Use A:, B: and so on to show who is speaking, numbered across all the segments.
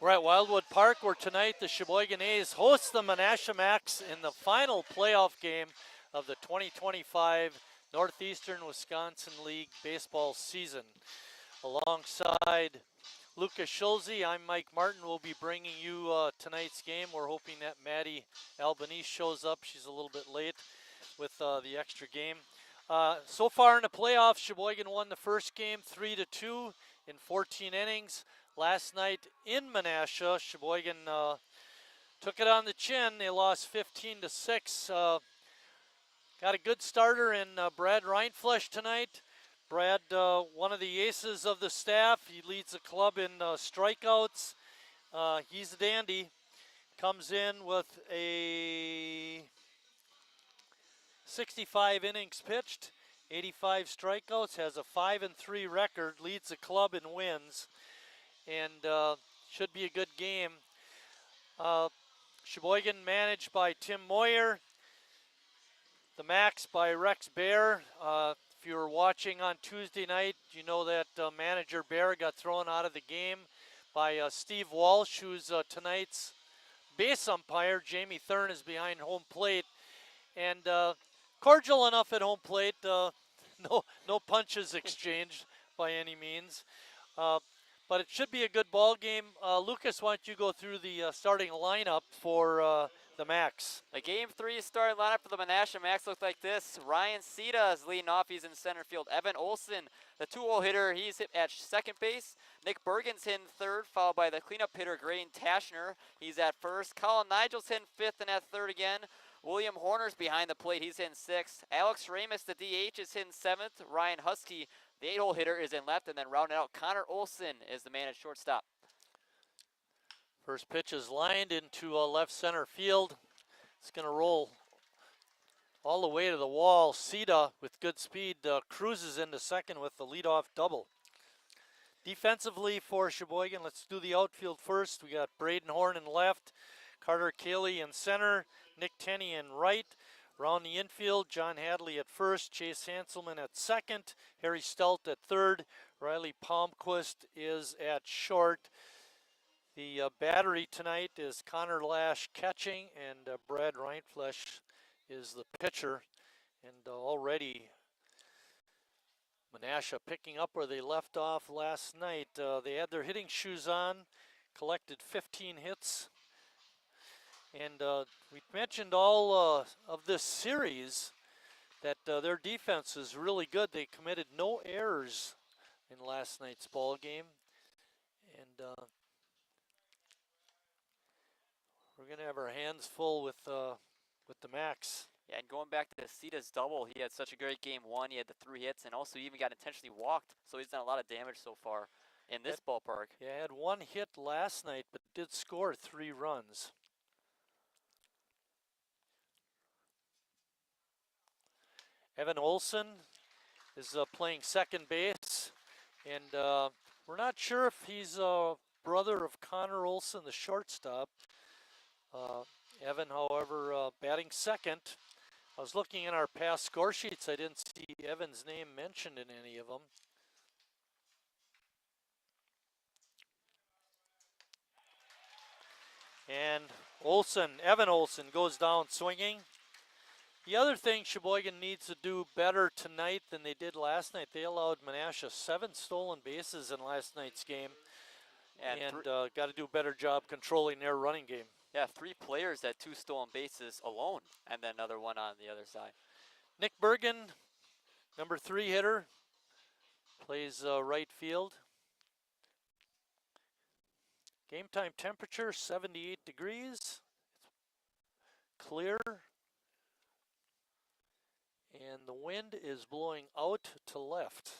A: We're at Wildwood Park where tonight the Sheboygan A's host the Menasha Macs in the final playoff game of the 2025 Northeastern Wisconsin League baseball season. Alongside Lucas Schulze, I'm Mike Martin. We'll be bringing you tonight's game. We're hoping that Maddie Albanese shows up. She's a little bit late with the extra game. So far in the playoffs, Sheboygan won the first game 3-2 in 14 innings. Last night in Menasha, Sheboygan took it on the chin. They lost 15-6. Got a good starter in Brad Reinflesch tonight. Brad, one of the aces of the staff. He leads the club in strikeouts. He's a dandy. Comes in with a 65 innings pitched, 85 strikeouts, has a 5-3 record, leads the club in wins, and should be a good game. Sheboygan managed by Tim Moyer, the Macs by Rex Bear. If you were watching on Tuesday night, you know that manager Bear got thrown out of the game by Steve Walsh, who's tonight's base umpire. Jamie Thurn is behind home plate, and cordial enough at home plate. No punches exchanged by any means. But it should be a good ball game. Lucas, why don't you go through the starting lineup for the Macs?
B: The Game 3 starting lineup for the Menasha Macs looked like this. Ryan Sita is leading off. He's in center field. Evan Olson, the 2-hole hitter, he's hit at second base. Nick Bergen's hitting third, followed by the cleanup hitter, Graydon Tashner. He's at first. Colin Nigel's hitting fifth and at third again. William Horner's behind the plate. He's hitting sixth. Alex Ramus, the DH, is hitting seventh. Ryan Husky, the 8-hole hitter, is in left. And then rounding out, Connor Olson is the man at shortstop.
A: First pitch is lined into left center field. It's going to roll all the way to the wall. Sita, with good speed, cruises into second with the leadoff double. Defensively for Sheboygan, let's do the outfield first. We got Braden Horn in left, Carter Cayley in center, Nick Tenney in right. Around the infield, John Hadley at first, Chase Hanselman at second, Harry Stelt at third, Riley Palmquist is at short. The battery tonight is Connor Lash catching, and Brad Reinflesch is the pitcher. And already Menasha picking up where they left off last night. They had their hitting shoes on, collected 15 hits. And we mentioned all of this series that their defense is really good. They committed no errors in last night's ball game. And we're going to have our hands full with the Macs.
B: Yeah, and going back to Sita's double, he had such a great game one. He had the 3 hits and also even got intentionally walked. So he's done a lot of damage so far in this ballpark.
A: Yeah, had 1 hit last night, but did score 3 runs. Evan Olson is playing second base, and we're not sure if he's a brother of Connor Olson, the shortstop. Evan, however, batting second. I was looking in our past score sheets. I didn't see Evan's name mentioned in any of them. And Evan Olson goes down swinging. The other thing Sheboygan needs to do better tonight than they did last night, they allowed Menasha 7 stolen bases in last night's game, and got to do a better job controlling their running game.
B: Yeah, 3 players at 2 stolen bases alone, and then another one on the other side.
A: Nick Bergen, number 3 hitter, plays right field. Game time temperature 78 degrees. Clear. And the wind is blowing out to left.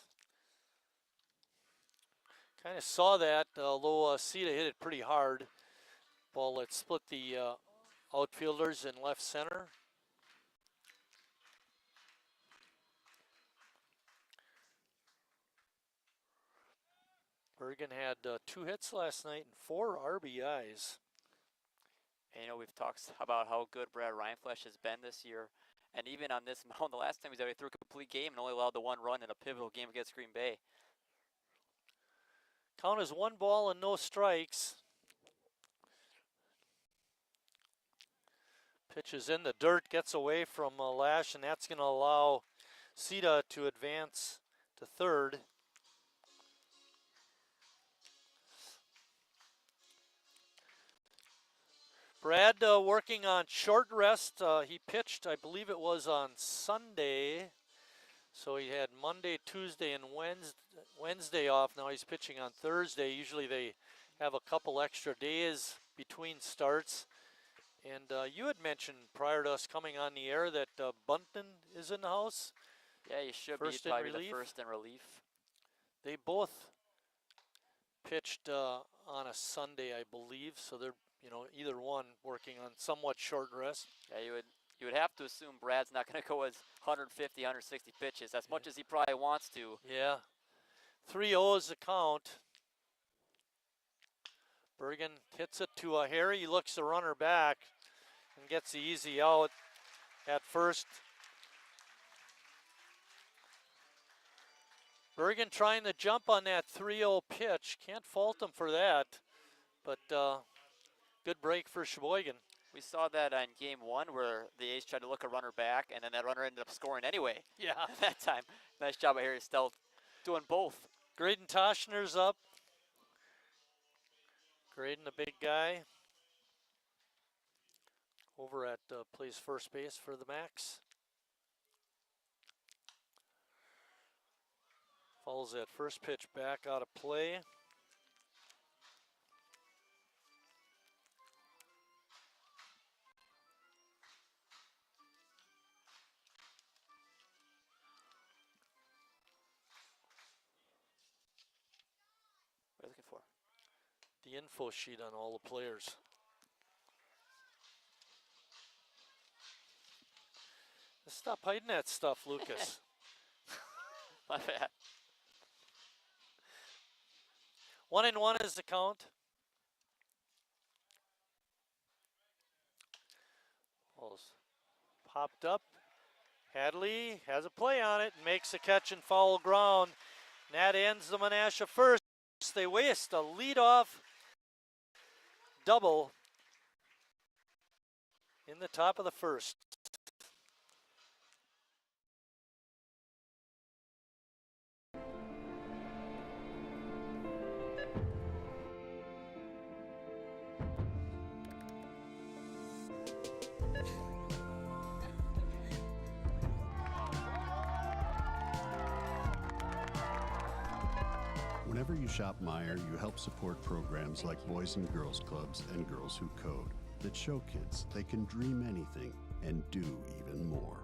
A: Kind of saw that, although Sita hit it pretty hard. Ball that split the outfielders in left center. Bergen had 2 hits last night and 4 RBIs.
B: And, you know, we've talked about how good Brad Reinflesch has been this year. And even on this mound, the last time he was out, he threw a complete game and only allowed the 1 run in a pivotal game against Green Bay.
A: Count is 1 ball and no strikes. Pitch is in the dirt, gets away from Lash, and that's going to allow Sita to advance to third. Brad working on short rest. He pitched, I believe it was on Sunday. So he had Monday, Tuesday, and Wednesday off. Now he's pitching on Thursday. Usually they have a couple extra days between starts. And you had mentioned prior to us coming on the air that Bunton is in the house.
B: Yeah, you should
A: First
B: be
A: in
B: probably the
A: relief.
B: first in relief.
A: They both pitched on a Sunday, I believe. So they're, either one working on somewhat short rest.
B: Yeah, you would have to assume Brad's not going to go as 150, 160 pitches, as much as he probably wants to.
A: Yeah. 3-0 is the count. Bergen hits it to Harry. He looks the runner back and gets the easy out at first. Bergen trying to jump on that 3-0 pitch. Can't fault him for that, but good break for Sheboygan.
B: We saw that on game 1 where the A's tried to look a runner back, and then that runner ended up scoring anyway.
A: Yeah.
B: That time. Nice job by Harry Stelz doing both.
A: Graydon Toshner's up. Graydon, the big guy, over at plays first base for the Max. Follows that first pitch back out of play.
B: What are you looking for?
A: The info sheet on all the players. Stop hiding that stuff, Lucas.
B: My bad.
A: 1-1 is the count. Ball's popped up. Hadley has a play on it and makes a catch in foul ground. And that ends the Menasha first. They waste a leadoff double in the top of the first.
C: Whenever you shop Meijer, you help support programs like Boys and Girls Clubs and Girls Who Code that show kids they can dream anything and do even more.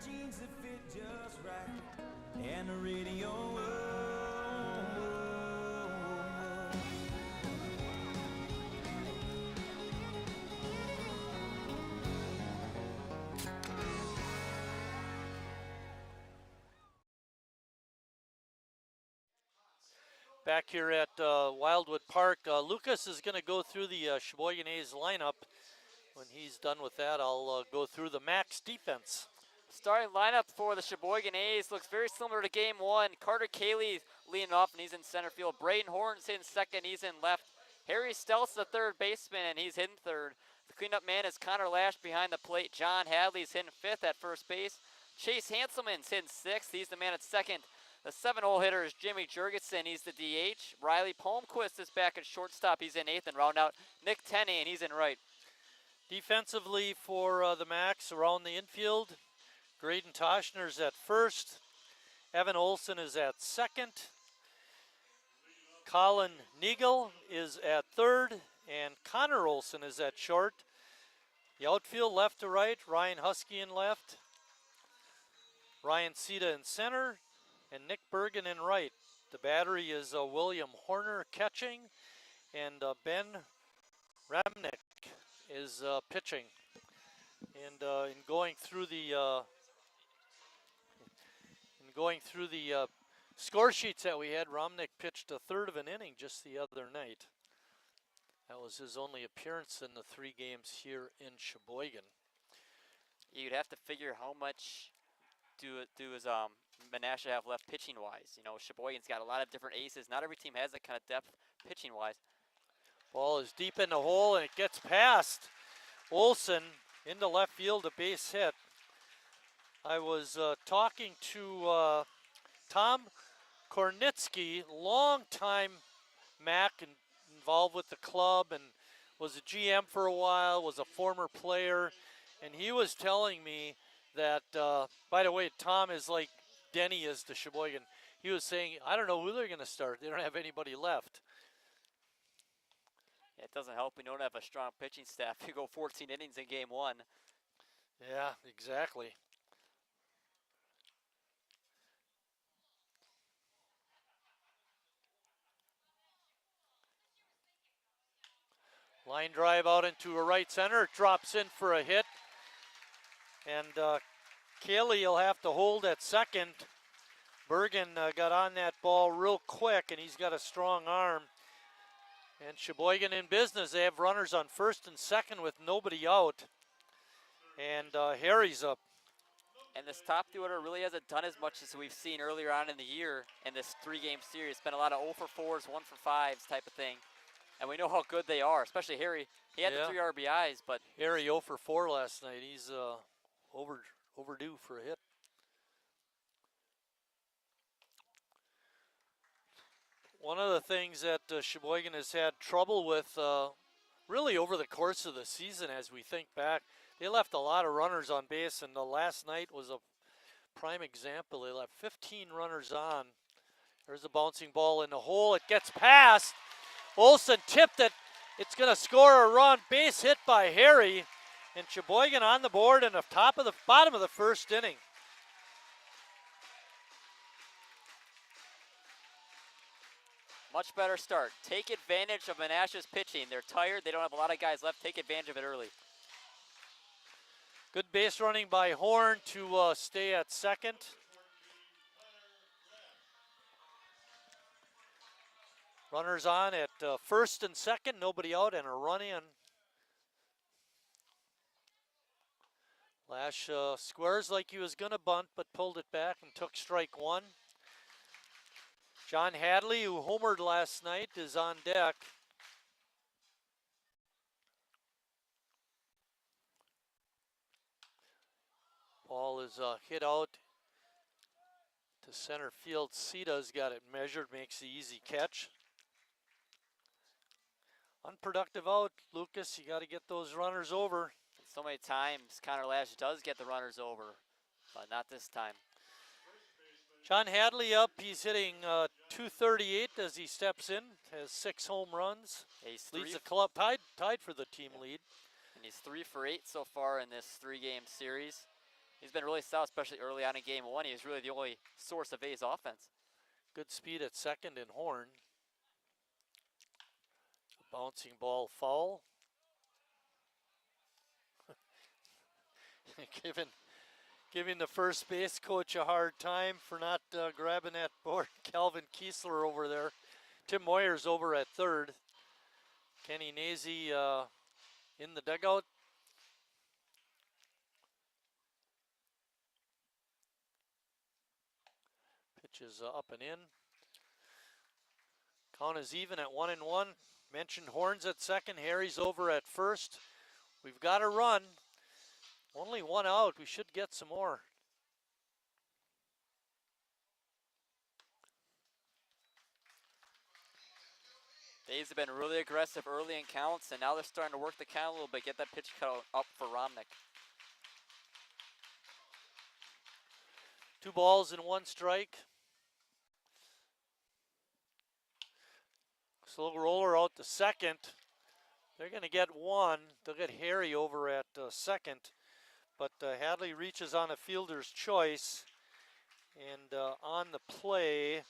D: Jeans that fit just right, and the radio.
A: Back here at Wildwood Park, Lucas is going to go through the Sheboygan A's lineup. When he's done with that, I'll go through the Max defense.
B: Starting lineup for the Sheboygan A's looks very similar to game 1. Carter Cayley leading off, and he's in center field. Braden Horton's in second, he's in left. Harry Stelz, the third baseman, and he's hitting third. The cleanup man is Connor Lash behind the plate. John Hadley's hitting fifth at first base. Chase Hanselman's hitting sixth, he's the man at second. The 7-hole hitter is Jimmy Jurgensen, he's the DH. Riley Palmquist is back at shortstop, he's in eighth, and round out Nick Tenney, and he's in right.
A: Defensively for the Max around the infield, Graydon Toshner's at first. Evan Olson is at second. Colin Neagle is at third. And Connor Olson is at short. The outfield left to right, Ryan Husky in left. Ryan Sita in center. And Nick Bergen in right. The battery is William Horner catching. And Ben Ramnick is pitching. And in going through the score sheets that we had, Romnick pitched a third of an inning just the other night. That was his only appearance in the 3 games here in Sheboygan.
B: You'd have to figure how much does Menasha have left pitching wise. You know, Sheboygan's got a lot of different aces. Not every team has that kind of depth pitching wise.
A: Ball is deep in the hole, and it gets past Olson into left field, a base hit. I was talking to Tom Kornitsky, longtime Mac, involved with the club and was a GM for a while, was a former player, and he was telling me that, by the way, Tom is like Denny is to Sheboygan. He was saying, I don't know who they're going to start. They don't have anybody left.
B: It doesn't help we don't have a strong pitching staff. You go 14 innings in game one.
A: Yeah, exactly. Line drive out into a right center. It drops in for a hit. And Cayley will have to hold at second. Bergen got on that ball real quick, and he's got a strong arm. And Sheboygan in business. They have runners on first and second with nobody out. And Harry's up.
B: And this top three order really hasn't done as much as we've seen earlier on in the year in this three-game series. It's been a lot of 0 for 4s, 1 for 5s type of thing. And we know how good they are, especially Harry. He had the 3 RBIs, but
A: Harry 0 for 4 last night. He's overdue for a hit. One of the things that Sheboygan has had trouble with really over the course of the season, as we think back, they left a lot of runners on base, and the last night was a prime example. They left 15 runners on. There's a bouncing ball in the hole. It gets past. Olson tipped it. It's going to score a run. Base hit by Harry, and Sheboygan on the board in the bottom of the first inning.
B: much better start. Take advantage of Menasha's pitching. They're tired. They don't have a lot of guys left. Take advantage of it early.
A: Good base running by Horn to stay at second. Runners on at first and second, nobody out, and a run in. Lash squares like he was gonna bunt, but pulled it back and took strike one. John Hadley, who homered last night, is on deck. Ball is hit out to center field. Sita's got it measured, makes the easy catch. Unproductive out, Lucas. You got to get those runners over.
B: So many times Connor Lash does get the runners over, but not this time.
A: John Hadley up. He's hitting .238 as he steps in. Has 6 home runs. Leads the club, tied for the team lead.
B: And he's 3 for 8 so far in this 3-game series. He's been really solid, especially early on in game one. He was really the only source of A's offense.
A: Good speed at second and Horn. Bouncing ball foul. Giving the first base coach a hard time for not grabbing that board. Calvin Kiesler over there. Tim Moyer's over at third. Kenny Nazy in the dugout. Pitch is up and in. Count is even at 1-1. Mentioned Horns at second. Harry's over at first. We've got a run. Only one out. We should get some more.
B: A's have been really aggressive early in counts, and now they're starting to work the count a little bit, get that pitch count up for Romnick.
A: 2 balls and 1 strike. Slow roller out to second. They're going to get 1. They'll get Harry over at second. But Hadley reaches on a fielder's choice. And on the play,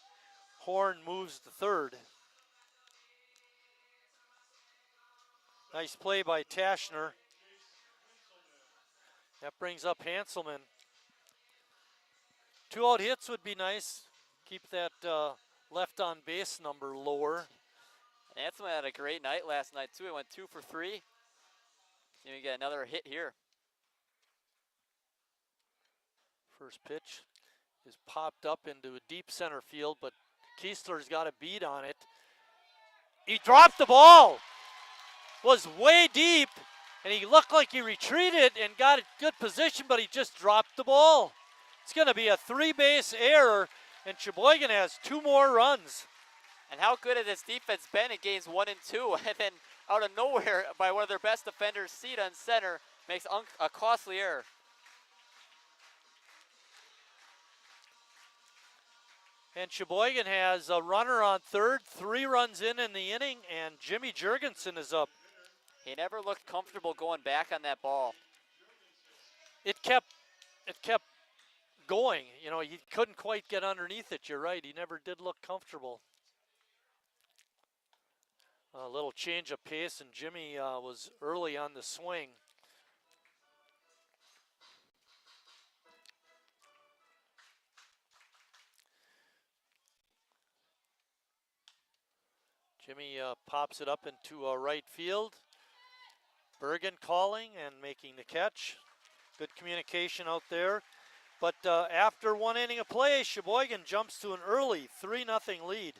A: Horn moves to third. Nice play by Tashner. That brings up Hanselman. 2 out hits would be nice. Keep that left on base number lower.
B: Hanselman had a great night last night too. He went 2 for 3. You get another hit here.
A: First pitch is popped up into a deep center field, but Kiesler's got a beat on it. He dropped the ball. Was way deep, and he looked like he retreated and got a good position, but he just dropped the ball. It's going to be a 3-base error, and Sheboygan has 2 more runs.
B: And how good has this defense been in games 1 and 2? And then out of nowhere, by one of their best defenders, Sita in center, makes a costly error.
A: And Sheboygan has a runner on third, 3 runs in the inning, and Jimmy Jurgensen is up.
B: He never looked comfortable going back on that ball.
A: It kept going. You know, he couldn't quite get underneath it. You're right. He never did look comfortable. A little change of pace, and Jimmy was early on the swing. Jimmy pops it up into right field. Bergen calling and making the catch. Good communication out there. But after 1 inning of play, Sheboygan jumps to an early 3-0 lead.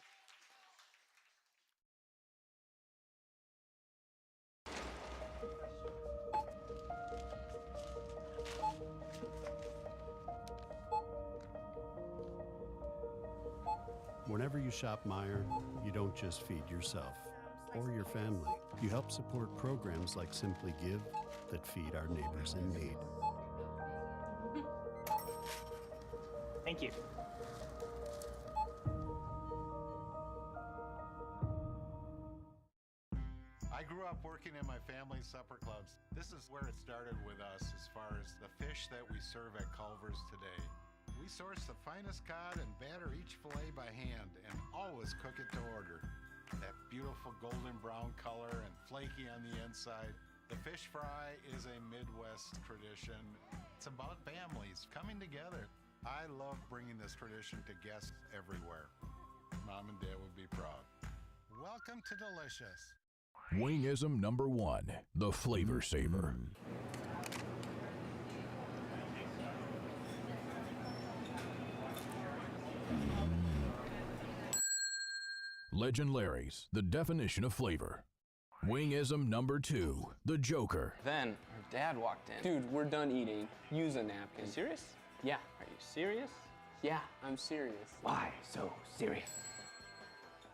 C: Whenever you shop Meijer, you don't just feed yourself or your family. You help support programs like Simply Give that feed our neighbors in need.
E: Thank you.
F: I grew up working in my family's supper clubs. This is where it started with us as far as the fish that we serve at Culver's today. We source the finest cod and batter each fillet by hand and always cook it to order. That beautiful golden brown color and flaky on the inside. The fish fry is a Midwest tradition. It's about families coming together. I love bringing this tradition to guests everywhere. Mom and Dad would be proud. Welcome to Delicious.
G: Wingism number 1, the Flavor Saver. Legend Larry's, the definition of flavor. Wingism number 2, the Joker.
H: Then her dad walked in. Dude, we're done eating. Use a napkin. Serious? Yeah. Are you serious? Yeah, I'm serious. Why so serious?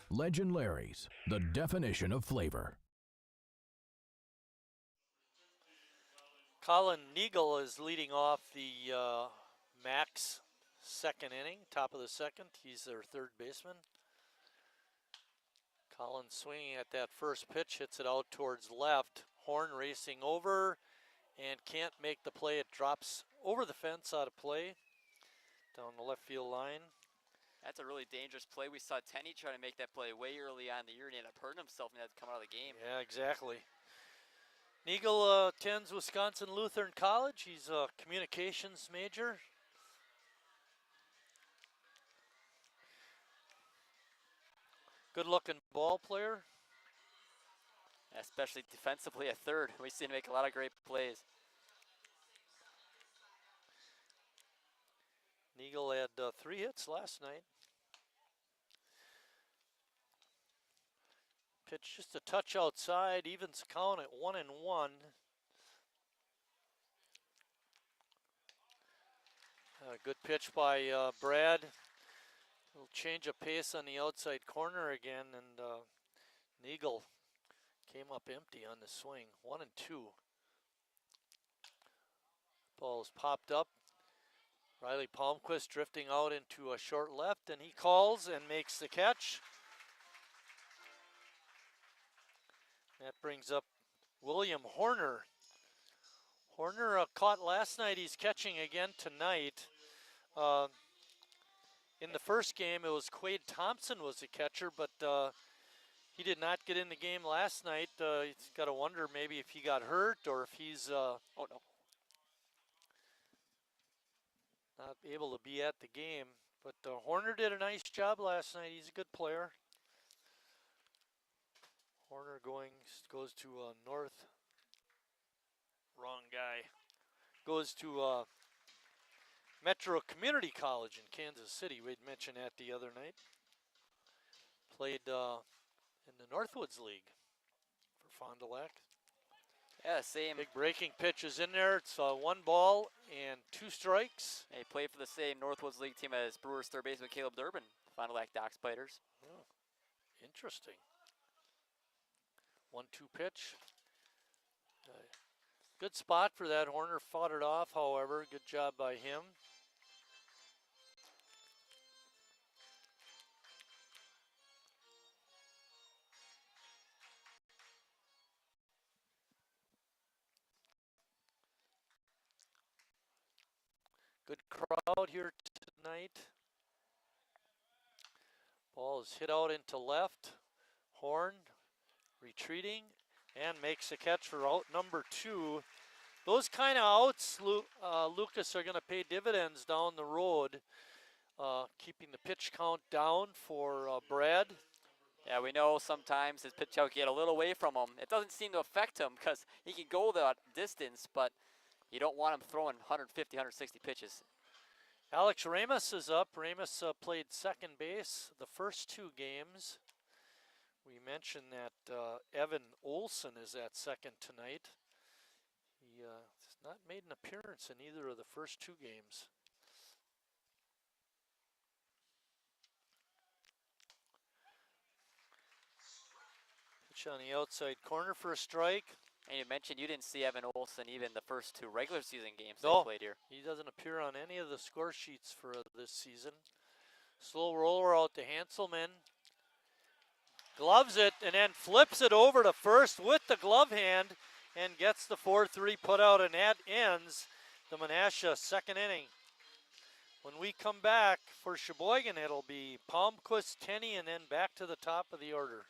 G: Legend Larry's, the definition of flavor.
A: Colin Neagle is leading off the Max second inning, top of the second. He's their third baseman. Colin swinging at that first pitch, hits it out towards left. Horn racing over and can't make the play. It drops over the fence out of play down the left field line.
B: That's a really dangerous play. We saw Tenney try to make that play way early on in the year and he ended up hurting himself and had to come out of the game.
A: Yeah, exactly. Neagle attends Wisconsin Lutheran College. He's a communications major. Good-looking ball player.
B: Especially defensively at third. We see him make a lot of great plays.
A: Neagle had 3 hits last night. Pitch just a touch outside, evens the count at 1-1. Good pitch by Brad. Little change of pace on the outside corner again, and Neagle came up empty on the swing. 1-2. Ball's popped up. Riley Palmquist drifting out into a short left, and he calls and makes the catch. That brings up William Horner. Horner caught last night. He's catching again tonight. In the first game, it was Quade Thompson was the catcher, but he did not get in the game last night. He's got to wonder maybe if he got hurt or if he's not able to be at the game. But Horner did a nice job last night. He's a good player. Horner goes to North. Wrong guy. Goes to Metro Community College in Kansas City. We'd mentioned that the other night. Played in the Northwoods League for Fond du Lac.
B: Yeah, same.
A: Big breaking pitch is in there. It's 1 ball and 2 strikes.
B: He played for the same Northwoods League team as Brewers third baseman Caleb Durbin, Fond du Lac Dock Spiders.
A: Oh, interesting. 1-2 pitch. Good spot for that. Horner fought it off, however. Good job by him. Good crowd here tonight. Ball is hit out into left. Horn retreating and makes a catch for out number 2. Those kind of outs, Lucas, are going to pay dividends down the road, keeping the pitch count down for Brad.
B: Yeah, we know sometimes his pitch out can get a little away from him. It doesn't seem to affect him because he can go that distance, but you don't want him throwing 150, 160 pitches.
A: Alex Ramos is up. Ramos played second base the first 2 games. We mentioned that Evan Olson is at second tonight. He has not made an appearance in either of the first 2 games. Pitch on the outside corner for a strike.
B: And you mentioned you didn't see Evan Olson even the first 2 regular season games
A: No,
B: they played here.
A: He doesn't appear on any of the score sheets for this season. Slow roller out to Hanselman. Gloves it and then flips it over to first with the glove hand and gets the 4-3 put out, and that ends the Menasha second inning. When we come back for Sheboygan, it'll be Palmquist, Tenney, and then back to the top of the order.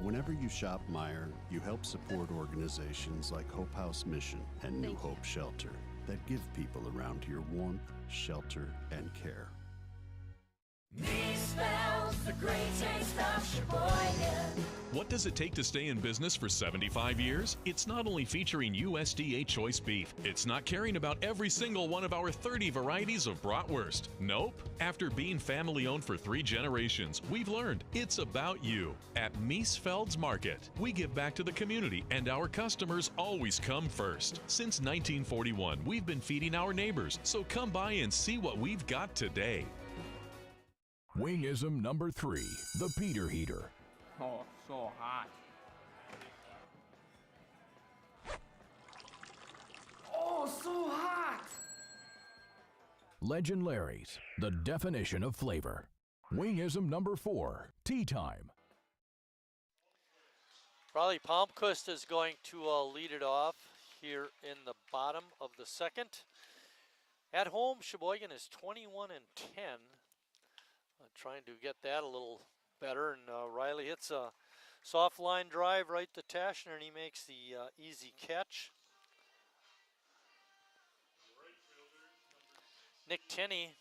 C: Whenever you shop Meijer, you help support organizations like Hope House Mission and New Hope Shelter that give people around here warmth, shelter, and care.
D: Me smells the great taste of Sheboygan.
I: What does it take to stay in business for 75 years? It's not only featuring USDA choice beef. It's not caring about every single one of our 30 varieties of bratwurst. Nope. After being family-owned for 3 generations, we've learned it's about you. At Miesfeld's Market, we give back to the community, and our customers always come first. Since 1941, we've been feeding our neighbors, so come by and see what we've got today.
G: Wingism number 3, the Peter Heater.
H: Oh, so hot.
D: Oh, so hot!
G: Legend Larry's, the definition of flavor. Wingism number 4, Tea Time.
A: Probably Palmquist is going to lead it off here in the bottom of the second. At home, Sheboygan is 21-10. Trying to get that a little better, and Riley hits a soft line drive right to Tashner, and he makes the easy catch. Nick Tenney.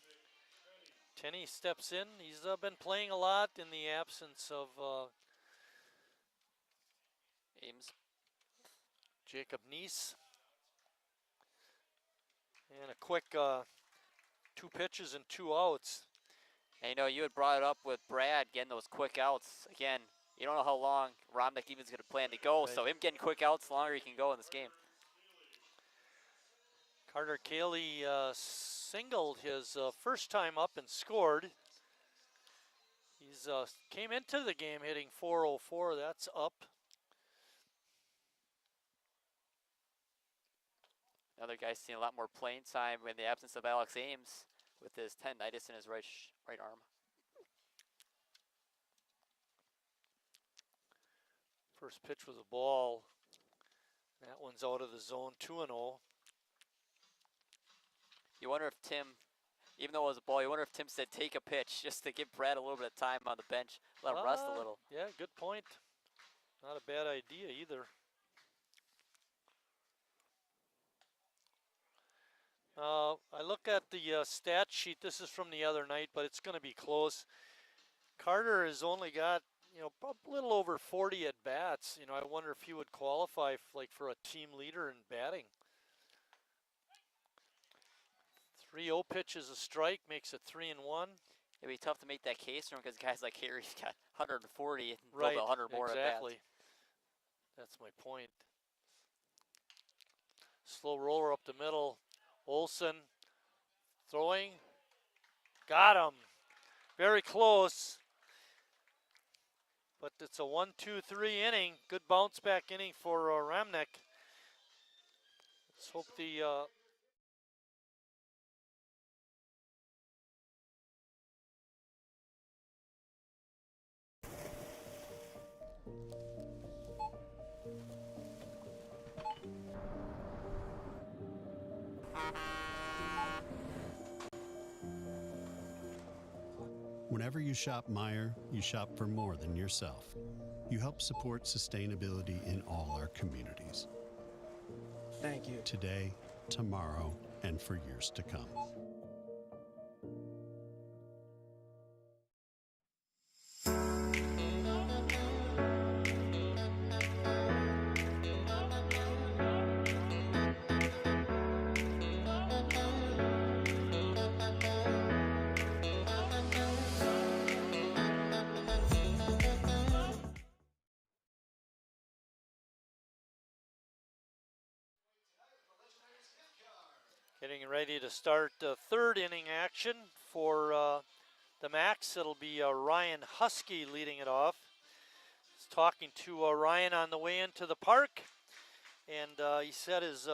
A: Tenney steps in. He's been playing a lot in the absence of
B: Ames.
A: Jacob Neese. And a quick 2 pitches and 2 outs.
B: And you know, you had brought it up with Brad getting those quick outs. Again, you don't know how long Romnick even's going to plan to go,
A: Right.
B: so him getting quick outs, the longer he can go in this game.
A: Carter Cayley singled his first time up and scored. He's came into the game hitting .404. That's up.
B: Another guy seeing a lot more playing time in the absence of Alex Ames with his tendinitis in his right arm.
A: First pitch was a ball. That one's out of the zone, 2-0.
B: You wonder if Tim, even though it was a ball, you wonder if Tim said take a pitch just to give Brad a little bit of time on the bench, let him rest a little.
A: Yeah, good point. Not a bad idea either. I look at the stat sheet. This is from the other night, but it's going to be close. Carter has only got, a little over 40 at bats. I wonder if he would qualify for a team leader in batting. 3-0 pitch is a strike, makes it 3-1.
B: It'd be tough to make that case for him because guys like Harry's got 140 and
A: Right,
B: 100 more
A: exactly.
B: at bats.
A: That's my point. Slow roller up the middle. Olson throwing. Got him. Very close. But it's a 1-2-3 inning. Good bounce back inning for Ramnick. Let's hope the
C: Whenever you shop Meijer, you shop for more than yourself. You help support sustainability in all our communities.
H: Thank you.
C: Today, tomorrow, and for years to come.
A: getting ready to start third inning action for the Max. It'll be Ryan Husky leading it off. He's talking to Ryan on the way into the park, and he said his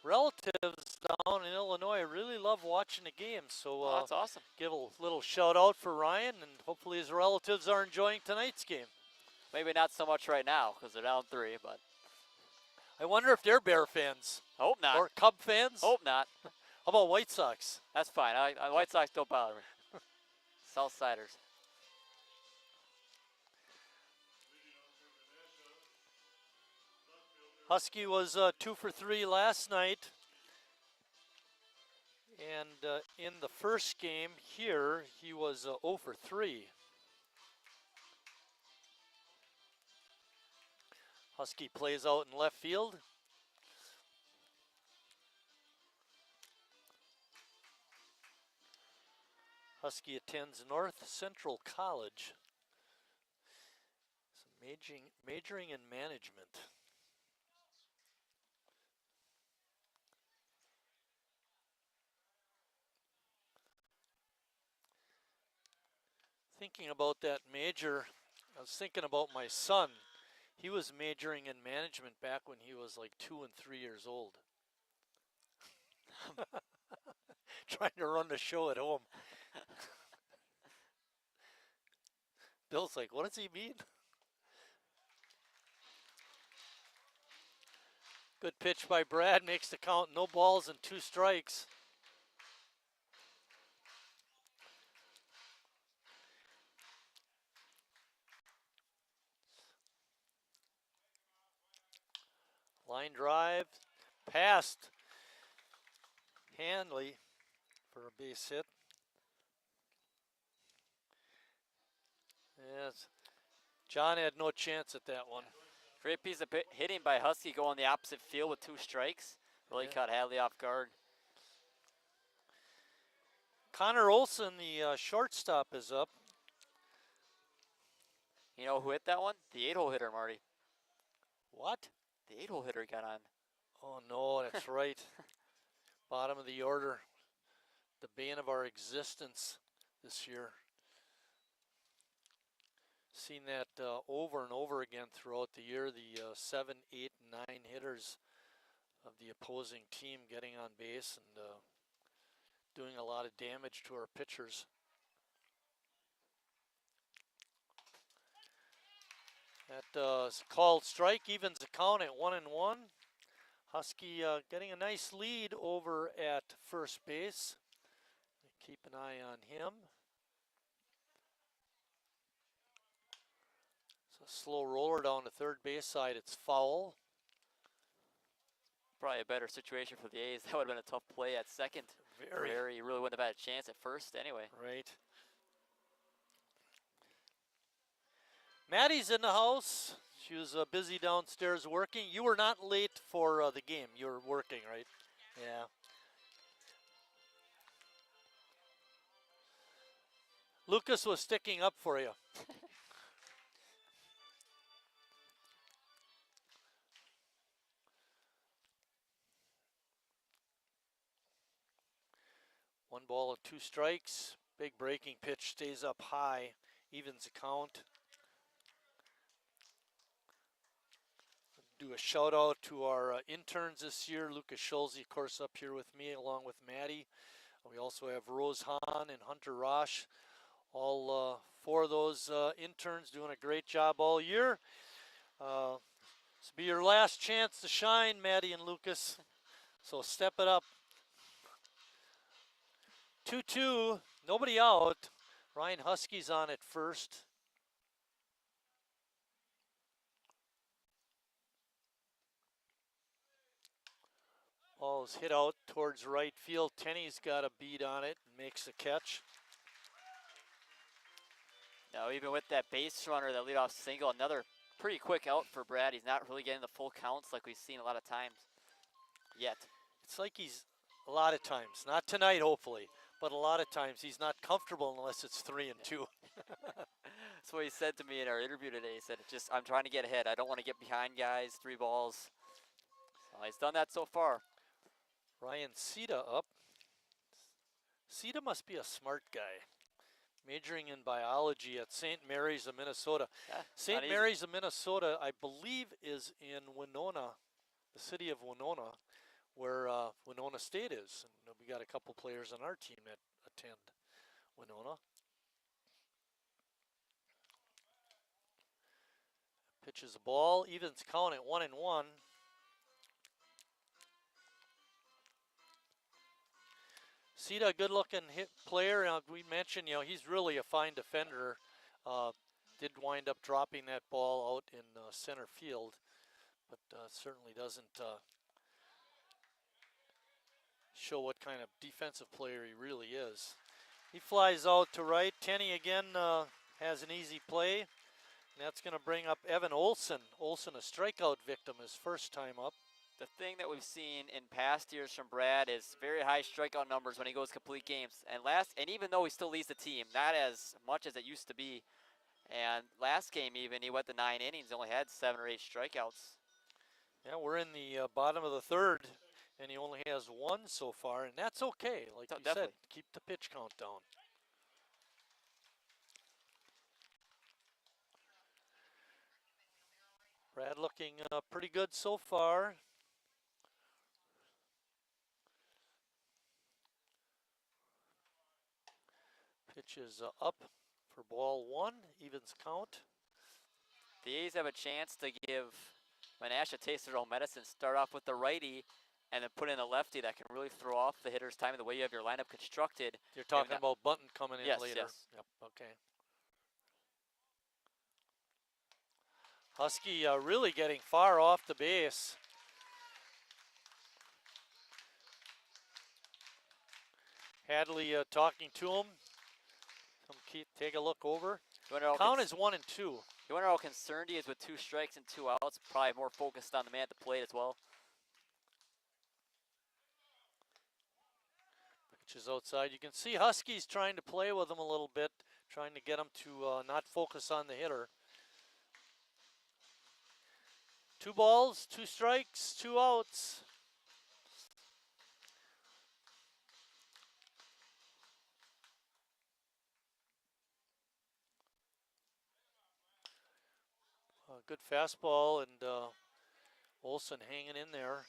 A: relatives down in Illinois really love watching the game. So
B: That's awesome.
A: give a little shout out for Ryan, and hopefully his relatives are enjoying tonight's game.
B: Maybe not so much right now because they're down 3, but
A: I wonder if they're Bear fans
B: hope not.
A: or Cub fans.
B: Hope not.
A: How about White Sox?
B: That's fine. White Sox don't bother me. Southsiders.
A: Husky was 2 for 3 last night. And in the first game here, he was 0 for 3. Husky plays out in left field. Husky attends North Central College. So majoring in management. Thinking about that major, I was thinking about my son. He was majoring in management back when he was like 2 and 3 years old. Trying to run the show at home. Bill's like, what does he mean? Good pitch by Brad, makes the count, no balls and 2 strikes. Line drive, passed Hanley for a base hit. Yes, John had no chance at that one.
B: Great piece of hitting by Husky going the opposite field with 2 strikes. Really caught Hadley off guard.
A: Connor Olson, the shortstop, is up.
B: You know who hit that one? The 8-hole hitter, Marty.
A: What?
B: The 8-hole hitter got on.
A: Oh no, that's right. Bottom of the order. The bane of our existence this year. Seen that over and over again throughout the year. The 7, 8, 9 hitters of the opposing team getting on base and doing a lot of damage to our pitchers. That called strike evens the count at 1-1. Husky getting a nice lead over at first base. Keep an eye on him. A slow roller down the third base side. It's foul.
B: Probably a better situation for the A's. That would have been a tough play at second.
A: Very.
B: He really wouldn't have had a chance at first anyway.
A: Right. Maddie's in the house. She was busy downstairs working. You were not late for the game. You were working, right? Yeah. Lucas was sticking up for you. One ball and 2 strikes. Big breaking pitch stays up high. Evens the count. Do a shout out to our interns this year. Lucas Schulze, of course, up here with me along with Maddie. We also have Rose Hahn and Hunter Rosh. All 4 of those interns doing a great job all year. This will be your last chance to shine, Maddie and Lucas. So step it up. 2-2, nobody out. Ryan Husky's on at first. Ball's hit out towards right field. Tenney's got a beat on it and makes the catch.
B: Now, even with that base runner, that leadoff single, another pretty quick out for Brad. He's not really getting the full counts like we've seen a lot of times yet.
A: It's like he's, a lot of times, not tonight hopefully, but a lot of times he's not comfortable unless it's 3-2.
B: That's what he said to me in our interview today. He said, I'm trying to get ahead. I don't want to get behind guys, 3 balls. So he's done that so far.
A: Ryan Sita up. Sita must be a smart guy. Majoring in biology at St. Mary's of Minnesota.
B: Yeah,
A: St. Mary's of Minnesota, I believe, is in Winona, the city of Winona, where Winona State is. And we got a couple players on our team that attend Winona. Pitches the ball, evens count at 1-1. Sita, a good-looking hit player. We mentioned, he's really a fine defender. Did wind up dropping that ball out in center field, but certainly doesn't show what kind of defensive player he really is. He flies out to right. Tenney again has an easy play, and that's going to bring up Evan Olson. Olson, a strikeout victim, his first time up.
B: The thing that we've seen in past years from Brad is very high strikeout numbers when he goes complete games. And even though he still leads the team, not as much as it used to be. And last game even, he went to 9 innings, only had 7 or 8 strikeouts.
A: Yeah, we're in the bottom of the third, and he only has 1 so far, and that's okay. Like you said, keep the pitch count down. Brad looking pretty good so far. Pitch is up for ball 1, evens count.
B: The A's have a chance to give Menasha a taste of their own medicine. Start off with the righty and then put in a lefty that can really throw off the hitter's timing the way you have your lineup constructed.
A: You're talking about Bunton coming in later.
B: Yes.
A: Yep, okay. Husky really getting far off the base. Hadley talking to him. Take a look over. Count is 1-2.
B: You wonder how concerned he is with 2 strikes and 2 outs. Probably more focused on the man at the plate as well.
A: Pitch is outside. You can see Husky's trying to play with him a little bit, trying to get him to not focus on the hitter. 2 balls, 2 strikes, 2 outs. Good fastball, and Olson hanging in there.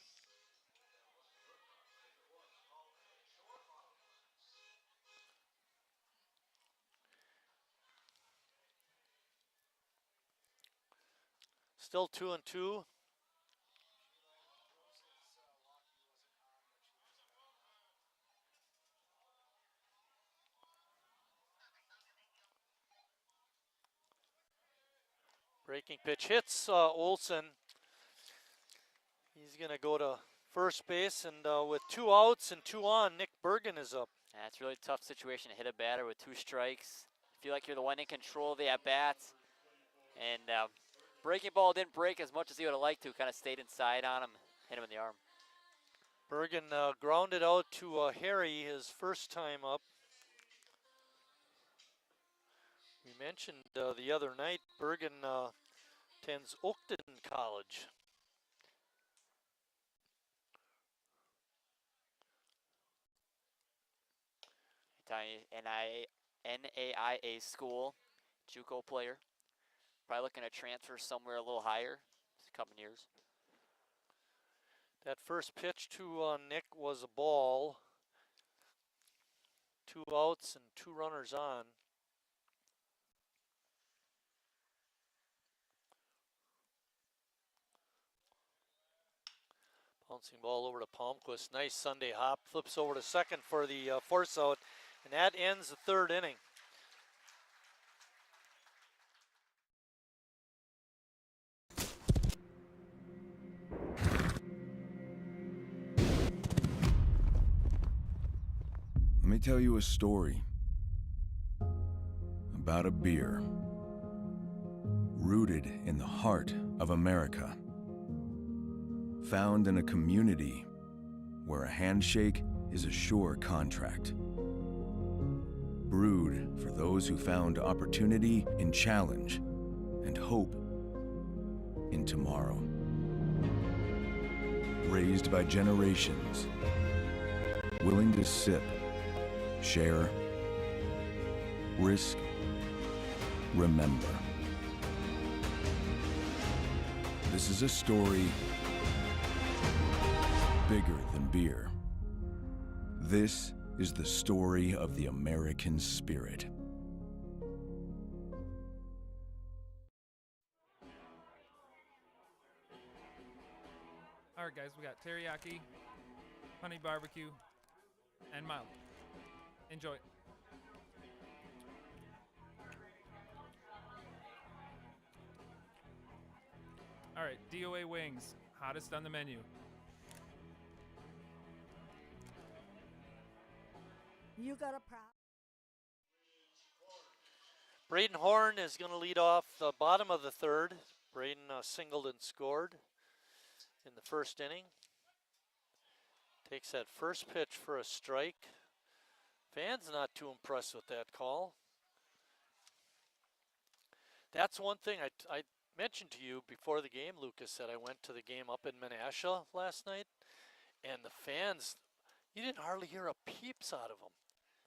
A: Still 2-2. Breaking pitch hits Olson. He's going to go to first base, and with 2 outs and 2 on, Nick Bergen is up.
B: Yeah, it's a really tough situation to hit a batter with 2 strikes. Feel like you're the one in control of the at-bats. And breaking ball didn't break as much as he would have liked to. Kind of stayed inside on him, hit him in the arm.
A: Bergen grounded out to Harry his first time up. We mentioned the other night, Bergen attends Oakton College.
B: NAIA school, JUCO player. Probably looking to transfer somewhere a little higher this coming years.
A: That first pitch to Nick was a ball. 2 outs and 2 runners on. Bouncing ball over to Palmquist. Nice Sunday hop. Flips over to second for the force out. And that ends the 3rd inning.
J: Let me tell you a story about a beer rooted in the heart of America, found in a community where a handshake is a sure contract, brewed for those who found opportunity in challenge and hope in tomorrow, raised by generations willing to sip, share, risk, remember. This is a story bigger than beer. This is the story of the American spirit.
K: All right, guys, we got teriyaki, honey barbecue, and mild. Enjoy. All right, DOA wings, hottest on the menu.
L: You got a problem.
A: Braden Horn is going to lead off the bottom of the 3rd. Braden singled and scored in the 1st inning. Takes that first pitch for a strike. Fans not too impressed with that call. That's one thing I mentioned to you before the game, Lucas, that I went to the game up in Menasha last night, and the fans, you didn't hardly hear a peeps out of them.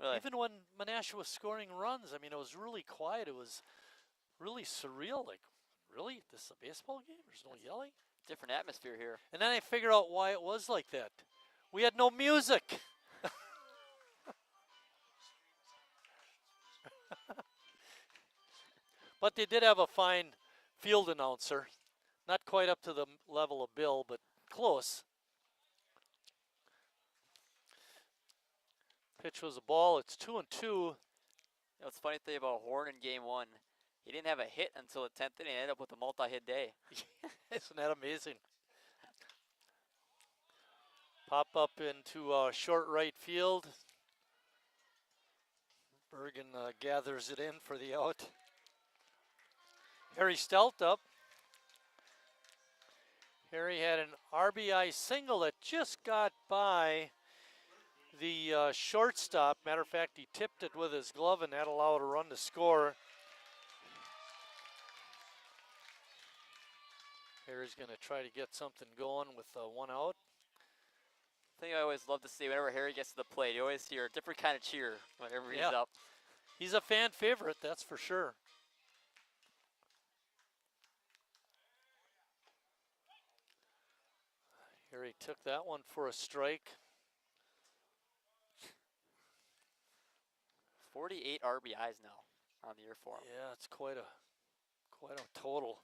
B: Really?
A: Even when Menasha was scoring runs, I mean, it was really quiet. It was really surreal. Like, really? This is a baseball game? There's no yelling?
B: Different atmosphere here.
A: And then I figured out why it was like that. We had no music. But they did have a fine field announcer. Not quite up to the level of Bill, but close. Pitch was a ball. It's 2-2.
B: You know, it's a funny thing about Horn in game 1. He didn't have a hit until the 10th inning. He ended up with a multi-hit day.
A: Isn't that amazing? Pop up into short right field. Bergen gathers it in for the out. Harry Stelt up. Harry had an RBI single that just got by the shortstop. Matter of fact, he tipped it with his glove, and that allowed a run to score. Harry's going to try to get something going with 1 out.
B: Thing I always love to see whenever Harry gets to the plate, you always hear a different kind of cheer whenever he's up.
A: He's a fan favorite, that's for sure. Harry took that one for a strike.
B: 48 RBIs now on the year for him.
A: Yeah, it's quite a total.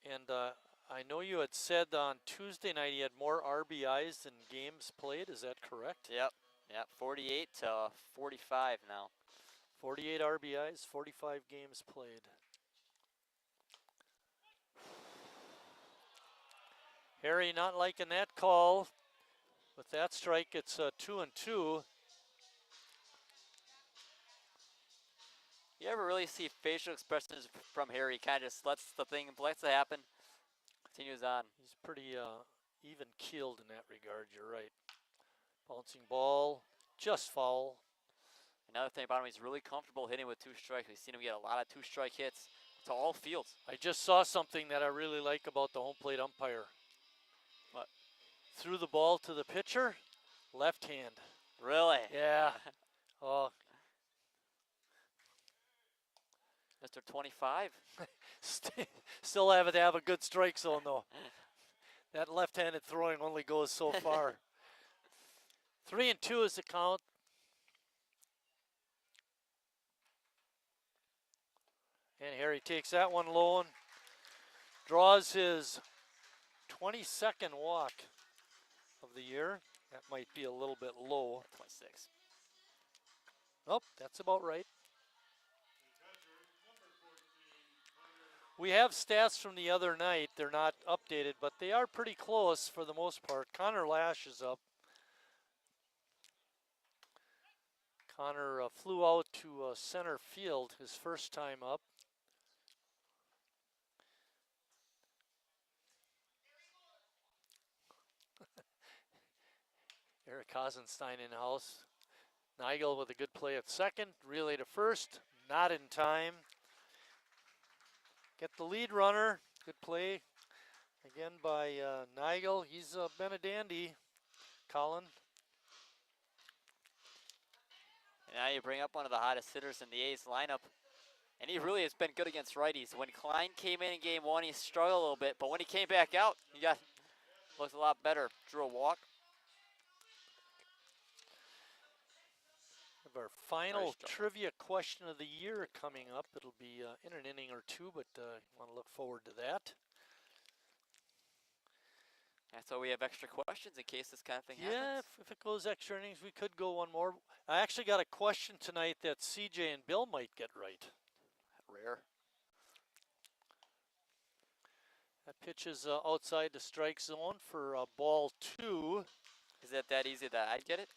A: And I know you had said on Tuesday night he had more RBIs than games played. Is that correct?
B: Yep. 48 to 45 now.
A: 48 RBIs, 45 games played. Harry not liking that call. With that strike, it's 2-2.
B: You ever really see facial expressions from Harry? Kind of just lets it happen. Continues on.
A: He's pretty even keeled in that regard. You're right. Bouncing ball, just foul.
B: Another thing about him, he's really comfortable hitting with 2 strikes. We've seen him get a lot of 2-strike hits to all fields.
A: I just saw something that I really like about the home plate umpire.
B: What?
A: Threw the ball to the pitcher, left hand.
B: Really?
A: Yeah. Oh.
B: Mr. 25.
A: Still have to have a good strike zone, though. That left-handed throwing only goes so far. 3-2 is the count. And Harry takes that one low and draws his 22nd walk of the year. That might be a little bit low.
B: 26.
A: Nope, that's about right. We have stats from the other night. They're not updated, but they are pretty close for the most part. Connor Lash is up. Connor flew out to center field his first time up. Eric Hasenstein in house. Nigel with a good play at second. Relay to first. Not in time. Get the lead runner. Good play again by Nigel. He's been a dandy, Colin.
B: And now you bring up one of the hottest hitters in the A's lineup. And he really has been good against righties. When Klein came in game 1, he struggled a little bit. But when he came back out, he looked a lot better. Drew a walk.
A: Our final trivia question of the year coming up. It'll be in an inning or two, but want to look forward to that.
B: That's why we have extra questions in case this kind of thing happens.
A: Yeah, if it goes extra innings, we could go one more. I actually got a question tonight that CJ and Bill might get right.
B: Rare.
A: That pitch is outside the strike zone for ball 2.
B: Is it that easy that I'd get it?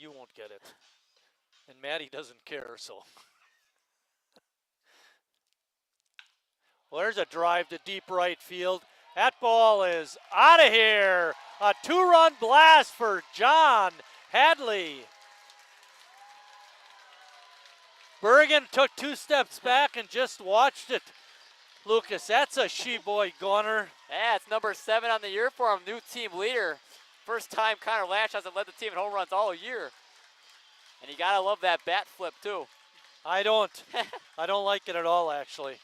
A: You won't get it. And Maddie doesn't care, so. Well, there's a drive to deep right field. That ball is out of here. A 2-run blast for John Hadley. Bergen took 2 steps back and just watched it. Lucas, that's a she-boy goner.
B: Yeah, it's number 7 on the year for him, new team leader. First time Connor Lash hasn't led the team in home runs all year. And you gotta love that bat flip too.
A: I don't. I don't like it at all, actually.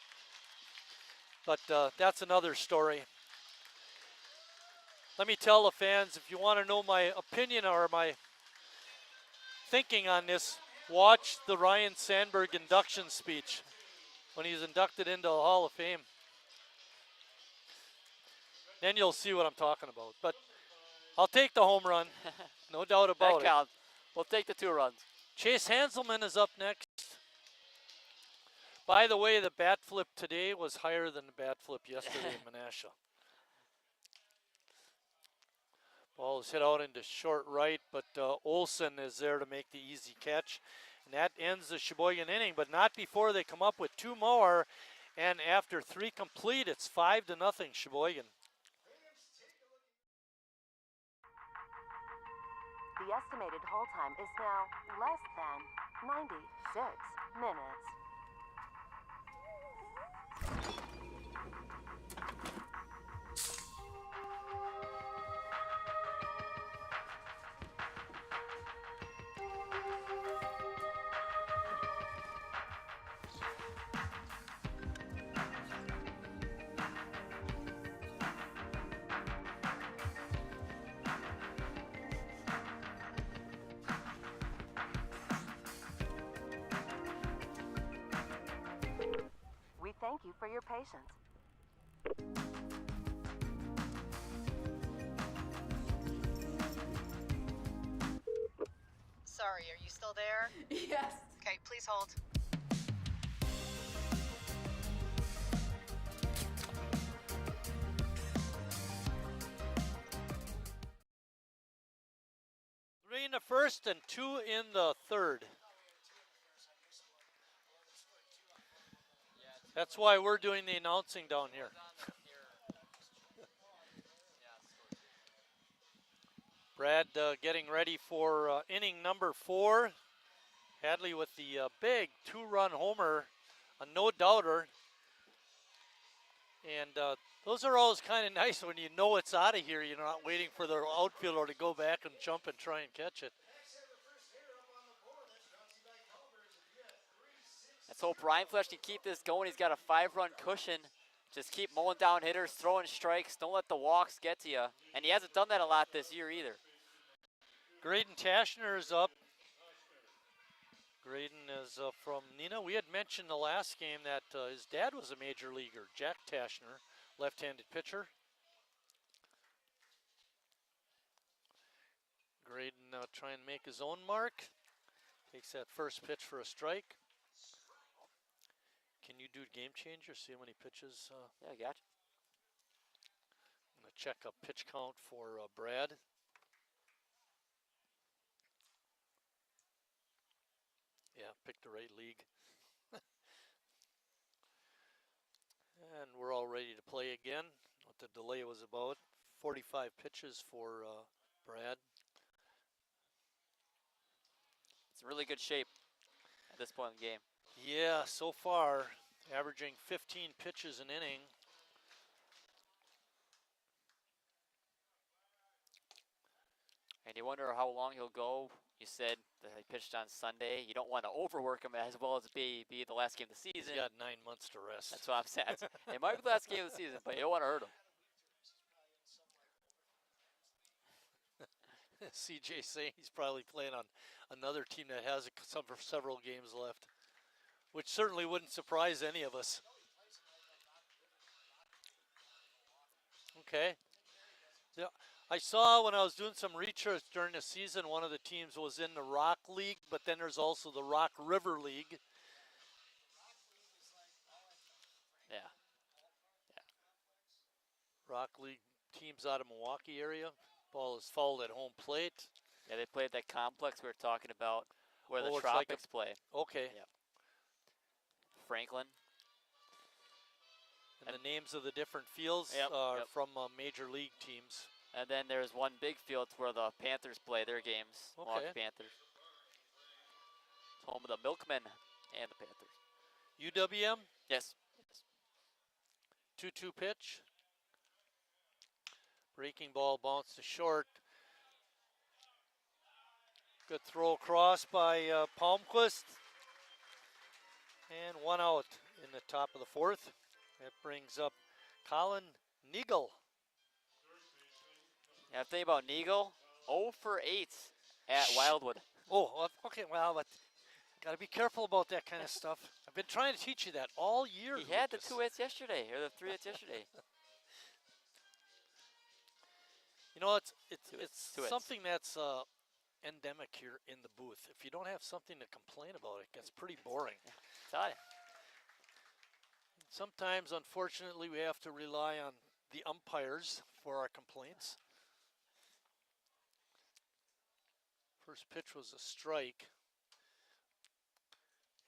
A: But that's another story. Let me tell the fans, if you want to know my opinion or my thinking on this, watch the Ryan Sandberg induction speech when he's inducted into the Hall of Fame. Then you'll see what I'm talking about. But I'll take the home run, no doubt about
B: that counts. We'll take the 2 runs.
A: Chase Hanselman is up next. By the way, the bat flip today was higher than the bat flip yesterday in Menasha. Ball is hit out into short right, but Olsen is there to make the easy catch. And that ends the Sheboygan inning, but not before they come up with 2 more. And after 3 complete, it's 5-0 Sheboygan.
M: The estimated hold time is now less than 96 minutes. Thank you for your patience.
N: Sorry, are you still there?
O: Yes.
N: Okay, please hold.
A: 3 in the first and 2 in the third. That's why we're doing the announcing down here. Brad getting ready for inning number 4. Hadley with the big 2-run homer, a no-doubter. And those are always kind of nice when you know it's out of here. You're not waiting for the outfielder to go back and jump and try and catch it.
B: Let's hope Ryan Flesh can keep this going. He's got a 5-run cushion. Just keep mowing down hitters, throwing strikes. Don't let the walks get to you. And he hasn't done that a lot this year either.
A: Graydon Tashner is up. Graydon is from Neenah. We had mentioned the last game that his dad was a major leaguer, Jack Tashner, left-handed pitcher. Graydon trying to make his own mark. Takes that first pitch for a strike. Can you do game changer? See how many pitches?
B: Yeah, I got you.
A: I'm going to check a pitch count for Brad. Yeah, pick the right league. And we're all ready to play again. What the delay was about. 45 pitches for Brad.
B: It's in really good shape at this point in the game.
A: Yeah, so far, averaging 15 pitches an inning.
B: And you wonder how long he'll go. You said that he pitched on Sunday. You don't want to overwork him as well as be the last game of the season.
A: He's got 9 months to rest.
B: That's what I'm saying. It might be the last game of the season, but you don't want to hurt him.
A: CJ saying he's probably playing on another team that has several games left, which certainly wouldn't surprise any of us. Okay. Yeah, I saw when I was doing some research during the season, one of the teams was in the Rock League, but then there's also the Rock River League.
B: Yeah.
A: Rock League teams out of Milwaukee area. Ball is fouled at home plate.
B: Yeah, they play at that complex we were talking about where the
A: it's
B: Tropics
A: like
B: play.
A: Okay.
B: Yep. Franklin.
A: And the names of the different fields are from major league teams.
B: And then there's one big field where the Panthers play their games.
A: Okay.
B: Milwaukee Panthers. It's home of the Milkmen and the Panthers.
A: UWM?
B: Yes.
A: 2-2 pitch. Breaking ball bounced to short. Good throw across by Palmquist. And 1 out in the top of the 4th. That brings up Colin Neagle.
B: Yeah, think about Neagle, 0 for 8 at Wildwood.
A: Oh, okay, well, but got to be careful about that kind of stuff. I've been trying to teach you that all year.
B: He had the 2 hits yesterday, or the 3 hits yesterday.
A: You know, it's
B: Two
A: something that's endemic here in the booth. If you don't have something to complain about, it gets pretty boring.
B: Tell you.
A: Sometimes, unfortunately, we have to rely on the umpires for our complaints. First pitch was a strike.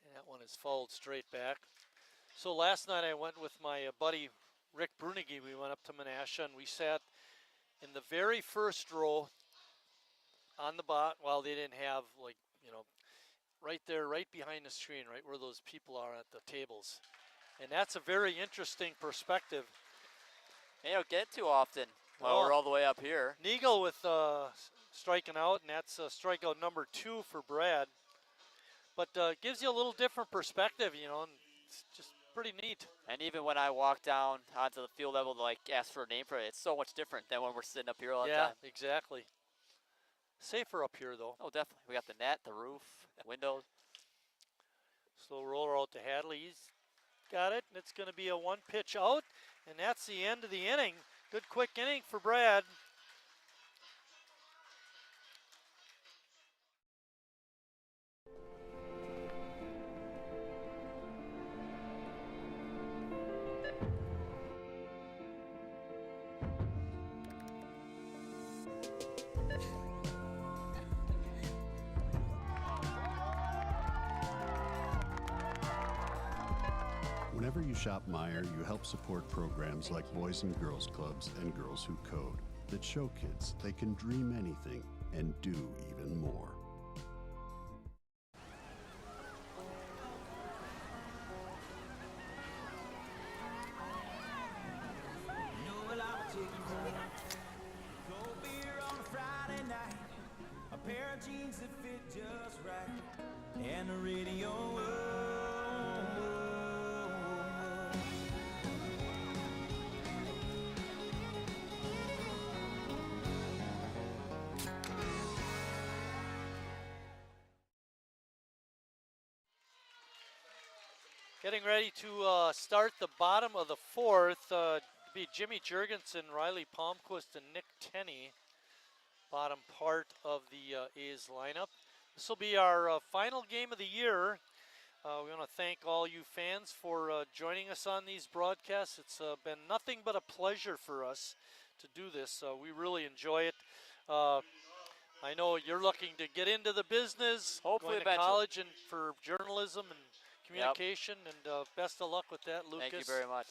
A: And that one is fouled straight back. So last night I went with my buddy Rick Brunigy. We went up to Menasha and we sat in the very first row on the bot. Well, they didn't have, like, you know, right there, right behind the screen, right where those people are at the tables. And that's a very interesting perspective.
B: You don't get too often while we're all the way up here.
A: Neagle with striking out, and that's strikeout number 2 for Brad. But gives you a little different perspective, you know, and it's just pretty neat.
B: And even when I walk down onto the field level to like ask for a name for it, it's so much different than when we're sitting up here all the time.
A: Yeah, exactly. Safer up here, though.
B: Oh, definitely. We got the net, the roof, windows.
A: Slow roller out to Hadley. He's got it, and it's going to be a 1 pitch out, and that's the end of the inning. Good quick inning for Brad.
C: Whenever you shop Meijer, you help support programs like Boys and Girls Clubs and Girls Who Code that show kids they can dream anything and do even more.
D: Cold beer on a Friday night, a pair of jeans that fit just right, and the radio.
A: Getting ready to start the bottom of the fourth. Be Jimmy Jurgensen, Riley Palmquist, and Nick Tenney. Bottom part of the A's lineup. This will be our final game of the year. We want to thank all you fans for joining us on these broadcasts. It's been nothing but a pleasure for us to do this. We really enjoy it. I know you're looking to get into the business,
B: Hopefully
A: going to
B: eventually.
A: college and for journalism and communication, and best of luck with that, Lucas.
B: Thank you very much.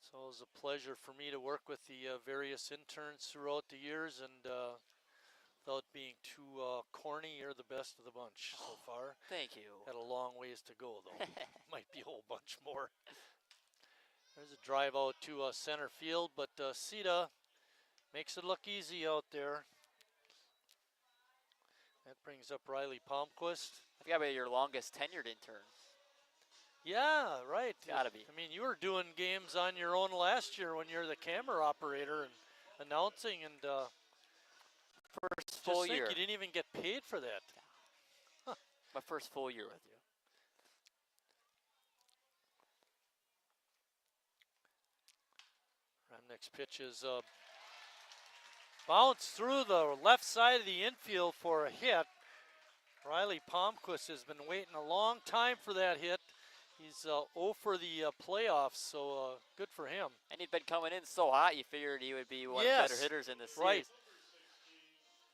A: So it was a pleasure for me to work with the various interns throughout the years, and without being too corny, you're the best of the bunch so far.
B: Thank you.
A: Got a long ways to go, though. Might be a whole bunch more. There's a drive out to center field, but Sita makes it look easy out there. That brings up Riley Palmquist.
B: I think I'll be your longest tenured intern.
A: Yeah, right.
B: Gotta be.
A: I mean, you were doing games on your own last year when you're the camera operator and announcing, and
B: First full
A: just think
B: year.
A: you didn't even get paid for that. Huh.
B: My first full year with you.
A: Next pitch is bounced through the left side of the infield for a hit. Riley Palmquist has been waiting a long time for that hit. He's 0 for the playoffs, so good for him.
B: And he'd been coming in so hot, you figured he would be one of the better hitters in this series.
A: Right.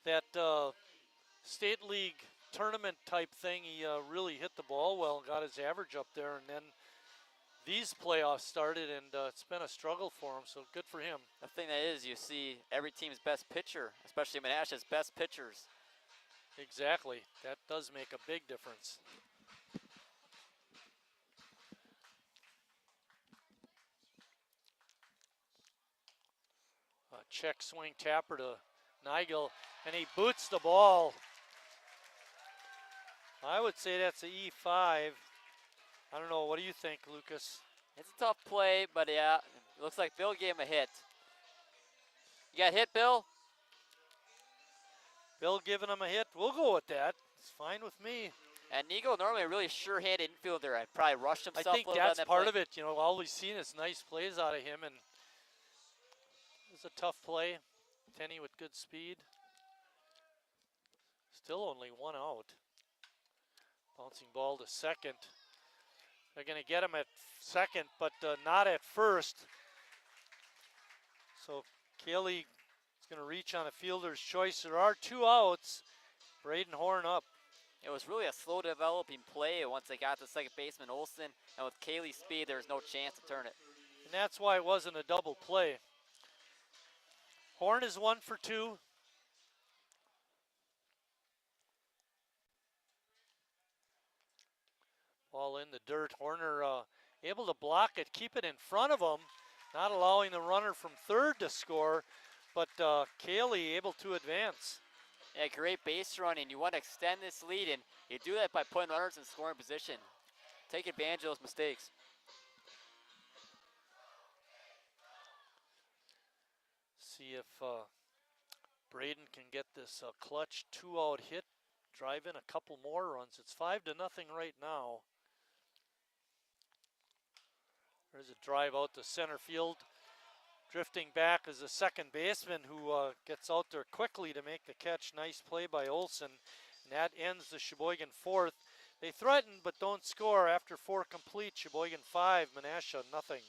A: That state league tournament type thing, he really hit the ball well and got his average up there. And then these playoffs started, and it's been a struggle for him, so good for him.
B: The thing that is, you see every team's best pitcher, especially Menasha's best pitchers.
A: Exactly. That does make a big difference. Check swing tapper to Nigel, and he boots the ball. I would say that's an E5. I don't know. What do you think, Lucas?
B: It's a tough play, but yeah, it looks like Bill gave him a hit. You got hit, Bill?
A: Bill giving him a hit. We'll go with that. It's fine with me.
B: And Nigo, normally a really sure-handed infielder. I'd probably rushed himself
A: I think
B: a little bit
A: that's
B: on that
A: part
B: play.
A: of it. You know, all we've seen is nice plays out of him, and it was a tough play. Tenney with good speed. Still only one out. Bouncing ball to second. They're going to get him at second, but not at first. So Kelly is going to reach on a fielder's choice. There are 2 outs. Braden Horn up.
B: It was really a slow developing play once they got to second baseman Olson, and with Kaylee's speed, there was no chance to turn it.
A: And that's why it wasn't a double play. Horn is 1 for 2. Ball in the dirt. Horner able to block it, keep it in front of him, not allowing the runner from third to score, but Kaylee able to advance.
B: Yeah, great base running. You want to extend this lead, and you do that by putting runners in scoring position. Take advantage of those mistakes.
A: See if Braden can get this clutch 2-out hit, drive in a couple more runs. It's 5-0 right now. There's a drive out to center field. Drifting back is the second baseman who gets out there quickly to make the catch. Nice play by Olson. And that ends the Sheboygan fourth. They threaten but don't score after 4 complete. Sheboygan 5, Menasha nothing.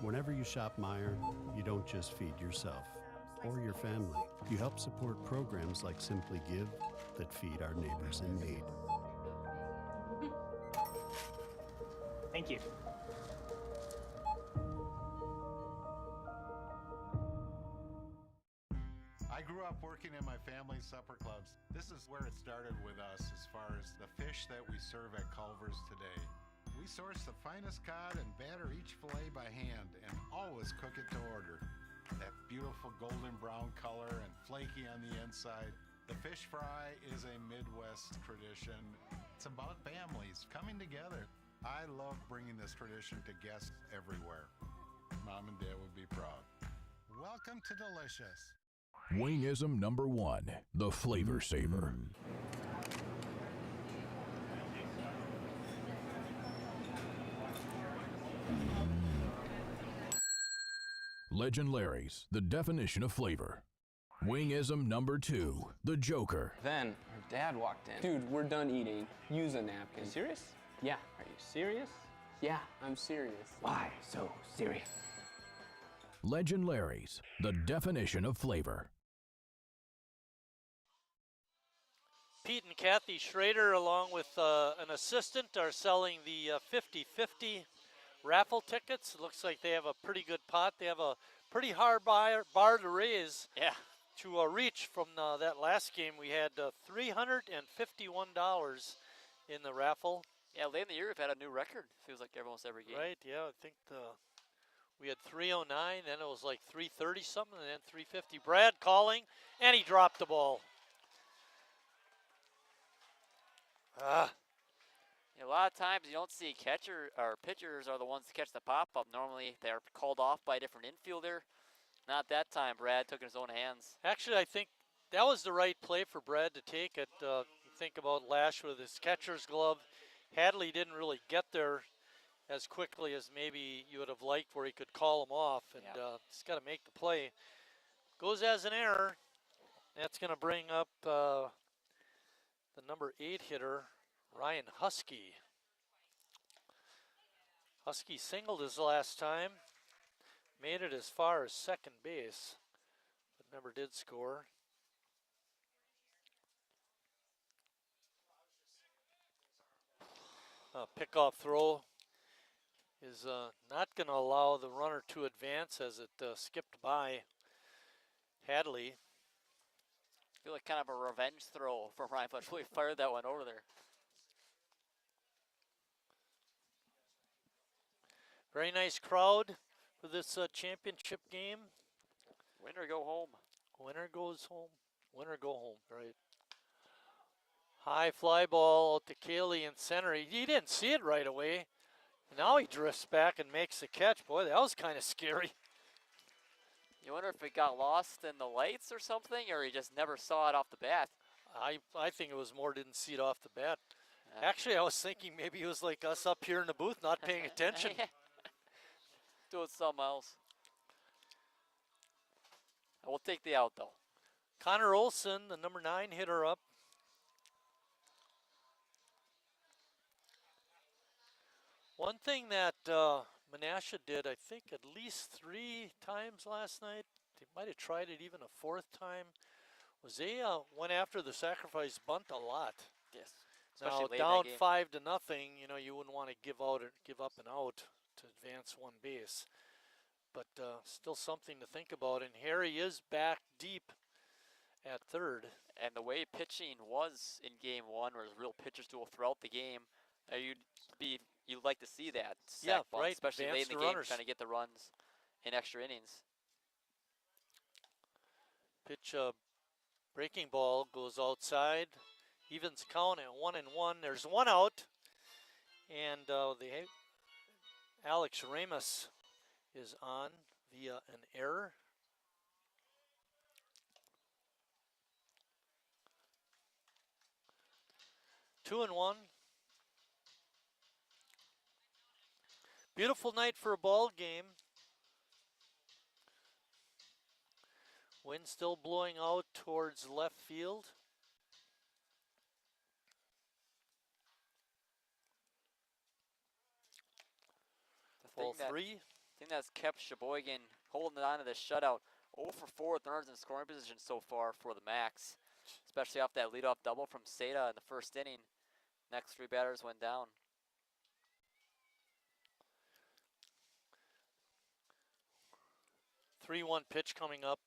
C: Whenever you shop Meijer, you don't just feed yourself or your family. You help support programs like Simply Give that feed our neighbors in need.
E: Thank you.
F: I grew up working in my family's supper clubs. This is where it started with us as far as the fish that we serve at Culver's today. We source the finest cod and batter each fillet by hand and always cook it to order. That beautiful golden brown color and flaky on the inside. The fish fry is a Midwest tradition. It's about families coming together. I love bringing this tradition to guests everywhere. Mom and Dad would be proud. Welcome to Delicious.
G: Wingism number 1, the Flavor Saver. Legend Larry's, the definition of flavor. Wingism number 2, the Joker.
H: Then our dad walked in. Dude, we're done eating. Use a napkin. Serious? Yeah. Are you serious? Yeah, I'm serious. Why so serious?
G: Legend Larry's, the definition of flavor.
A: Pete and Kathy Schrader, along with an assistant, are selling the 50-50 raffle tickets. It looks like they have a pretty good pot. They have a pretty hard bar to raise.
B: Yeah.
A: To reach from that last game. We had $351 in the raffle.
B: Yeah, late in the year we've had a new record. Feels like almost every game.
A: Right, yeah, I think we had 309, then it was like 330 something, and then 350. Brad calling, and he dropped the ball.
B: Yeah, a lot of times you don't see catcher or pitchers are the ones to catch the pop-up. Normally they're called off by a different infielder. Not that time. Brad took it in his own hands.
A: Actually, I think that was the right play for Brad to take it. Think about Lash with his catcher's glove. Hadley didn't really get there as quickly as maybe you would have liked, where he could call him off, and he's got to make the play. Goes as an error. That's going to bring up the number 8 hitter, Ryan Husky. Husky singled his last time, made it as far as second base, but never did score. Pickoff throw is not going to allow the runner to advance as it skipped by Hadley.
B: I feel like kind of a revenge throw from Ryan Fletcher. We fired that one over there.
A: Very nice crowd for this championship game.
B: Winner go home.
A: Winner goes home. Winner go home, right. High fly ball out to Cayley in center. He didn't see it right away. Now he drifts back and makes the catch. Boy, that was kind of scary.
B: You wonder if it got lost in the lights or something, or he just never saw it off the bat.
A: I think it was more didn't see it off the bat. Yeah. Actually, I was thinking maybe it was like us up here in the booth not paying attention.
B: Doing something else. We'll take the out, though.
A: Connor Olson, the number 9 hitter, up. One thing that Menasha did, I think, at least 3 times last night, they might have tried it even a 4th time, was they went after the sacrifice bunt a lot.
B: Yes.
A: Now down 5-0, you know, you wouldn't want to give up an out to advance one base. But still something to think about. And Harry is back deep at third.
B: And the way pitching was in game 1, where real pitchers duel throughout the game, you'd like to see that.
A: Yeah,
B: bunt,
A: right.
B: Especially
A: Advance
B: late in the game, trying to get the runs in extra innings.
A: Pitch breaking ball goes outside. Evens count at 1-1. There's one out. And Alex Ramos is on via an error. Two and one. Beautiful night for a ball game. Wind still blowing out towards left field. Ball 3.
B: thing that's kept Sheboygan holding on to this shutout. 0 for 4 with runners in scoring position so far for the Max, especially off that leadoff double from Seda in the first inning. Next 3 batters went down.
A: 3-1 pitch coming up.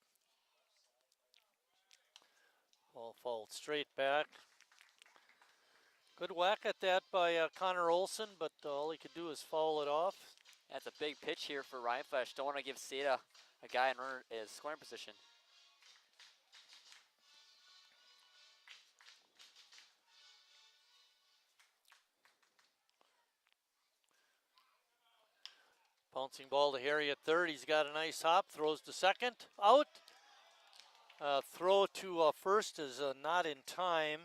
A: Ball fouled straight back. Good whack at that by Connor Olson, but all he could do is foul it off.
B: That's a big pitch here for Ryan Flesh. Don't want to give Seda a guy in runner is scoring position.
A: Bouncing ball to Harry at third. He's got a nice hop. Throws to second. Out. Throw to first is not in time.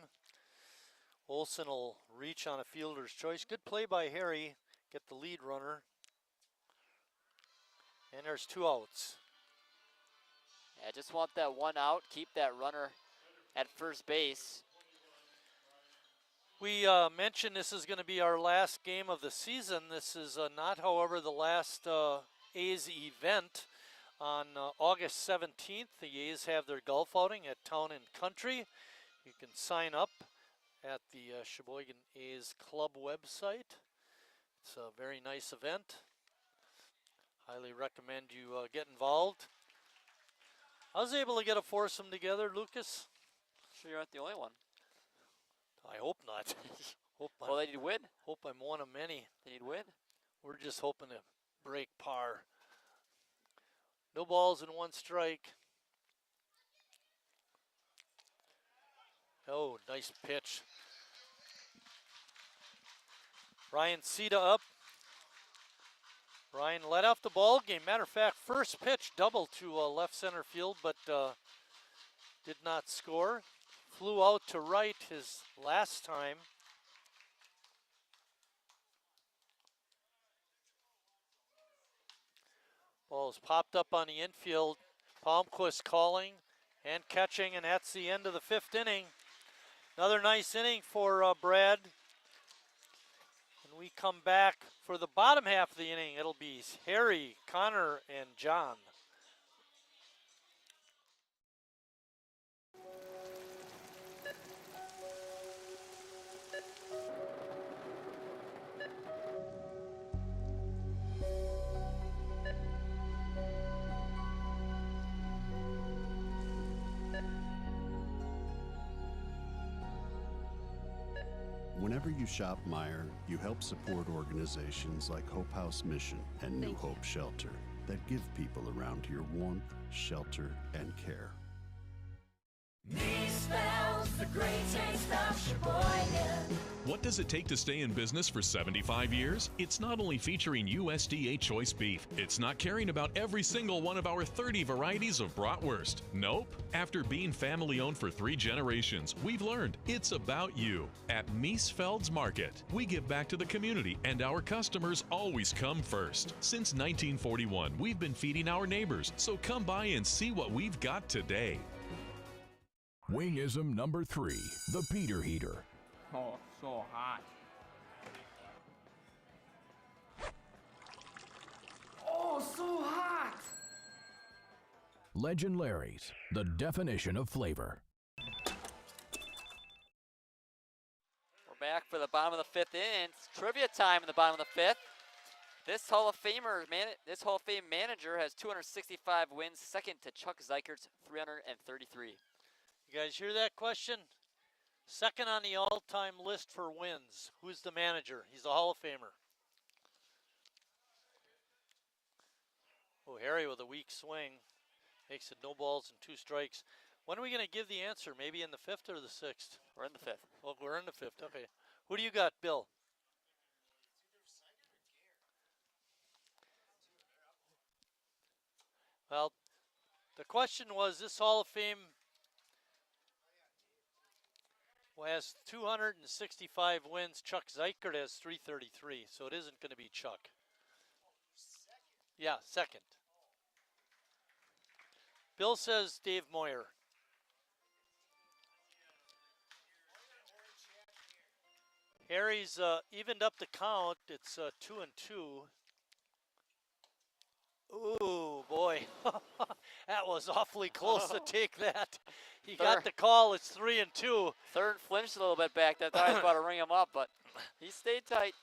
A: Olson will reach on a fielder's choice. Good play by Harry. Get the lead runner. And there's 2 outs.
B: Yeah, just want that 1 out. Keep that runner at first base.
A: We mentioned this is going to be our last game of the season. This is not, however, the last A's event. On August 17th, the A's have their golf outing at Town and Country. You can sign up at the Sheboygan A's Club website. It's a very nice event. Highly recommend you get involved. I was able to get a foursome together, Lucas.
B: Sure you aren't the only one.
A: I hope not.
B: Well, they need win.
A: Hope I'm one of many.
B: They need win.
A: We're just hoping to break par. No balls and 1 strike. Oh, nice pitch. Ryan Seda up. Ryan led off the ball game. Matter of fact, first pitch double to left center field, but did not score. Flew out to right his last time. Ball's popped up on the infield. Palmquist calling and catching, and that's the end of the 5th inning. Another nice inning for Brad. And we come back for the bottom half of the inning. It'll be Harry, Connor, and John.
C: Whenever you shop Meijer, you help support organizations like Hope House Mission and New Hope Shelter that give people around here warmth, shelter, and care.
D: Me spells the great taste of Sheboygan.
I: What does it take to stay in business for 75 years? It's not only featuring USDA choice beef. It's not caring about every single one of our 30 varieties of bratwurst. Nope. After being family owned for 3 generations, we've learned it's about you. At Miesfeld's Market, we give back to the community and our customers always come first. Since 1941, we've been feeding our neighbors, so come by and see what we've got today.
G: Wingism number 3, the Peter Heater.
H: Oh, so hot. Oh, so hot!
G: Legend Larry's, the definition of flavor.
B: We're back for the bottom of the 5th inning. It's trivia time in the bottom of the 5th. This Hall of Fame manager has 265 wins, second to Chuck Zeikert's 333.
A: You guys hear that question? Second on the all-time list for wins. Who's the manager? He's a Hall of Famer. Oh, Harry with a weak swing. Makes it no balls and 2 strikes. When are we going to give the answer? Maybe in the 5th or the 6th?
B: We're in the 5th.
A: Well, we're in the 5th. Okay. Who do you got, Bill? Well, the question was, this Hall of Fame has 265 wins. Chuck Zeikert has 333, so it isn't going to be Chuck. Yeah, second. Bill says Dave Moyer. Harry's evened up the count. It's 2-2. Ooh, boy. That was awfully close to take that. He
B: Third.
A: got the call. It's 3-2.
B: Third flinched a little bit back. That thought I was about to ring him up, but he stayed tight.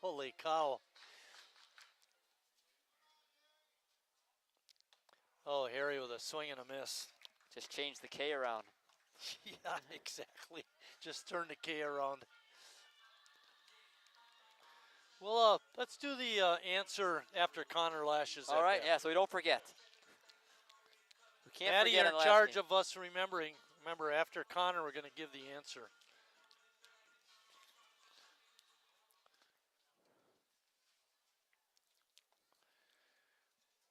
A: Holy cow. Oh, Harry with a swing and a miss.
B: Just changed the K around.
A: Yeah, exactly. Just turn the K around. Well, let's do the answer after Connor lashes.
B: All right, yeah, so we don't forget. We can't
A: Maddie,
B: forget
A: you're
B: in
A: in
B: the
A: charge
B: last
A: of us remembering. Remember, after Connor, we're going to give the answer.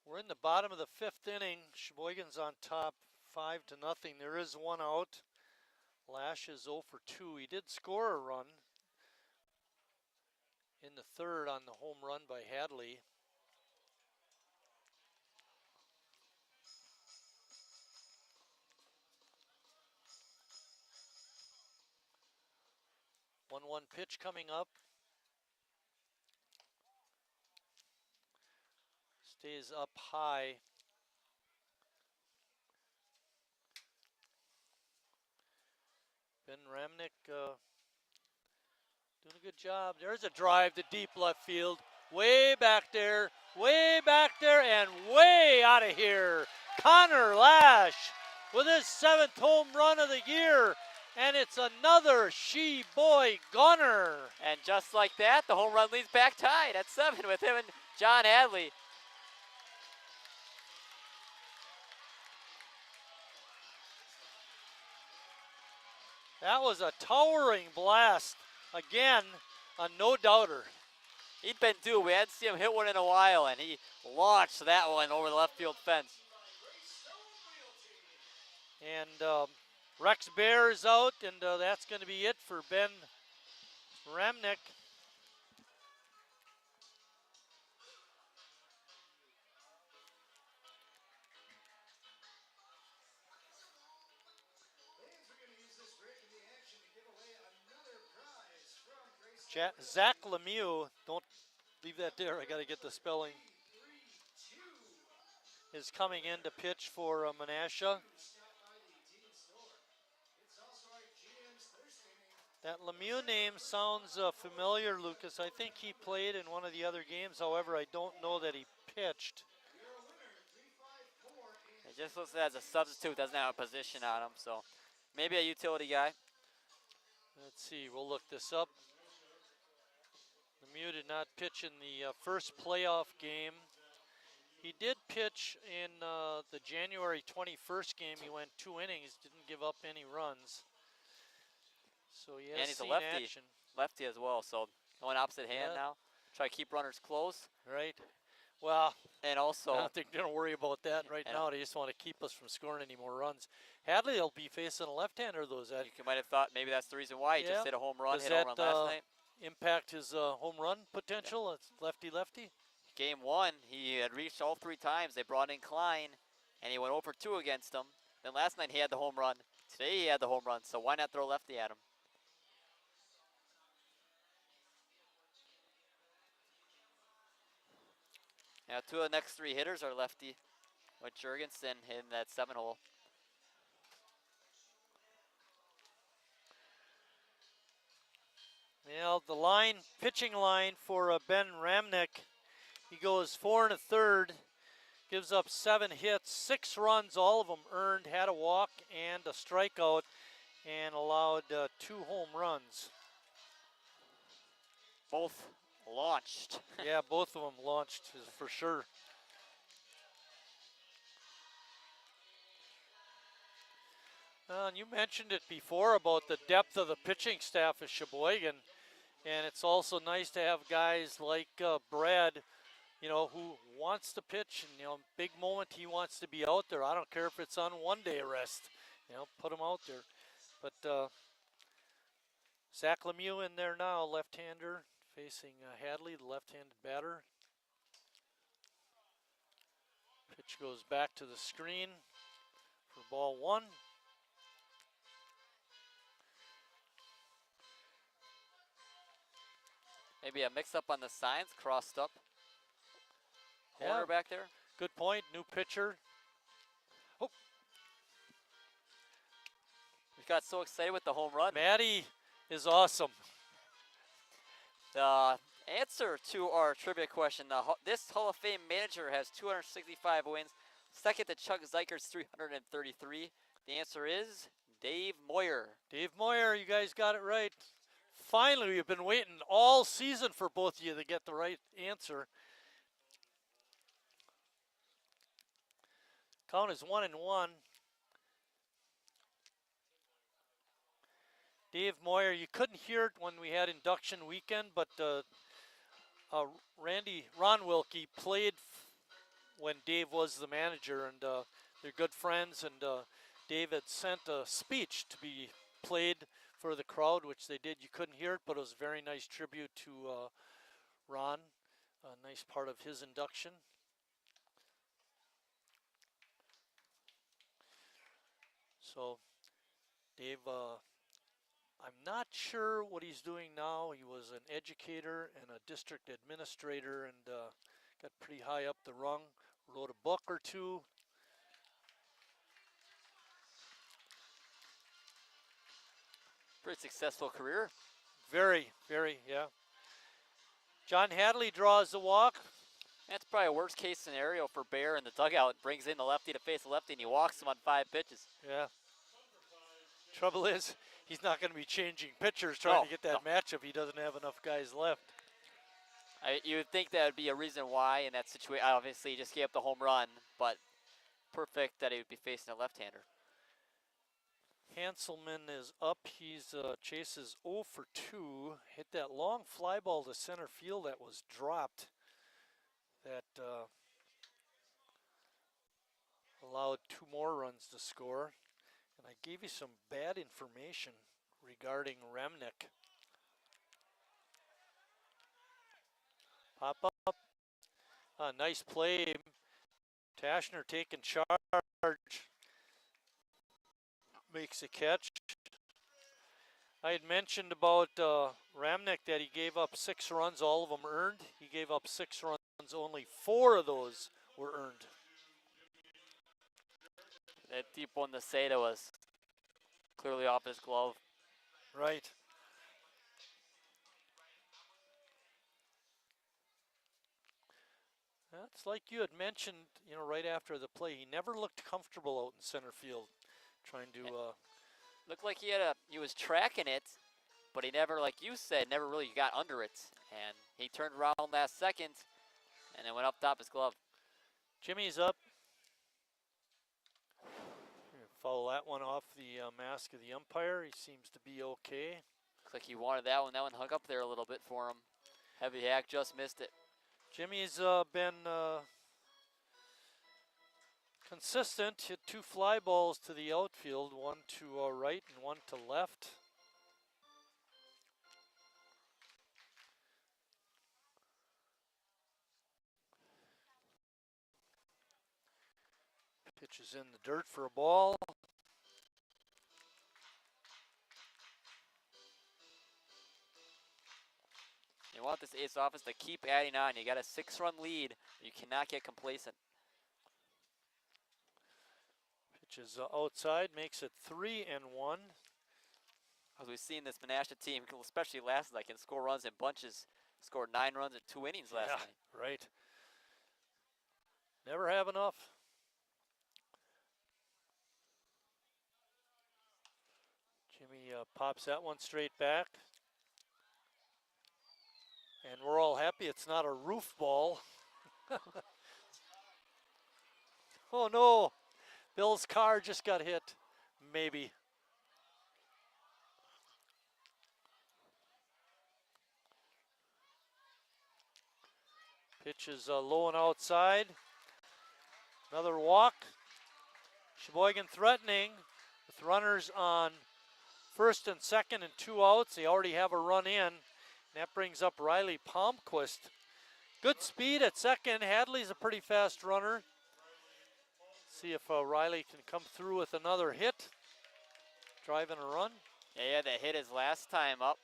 A: We're in the bottom of the 5th inning. Sheboygan's on top 5-0. There is one out. Lash is 0 for 2. He did score a run in the 3rd on the home run by Hadley. One pitch coming up. Stays up high. Ben Ramnick doing a good job. There's a drive to deep left field. Way back there, and way out of here. Connor Lash with his 7th home run of the year. And it's another She-Boy gunner.
B: And just like that, the home run leads back tied at 7 with him and John Hadley.
A: That was a towering blast. Again, a no-doubter.
B: He'd been due. We hadn't seen him hit one in a while, and he launched that one over the left field fence.
A: And Rex Bear is out, and that's going to be it for Ben Ramnick. Zach Lemieux, don't leave that there, I got to get the spelling, is coming in to pitch for Menasha. That Lemieux name sounds familiar, Lucas. I think he played in one of the other games. However, I don't know that he pitched.
B: It just looks as a substitute, doesn't have a position on him, so maybe a utility guy.
A: Let's see, we'll look this up. Lemieux did not pitch in the first playoff game. He did pitch in the January 21st game. He went 2 innings, didn't give up any runs. So he has
B: And he's
A: seen
B: a lefty,
A: action.
B: lefty as well, so going opposite hand now. Try to keep runners close.
A: Right. Well,
B: and also,
A: I don't think they're going to worry about that right now. They just want to keep us from scoring any more runs. Hadley will be facing a left-hander, though.
B: You might have thought maybe that's the reason why he just hit a home run,
A: Does
B: hit a home run last night.
A: Impact his home run potential? It's lefty-lefty?
B: Game 1, he had reached all 3 times. They brought in Klein, and he went 0 for 2 against him. Then last night he had the home run. Today he had the home run, so why not throw lefty at him? Now 2 of the next 3 hitters are lefty, with Jurgensen in that 7 hole.
A: Well, the pitching line for Ben Ramnick, he goes 4 1/3, gives up 7 hits, 6 runs, all of them earned, had a walk and a strikeout, and allowed 2 home runs.
B: Both launched.
A: Yeah, both of them launched for sure. And you mentioned it before about the depth of the pitching staff of Sheboygan, and it's also nice to have guys like Brad, you know, who wants to pitch, and, you know, big moment he wants to be out there. I don't care if it's on 1-day rest, you know, put him out there. But Zach Lemieux in there now, left-hander, facing Hadley, the left-handed batter. Pitch goes back to the screen for ball 1.
B: Maybe a mix-up on the signs, crossed up. corner back there.
A: Good point. New pitcher. Oh,
B: We got so excited with the home run.
A: Maddie is awesome.
B: The answer to our trivia question, this Hall of Fame manager has 265 wins, second to Chuck Zeiker's 333. The answer is Dave Moyer.
A: Dave Moyer, you guys got it right. Finally, we've been waiting all season for both of you to get the right answer. Count is 1-1. Dave Moyer, you couldn't hear it when we had induction weekend, but Ron Wilkie played when Dave was the manager, and they're good friends, and Dave had sent a speech to be played for the crowd, which they did. You couldn't hear it, but it was a very nice tribute to Ron, a nice part of his induction. So, Dave, I'm not sure what he's doing now. He was an educator and a district administrator and got pretty high up the rung, wrote a book or two.
B: Pretty successful career.
A: Very, yeah. John Hadley draws the walk.
B: That's probably a worst case scenario for Bear in the dugout. Brings in the lefty to face the lefty, and he walks him on 5 pitches.
A: Yeah. Trouble is, he's not going to be changing pitchers trying to get that matchup. He doesn't have enough guys left.
B: You would think that would be a reason why in that situation. Obviously, he just gave up the home run, but perfect that he would be facing a left-hander.
A: Hanselman is up. He's chases 0 for 2. Hit that long fly ball to center field that was dropped. That allowed 2 more runs to score. And I gave you some bad information regarding Remnick. Pop up. Nice play. Tashner taking charge. Makes a catch. I had mentioned about Remnick that he gave up 6 runs, all of them earned. He gave up 6 runs, only 4 of those were earned.
B: That deep one to Seda was clearly off his glove.
A: Right. That's like you had mentioned, right after the play. He never looked comfortable out in center field, trying to.
B: Looked like he was tracking it, but he never, like you said, never really got under it. And he turned around last second, and it went up top his glove.
A: Jimmy's up. Follow that one off the mask of the umpire. He seems to be okay.
B: Looks like he wanted that one. That one hung up there a little bit for him. Heavy hack just missed it.
A: Jimmy's been consistent. Hit 2 fly balls to the outfield, 1 to right and 1 to left. Pitch is in the dirt for a ball.
B: You want this ace office to keep adding on. You got a 6-run lead. You cannot get complacent.
A: Pitch is outside, makes it 3-1.
B: As we've seen this Menasha team, especially last night, can score runs in bunches. Scored 9 runs in 2 innings last night.
A: Right. Never have enough. Jimmy pops that one straight back. And we're all happy it's not a roof ball. Oh no, Bill's car just got hit. Maybe. Pitch is low and outside. Another walk. Sheboygan threatening with runners on first and second and 2 outs. They already have a run in. That brings up Riley Palmquist. Good speed at second. Hadley's a pretty fast runner. See if Riley can come through with another hit. Driving a run.
B: Yeah, that hit his last time up,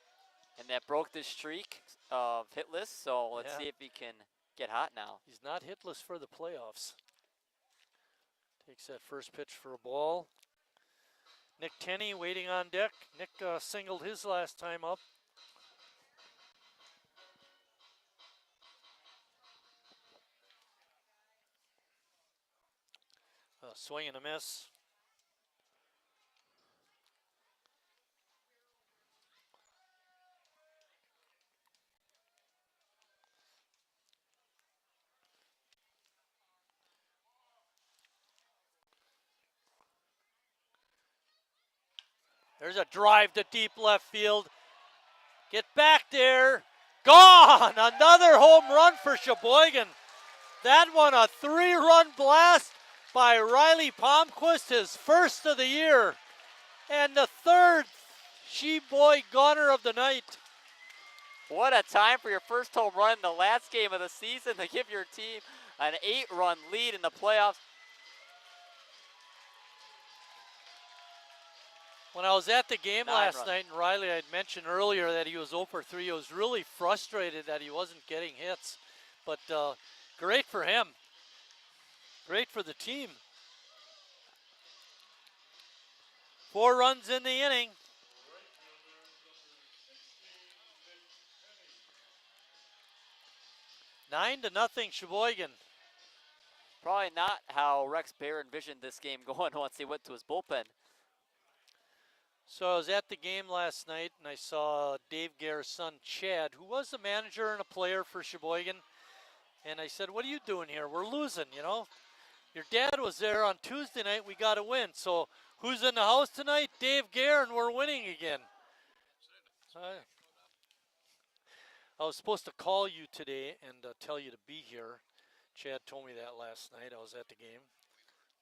B: and that broke the streak of hitless. So let's see if he can get hot now.
A: He's not hitless for the playoffs. Takes that first pitch for a ball. Nick Tenney waiting on deck. Nick singled his last time up. Swing and a miss. There's a drive to deep left field. Get back there. Gone! Another home run for Sheboygan. That one a 3-run blast by Riley Palmquist, his first of the year. And the third Sheboyganer of the night.
B: What a time for your first home run in the last game of the season to give your team an 8-run lead in the playoffs.
A: When I was at the game
B: 9
A: last
B: runs.
A: night, and Riley had mentioned earlier that he was 0 for 3, he was really frustrated that he wasn't getting hits. But great for him. Great for the team. 4 runs in the inning. Nine to nothing Sheboygan.
B: Probably not how Rex Bear envisioned this game going once he went to his bullpen.
A: So I was at the game last night, and I saw Dave Gare's son, Chad, who was the manager and a player for Sheboygan. And I said, what are you doing here? We're losing, you know. Your dad was there on Tuesday night. We got to win. So who's in the house tonight? Dave Gare, and we're winning again. I was supposed to call you today and tell you to be here. Chad told me that last night. I was at the game.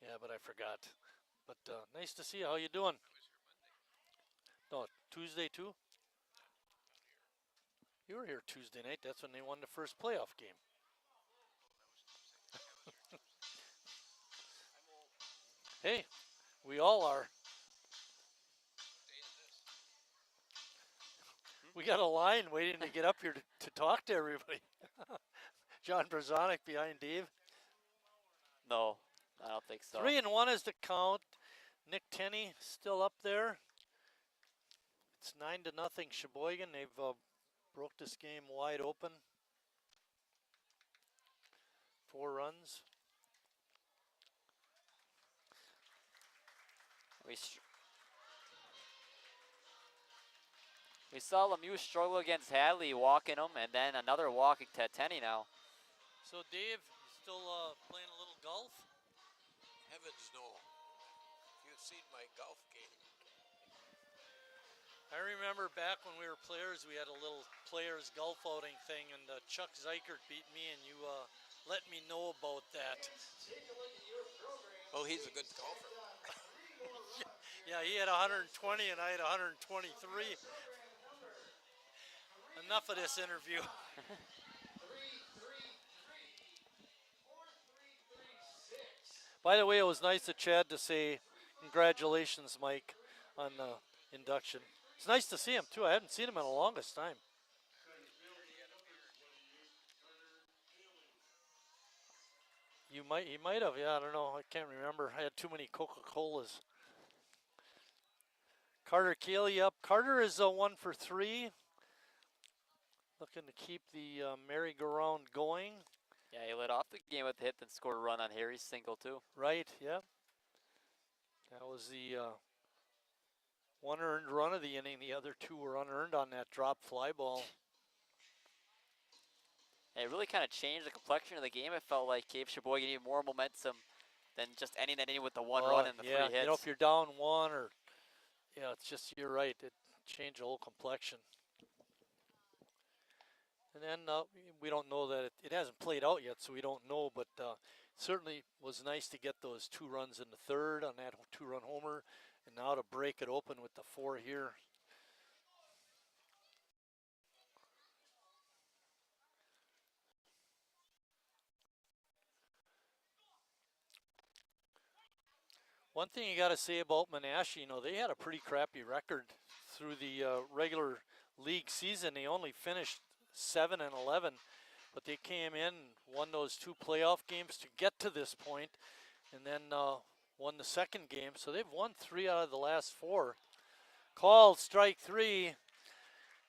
A: Yeah, but I forgot. But nice to see you. How you doing? No, Tuesday too? You were here Tuesday night. That's when they won the first playoff game. Hey, we all are. We got a line waiting to get up here to talk to everybody. John Brzonik behind Dave.
B: No, I don't think so.
A: 3-1 is the count. Nick Tenney still up there. It's 9-0 Sheboygan. They've broke this game wide open. 4 runs.
B: We saw Lemieux struggle against Hadley, walking him, and then another walk to Tenney now.
A: So Dave, you still playing a little golf?
O: Heavens no. You've seen my golf game.
A: I remember back when we were players, we had a little players golf outing thing, and Chuck Zeikert beat me, and you let me know about that.
O: Oh, he's a good golfer.
A: Yeah, he had 120 and I had 123. Enough of this interview. By the way, it was nice of Chad to say, congratulations, Mike, on the induction. It's nice to see him, too. I haven't seen him in the longest time. He might have, yeah, I don't know. I can't remember. I had too many Coca-Colas. Carter Cayley up. Carter is 1 for 3. Looking to keep the merry-go-round going.
B: Yeah, he led off the game with a hit, then scored a run on Harry's single, too.
A: Right, yeah. That was the one earned run of the inning. The other 2 were unearned on that drop fly ball.
B: It really kind of changed the complexion of the game. It felt like gave Sheboygan even more momentum than just ending that inning with the 1 run and the 3 hits.
A: You know, if you're down 1 or, yeah, it's just, you're right. It changed the whole complexion. And then we don't know that it hasn't played out yet, so we don't know, but certainly was nice to get those 2 runs in the third on that 2-run homer, and now to break it open with the 4 here. One thing you got to say about Menasha, you know, they had a pretty crappy record through the regular league season. They only finished 7-11, but they came in and won those 2 playoff games to get to this point, and then won the second game. So they've won 3 out of the last 4. Called strike 3.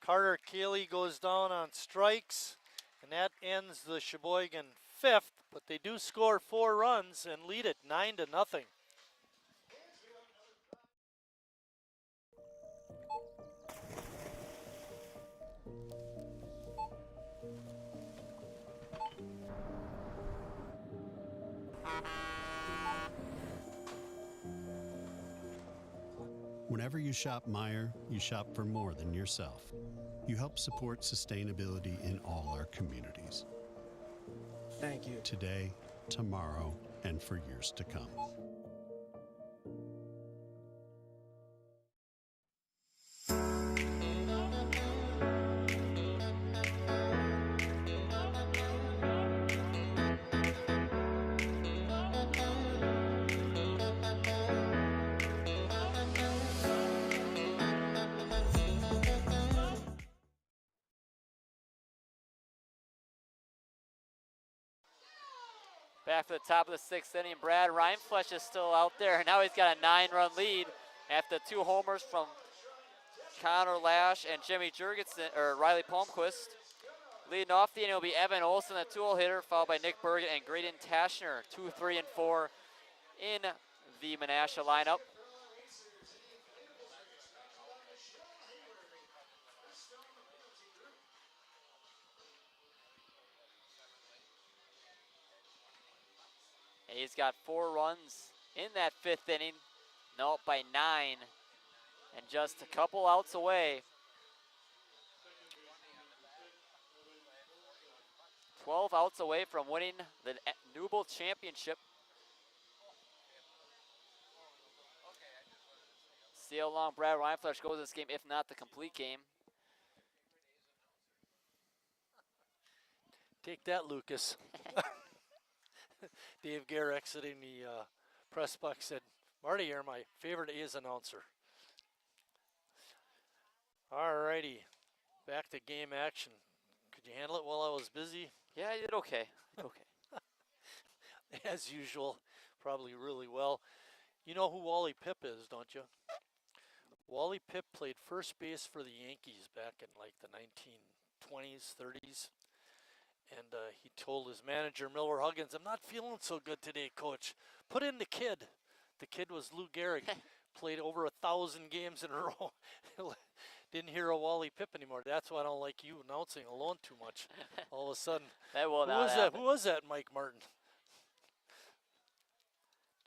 A: Carter Cayley goes down on strikes, and that ends the Sheboygan 5th, but they do score 4 runs and lead it 9-0.
C: Whenever you shop Meijer, you shop for more than yourself. You help support sustainability in all our communities.
H: Thank you.
C: Today, tomorrow, and for years to come.
B: Back for the top of the 6th inning, Brad Reinflesch is still out there. Now he's got a 9-run lead after 2 homers from Connor Lash and Jimmy Jurgensen, or Riley Palmquist. Leading off the inning will be Evan Olson, the 2-hole hitter, followed by Nick Bergen and Graydon Tashner, 2, 3, and 4 in the Menasha lineup. And he's got 4 runs in that 5th inning, now up by 9, and just a couple outs away. 12 outs away from winning the Newble Championship. See how long Brad Reinflesch goes this game, if not the complete game.
A: Take that, Lucas. Dave Gare exiting the press box said, Marty, you're my favorite A's announcer. All righty, back to game action. Could you handle it while I was busy?
B: Yeah, I did okay. Okay.
A: As usual, probably really well. You know who Wally Pipp is, don't you? Wally Pipp played first base for the Yankees back in like the 1920s, 30s. And he told his manager, Miller Huggins, I'm not feeling so good today, coach. Put in the kid. The kid was Lou Gehrig. Played over 1,000 games in a row. Didn't hear a Wally Pipp anymore. That's why I don't like you announcing alone too much. All of a sudden,
B: that will not happen.
A: Who was that, Mike Martin?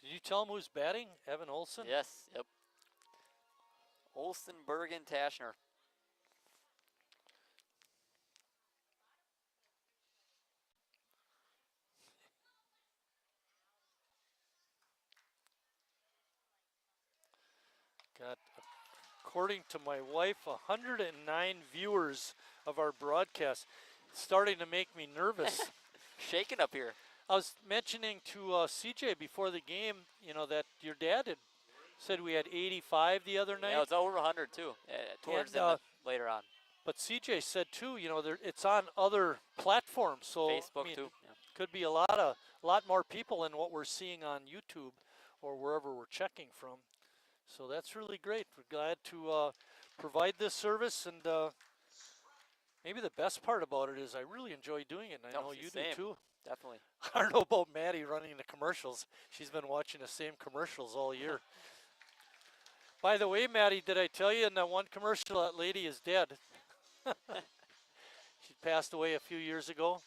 A: Did you tell him who's batting? Evan Olson?
B: Yes, yep. Olson, Bergen, Tashner.
A: Got, according to my wife, 109 viewers of our broadcast. It's starting to make me nervous.
B: Shaking up here.
A: I was mentioning to CJ before the game, you know, that your dad had said we had 85 the other night.
B: Yeah, it was over 100 too, towards the end later on.
A: But CJ said too, you know, it's on other platforms, so
B: Facebook
A: I mean,
B: too.
A: Could be a lot more people than what we're seeing on YouTube or wherever we're checking from. So that's really great. We're glad to provide this service, and maybe the best part about it is I really enjoy doing it, and I know you do too.
B: Definitely.
A: I don't know about Maddie running the commercials. She's been watching the same commercials all year. By the way, Maddie, did I tell you in that one commercial that lady is dead? She passed away a few years ago.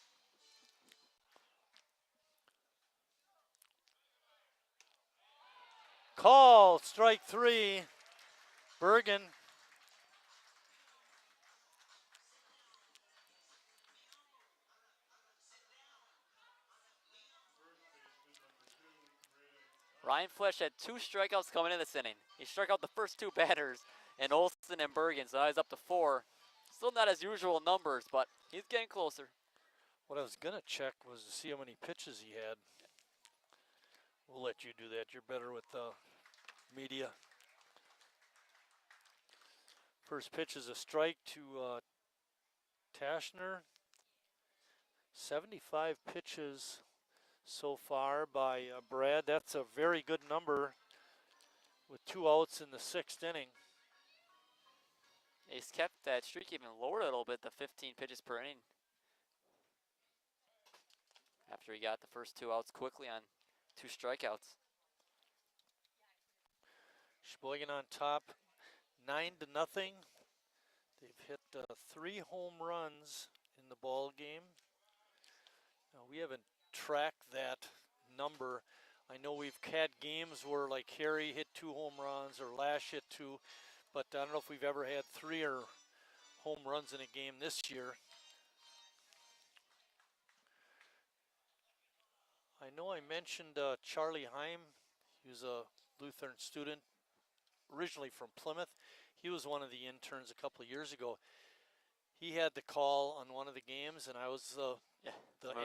A: Call, strike 3, Bergen.
B: Reinflesch had 2 strikeouts coming in this inning. He struck out the first 2 batters, and Olson and Bergen, so now he's up to 4. Still not his usual numbers, but he's getting closer.
A: What I was going to check was to see how many pitches he had. We'll let you do that. You're better with media. First pitch is a strike to Tashner. 75 pitches so far by Brad. That's a very good number with 2 outs in the 6th inning.
B: He's kept that streak even lower a little bit, the 15 pitches per inning. After he got the first 2 outs quickly on 2 strikeouts.
A: Sheboygan on top, 9-0. They've hit 3 home runs in the ball game. Now, we haven't tracked that number. I know we've had games where like Harry hit 2 home runs or Lash hit 2, but I don't know if we've ever had 3 or home runs in a game this year. I know I mentioned Charlie Heim. He was a Lutheran student, originally from Plymouth. He was one of the interns a couple of years ago. He had the call on one of the games, and I was the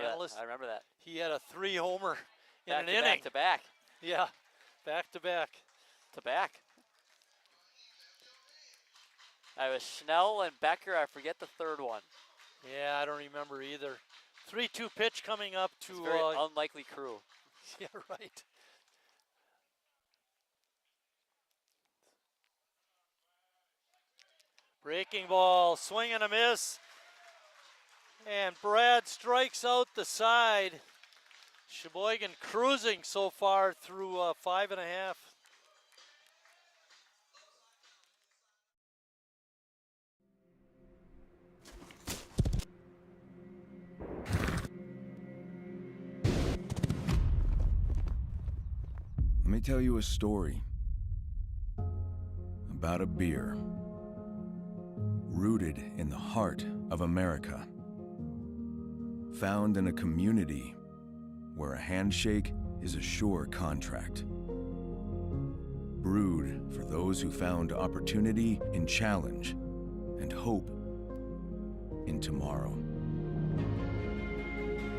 A: analyst.
B: I remember that.
A: He had a 3-homer in
B: Back
A: an
B: to
A: inning.
B: back to back.
A: Yeah, back to back.
B: To back. I was Schnell and Becker. I forget the third one.
A: Yeah, I don't remember either. 3-2 pitch coming up to
B: It's a very unlikely crew.
A: Yeah, right. Breaking ball, swing and a miss. And Brad strikes out the side. Sheboygan cruising so far through 5 1/2.
J: Let me tell you a story about a beer rooted in the heart of America, found in a community where a handshake is a sure contract, brewed for those who found opportunity in challenge and hope in tomorrow,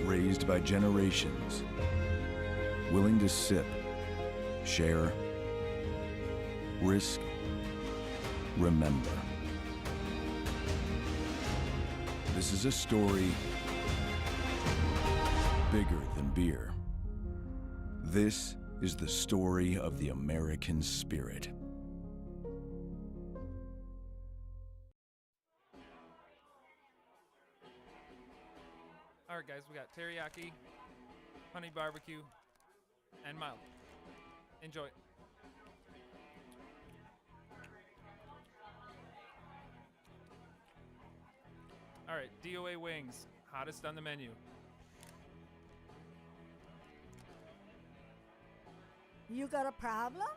J: raised by generations, willing to sip, share, risk, remember. This is a story bigger than beer. This is the story of the American spirit.
K: All right, guys, we got teriyaki, honey barbecue, and mild. Enjoy. All right, DOA wings, hottest on the menu.
L: You got a problem?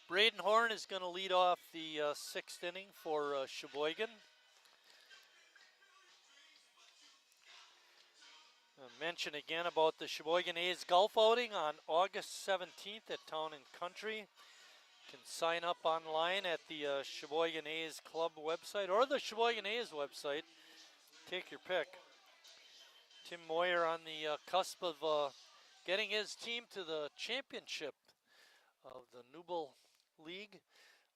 A: Braden Horn is going to lead off the 6th inning for Sheboygan. Mention again about the Sheboygan A's golf outing on August 17th at Town and Country. You can sign up online at the Sheboygan A's Club website or the Sheboygan A's website. Take your pick. Tim Moyer on the cusp of getting his team to the championship of the Newble League.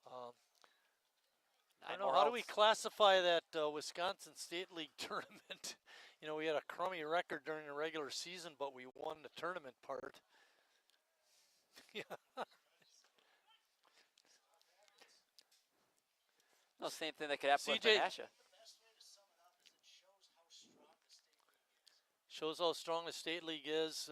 A: I don't know, how do we classify that Wisconsin State League tournament? You know, we had a crummy record during the regular season, but we won the tournament part. Yeah.
B: No, same thing that could happen with
A: CJ
B: Menasha.
A: Shows how strong the State League is.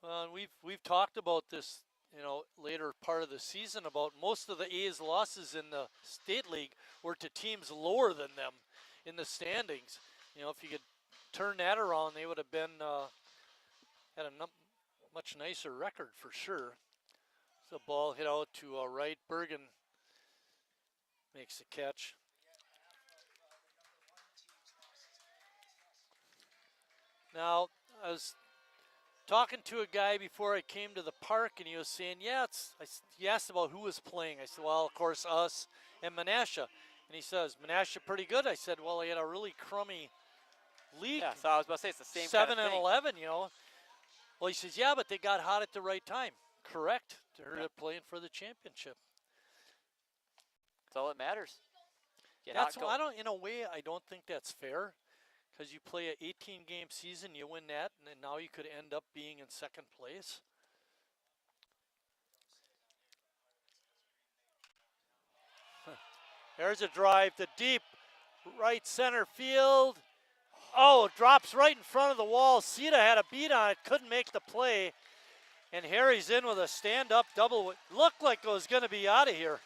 A: Well, we've talked about this, you know, later part of the season about most of the A's losses in the State League were to teams lower than them in the standings. You know, if you could turn that around, they would have been had a much nicer record for sure. The ball hit out to right. Bergen makes the catch. Now, I was talking to a guy before I came to the park, and he was saying, yeah, he asked about who was playing. I said, well, of course, us and Menasha. And he says, Menasha pretty good. I said, well, they had a really crummy league.
B: Yeah, so I was about to say it's the same
A: 7
B: kind of
A: and
B: thing.
A: 11, you know. Well, he says, yeah, but they got hot at the right time. Correct. They're playing for the championship.
B: That's all that matters.
A: That's why in a way, I don't think that's fair, because you play an 18-game season, you win that, and then now you could end up being in second place. There's a drive to deep right center field. Oh, drops right in front of the wall. Sita had a beat on it, couldn't make the play. And Harry's in with a stand-up double. Looked like it was going to be out of here.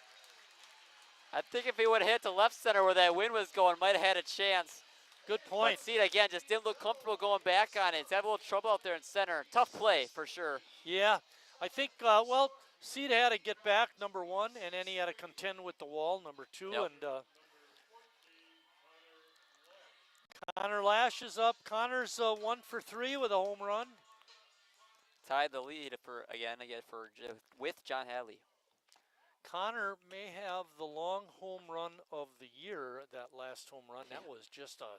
B: I think if he would have hit to left center where that wind was going, might have had a chance.
A: Good point.
B: But Sita, again, just didn't look comfortable going back on it. He's had a little trouble out there in center. Tough play, for sure.
A: Yeah, I think, Sita had to get back, number one, and then he had to contend with the wall, number two.
B: Yep.
A: And Connor Lash is up. Connor's 1 for 3 with a home run.
B: Tied the lead with John Hadley.
A: Connor may have the long home run of the year, that last home run. That was just a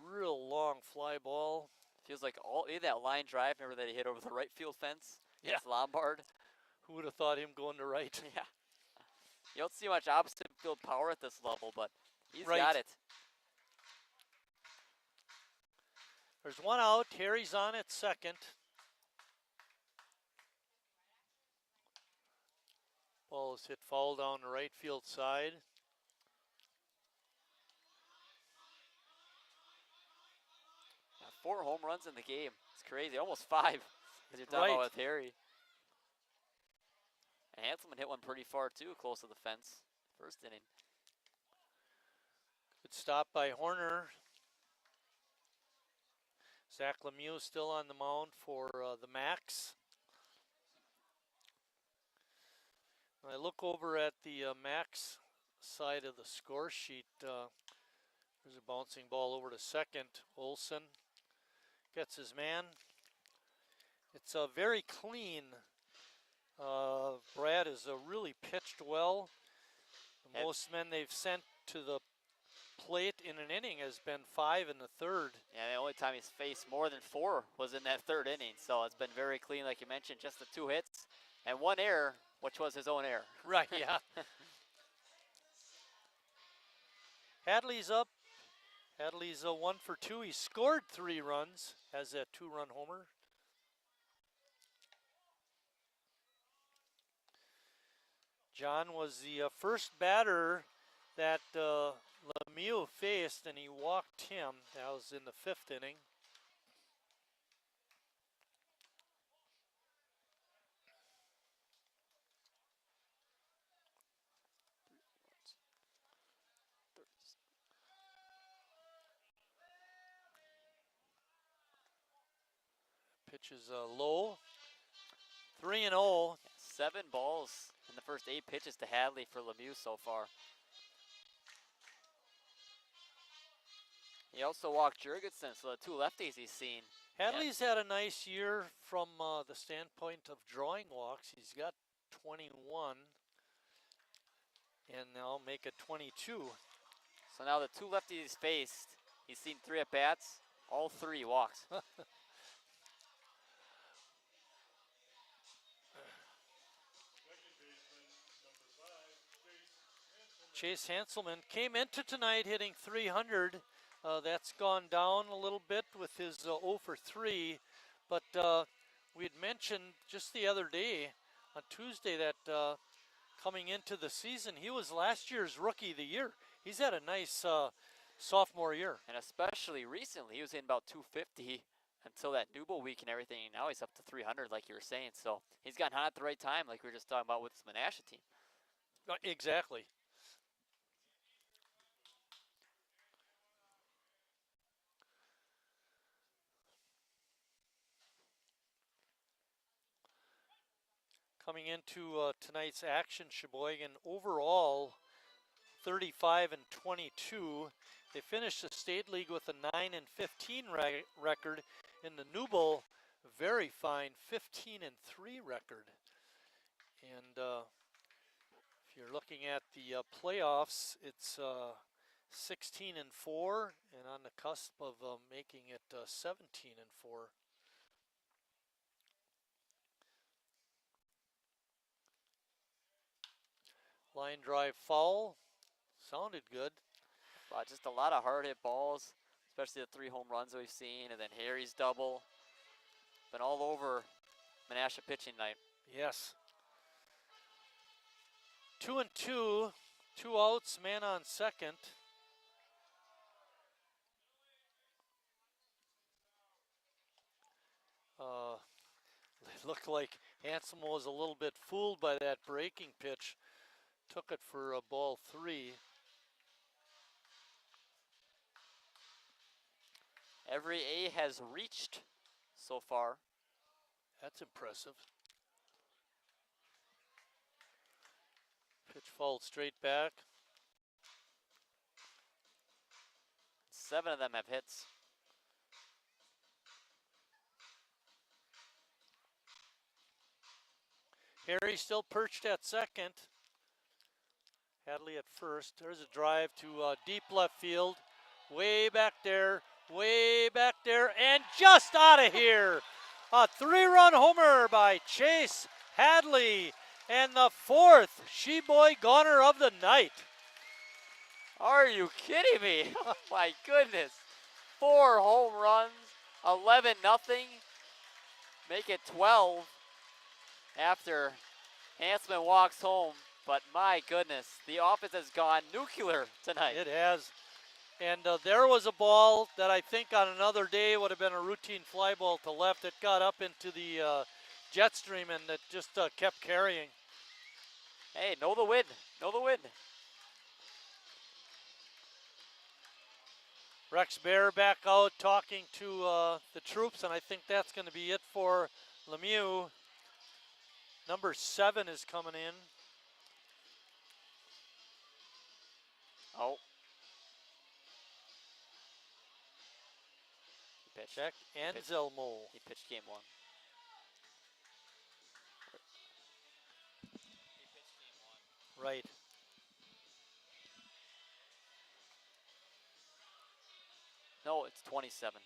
A: real long fly ball.
B: Feels like that line drive, remember that he hit over the right field fence?
A: Yeah.
B: Against Lombard.
A: Who would have thought him going to right?
B: Yeah. You don't see much opposite field power at this level, but he's
A: Right.
B: got it.
A: There's one out. Harry's on at second. Ball is hit foul down the right field side.
B: Yeah, 4 home runs in the game. It's crazy. Almost 5, as you're talking about with Harry. And Hanselman hit one pretty far, too, close to the fence. First inning.
A: Good stop by Horner. Zach Lemieux still on the mound for the Max. When I look over at the Max side of the score sheet, there's a bouncing ball over to second. Olson gets his man. It's very clean. Brad has really pitched well. The most men they've sent to the plate in an inning has been 5 in the third.
B: Yeah, the only time he's faced more than 4 was in that third inning. So it's been very clean, like you mentioned, just the 2 hits and 1 error, which was his own error.
A: Right, yeah. Hadley's up. Hadley's 1 for 2. He scored 3 runs, has that 2-run homer. John was the first batter that Lemieux faced, and he walked him. That was in the 5th inning. Pitch is low. 3-0.
B: 7 balls in the first 8 pitches to Hadley for Lemieux so far. He also walked Jurgensen, so the 2 lefties he's seen.
A: Hadley's had a nice year from the standpoint of drawing walks. He's got 21, and they'll make it 22.
B: So now the 2 lefties he's faced, he's seen 3 at-bats, all 3 walks.
A: Chase Hanselman came into tonight hitting 300. That's gone down a little bit with his 0 for 3. But we had mentioned just the other day on Tuesday that coming into the season, he was last year's Rookie of the Year. He's had a nice sophomore year.
B: And especially recently, he was in about 250 until that Newble week and everything. And now he's up to 300, like you were saying. So he's gotten hot at the right time, like we were just talking about with this Menasha team.
A: Exactly. Coming into tonight's action, Sheboygan overall 35 and 22. They finished the state league with a 9 and 15 record. In the Newble, very fine 15 and 3 record. And if you're looking at the playoffs, it's 16 and 4, and on the cusp of making it 17 and 4. Line drive foul. Sounded good.
B: Just a lot of hard hit balls, especially the 3 home runs we've seen, and then Harry's double. Been all over Menasha pitching night.
A: Yes. 2-2, 2 outs, man on second. It looked like Hansen was a little bit fooled by that breaking pitch. Took it for a ball 3.
B: Every A has reached so far.
A: That's impressive. Pitch fouled straight back.
B: 7 of them have hits.
A: Harry still perched at second. Hadley at first. There's a drive to deep left field. Way back there, and just out of here. A 3-run homer by Chase Hadley, and the 4th Sheboyganer of the night.
B: Are you kidding me? Oh my goodness. 4 home runs, 11-0. Make it 12 after Hansman walks home. But my goodness, the offense has gone nuclear tonight.
A: It has. And there was a ball that I think on another day would have been a routine fly ball to left. It got up into the jet stream and it just kept carrying.
B: Hey, know the wind. Know the wind.
A: Rex Bear back out talking to the troops, and I think that's going to be it for Lemieux. Number 7 is coming in.
B: Oh. He pitched.
A: Check Anselmo.
B: He pitched game 1.
A: Right.
B: No, it's 27.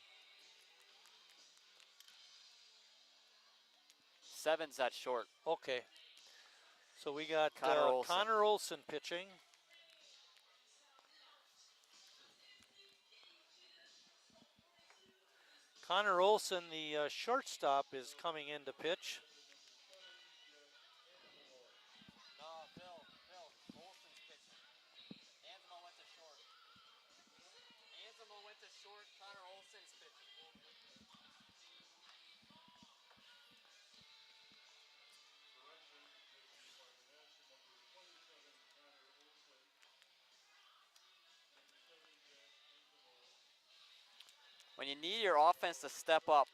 B: 7's that short.
A: Okay. So we got
B: Connor
A: Olson pitching. Connor Olson, the shortstop, is coming in to pitch.
B: No, Phil, Olson's pitching. Anselmo went to short. Anselmo went to short, Connor Olson's pitching. When you need your offense to step up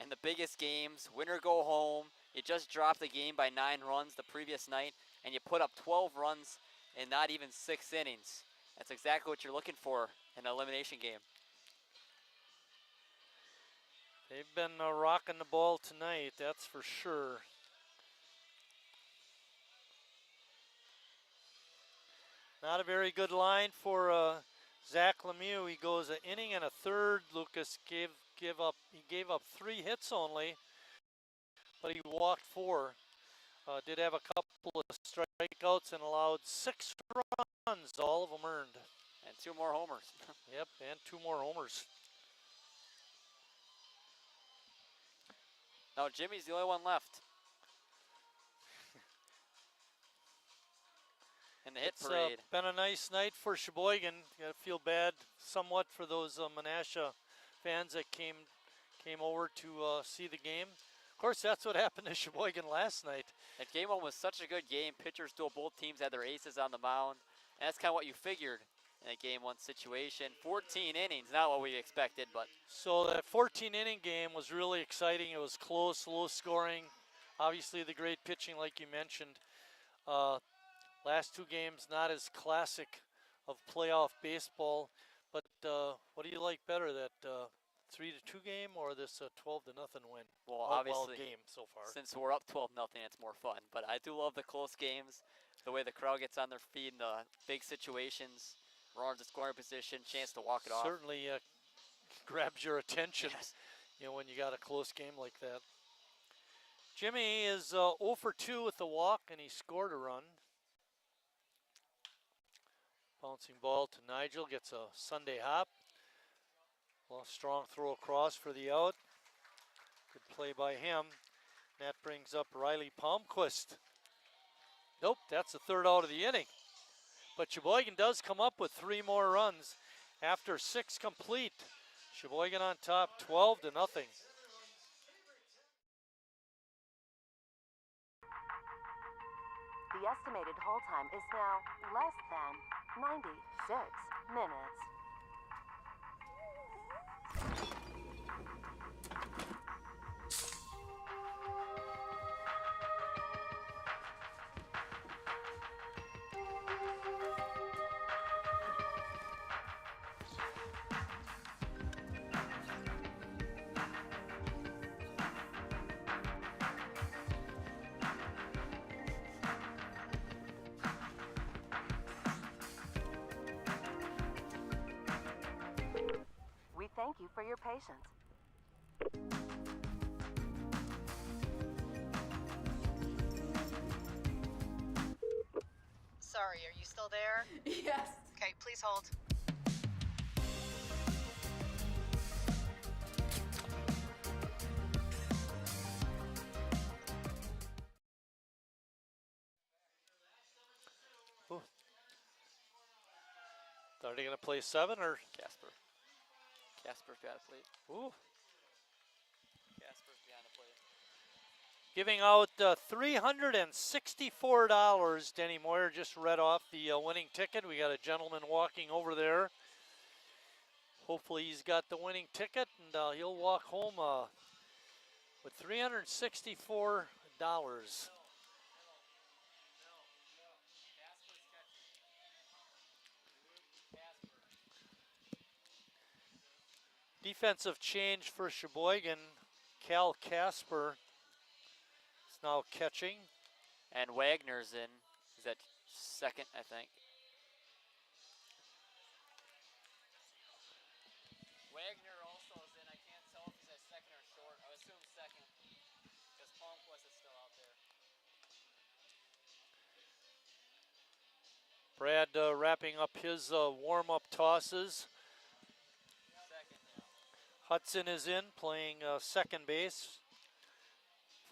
B: in the biggest games, win or go home, you just dropped the game by 9 runs the previous night, and you put up 12 runs in not even 6 innings. That's exactly what you're looking for in an elimination game.
A: They've been rocking the ball tonight, that's for sure. Not a very good line for Zach Lemieux. He goes an inning and a third. Lucas gave up 3 hits only, but he walked 4. Did have a couple of strikeouts and allowed 6 runs, all of them earned.
B: And 2 more homers.
A: Yep, and 2 more homers.
B: No, Jimmy's the only one left. In the hit parade.
A: It's been a nice night for Sheboygan. You gotta feel bad somewhat for those Menasha fans that came over to see the game. Of course, that's what happened to Sheboygan last night.
B: And game 1 was such a good game. Pitchers duel, both teams had their aces on the mound. And that's kind of what you figured in a game 1 situation. 14 innings, not what we expected, but.
A: So that 14-inning game was really exciting. It was close, low scoring. Obviously the great pitching like you mentioned. Last 2 games not as classic of playoff baseball, but what do you like better, that 3-2 game or this 12-0 win?
B: Well, obviously,
A: game so far.
B: Since we're up 12-0, it's more fun. But I do love the close games, the way the crowd gets on their feet in the big situations, runners in scoring position, chance to walk it off.
A: Certainly grabs your attention,
B: yes.
A: When you got a close game like that. Jimmy is 0 for 2 with the walk, and he scored a run. Bouncing ball to Nigel, gets a Sunday hop. Well, strong throw across for the out. Good play by him. That brings up Riley Palmquist. Nope, that's the third out of the inning. But Sheboygan does come up with 3 more runs after 6 complete. Sheboygan on top, 12-0.
M: The estimated hold time is now less than 96 minutes. We thank you for your patience.
N: Sorry, are you still there?
P: Yes.
N: Okay, please hold.
A: Ooh. Are they going to play 7 or?
B: Casper. Casper's got to play.
A: Ooh.
B: Casper's behind the plate.
A: Giving out $364. Denny Moyer just read off the winning ticket. We got a gentleman walking over there. Hopefully he's got the winning ticket, and he'll walk home with $364. Defensive change for Sheboygan. Cal Casper is now catching.
B: And Wagner's in. Is that second, I think? Wagner also is in. I can't tell if he's at second or short. I would assume second, because Palmquist is still out there.
A: Brad wrapping up his warm-up tosses.
B: Second, yeah.
A: Hudson is in, playing second base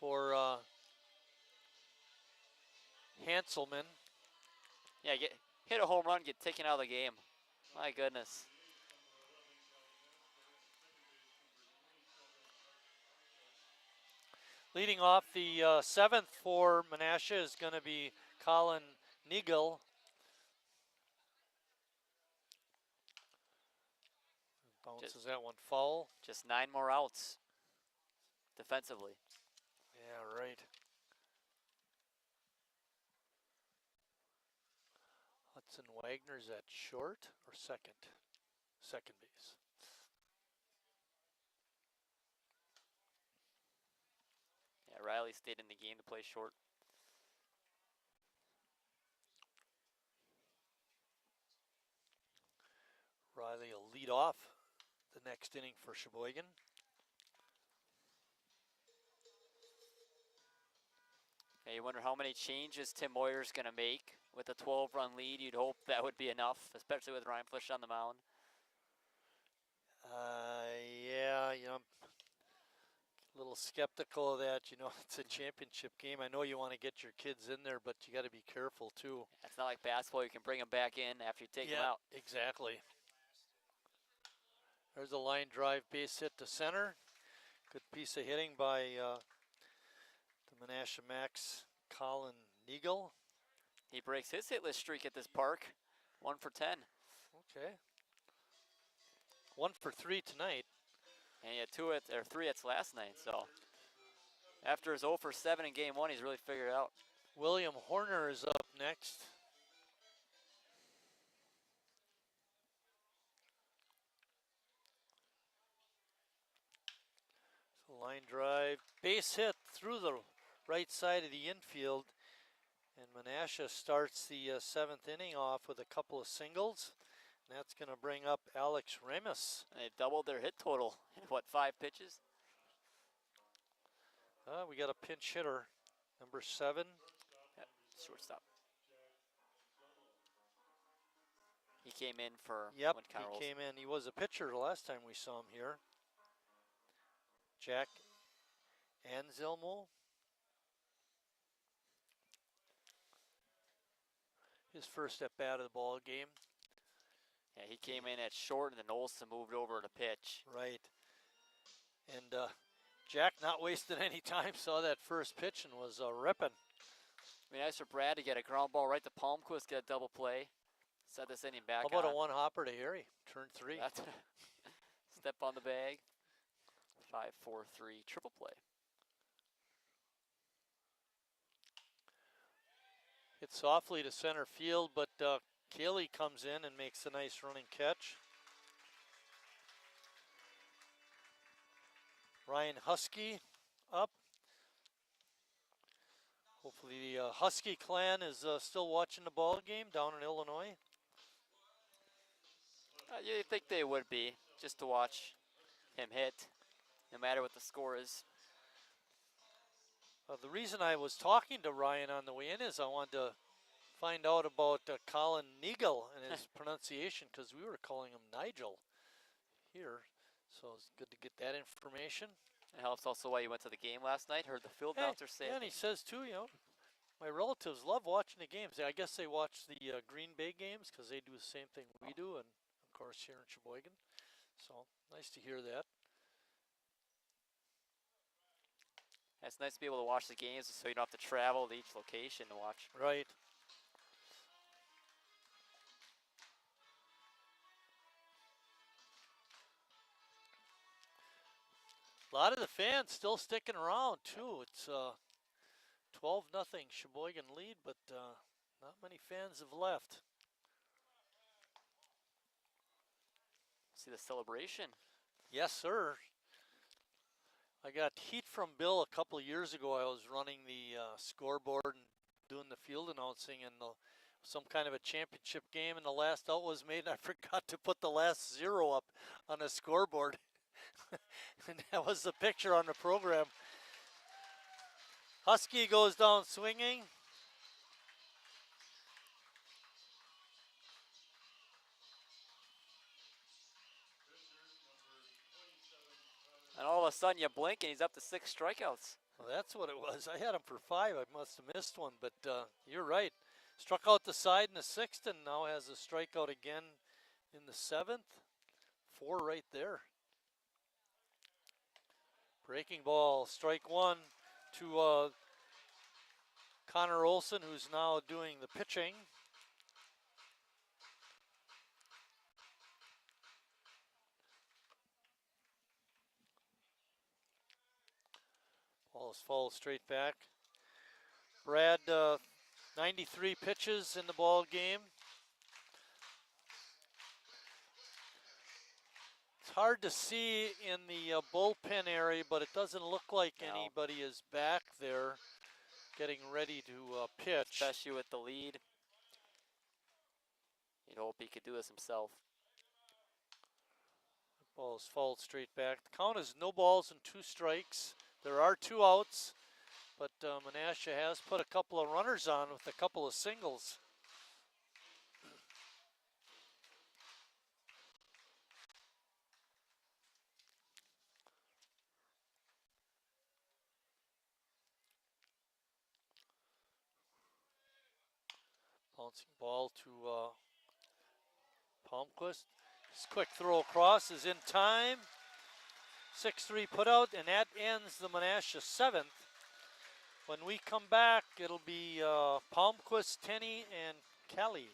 A: for Hanselman.
B: Yeah, hit a home run, get taken out of the game. My goodness.
A: Leading off the 7th for Menasha is going to be Colin Nigel. Bounces that one foul.
B: Just 9 more outs defensively.
A: Yeah, right. Hudson Wagner's at short or second? Second base.
B: Yeah, Riley stayed in the game to play short.
A: Riley will lead off the next inning for Sheboygan.
B: Yeah, you wonder how many changes Tim Moyer's going to make. With a 12-run lead, you'd hope that would be enough, especially with Ryan Flish on the mound.
A: Yeah, you know, I'm a little skeptical of that. You know, it's a championship game. I know you want to get your kids in there, but you got to be careful too.
B: It's not like basketball. You can bring them back in after you take them out.
A: Exactly. There's a line drive base hit to center. Good piece of hitting by the Menasha Max Colin Nigel.
B: He breaks his hitless streak at this park. 1 for 10.
A: Okay. 1 for 3 tonight.
B: And he had 3 hits last night. So after his 0 for 7 in game 1, he's really figured it out.
A: William Horner is up next. So line drive, base hit through the right side of the infield. And Menasha starts the 7th inning off with a couple of singles. And that's going to bring up Alex Remus.
B: And they've doubled their hit total in, what, 5 pitches?
A: We got a pinch hitter, number 7.
B: Yep, shortstop. He came in for
A: Yep,
B: when Connor
A: he
B: Olson.
A: came in. He was a pitcher the last time we saw him here. Jack Anselmo. His first at bat of the ball game.
B: Yeah, he came in at short, and then Olson moved over to pitch.
A: Right. And Jack not wasting any time, saw that first pitch and was ripping.
B: I mean, nice for Brad to get a ground ball right to Palmquist, get a double play. Set this inning back
A: How about
B: on.
A: a one hopper to Harry? Turn 3.
B: That's step on the bag. 5-4-3 triple play.
A: Hit softly to center field, but Cayley comes in and makes a nice running catch. Ryan Husky up. Hopefully the Husky clan is still watching the ball game down in Illinois.
B: You think they would be, just to watch him hit, no matter what the score is.
A: The reason I was talking to Ryan on the way in is I wanted to find out about Colin Nigel and his pronunciation, because we were calling him Nigel here. So it's good to get that information.
B: It helps also why you went to the game last night. Heard the field announcer say.
A: Yeah, and he says too, you know, my relatives love watching the games. I guess they watch the Green Bay games because they do the same thing we do, and of course here in Sheboygan. So nice to hear that.
B: It's nice to be able to watch the games so you don't have to travel to each location to watch.
A: Right. A lot of the fans still sticking around too. It's 12-0 Sheboygan lead, but not many fans have left.
B: See the celebration.
A: Yes, sir. I got heat from Bill a couple of years ago. I was running the scoreboard and doing the field announcing in some kind of a championship game, and the last out was made, and I forgot to put the last 0 up on the scoreboard. And that was the picture on the program. Husky goes down swinging.
B: And all of a sudden you blink and he's up to 6 strikeouts.
A: Well, that's what it was. I had him for 5. I must have missed one, but you're right. Struck out the side in the 6th and now has a strikeout again in the 7th. 4 right there. Breaking ball, strike 1 to Connor Olson, who's now doing the pitching. Ball is fouled straight back. Brad, 93 pitches in the ball game. It's hard to see in the bullpen area, but it doesn't look like anybody is back there getting ready to pitch.
B: Especially with the lead. You'd hope he could do this himself.
A: Ball is fouled straight back. The count is no balls and 2 strikes. There are 2 outs, but Menasha has put a couple of runners on with a couple of singles. Bouncing ball to Palmquist. His quick throw across is in time. 6-3 put out, and that ends the Menasha 7th. When we come back, it'll be Palmquist, Tenney, and Kelly.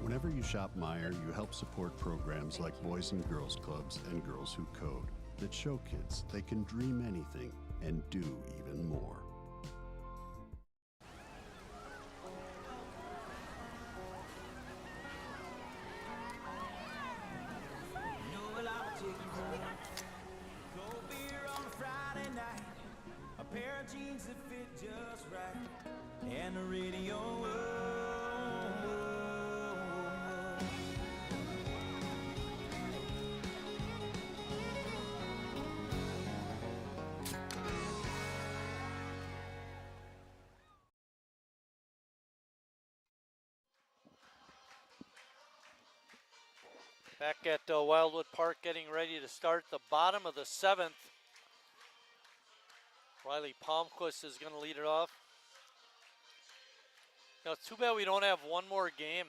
C: Whenever you shop Meijer, you help support programs like Boys and Girls Clubs and Girls Who Code that show kids they can dream anything and do even more.
D: Cold beer on a Friday night, a pair and the radio.
A: Back at Wildwood Park, getting ready to start the bottom of the 7th. Riley Palmquist is going to lead it off. Now, it's too bad we don't have one more game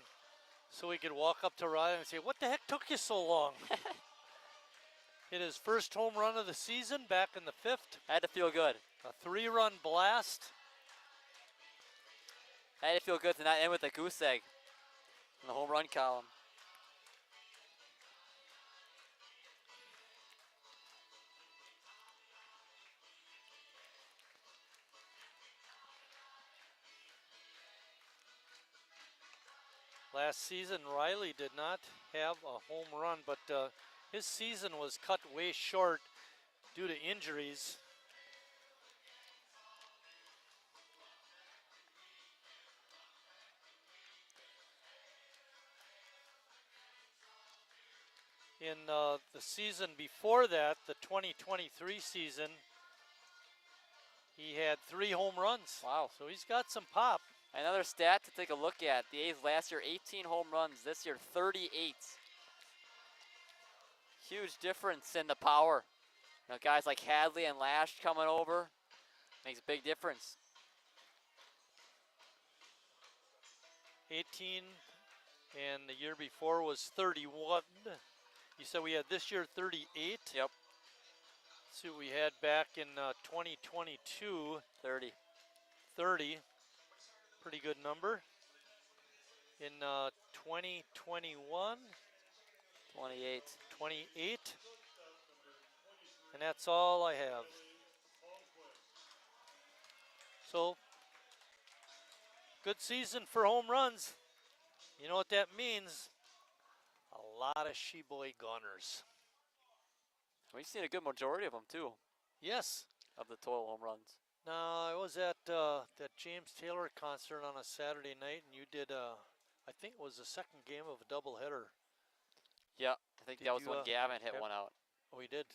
A: so we could walk up to Riley and say, what the heck took you so long? Hit his first home run of the season back in the 5th.
B: Had to feel good.
A: A 3-run blast.
B: Had to feel good to not end with a goose egg in the home run column.
A: Last season, Riley did not have a home run, but his season was cut way short due to injuries. In the season before that, the 2023 season, he had 3 home runs.
B: Wow.
A: So he's got some pop.
B: Another stat to take a look at. The A's last year, 18 home runs. This year, 38. Huge difference in the power. You know, guys like Hadley and Lash coming over makes a big difference.
A: 18, and the year before was 31. You said we had this year 38?
B: Yep.
A: See what we had back in 2022.
B: 30.
A: 30. Pretty good number. In 2021.
B: 28.
A: 28. And that's all I have. So, good season for home runs. You know what that means? A lot of Sheboyganers.
B: We've seen a good majority of them, too.
A: Yes.
B: Of the total home runs.
A: No, I was at that James Taylor concert on a Saturday night, and you did, I think it was the second game of a doubleheader.
B: Yeah, I think that was when Gavin hit one out.
A: Oh, he did?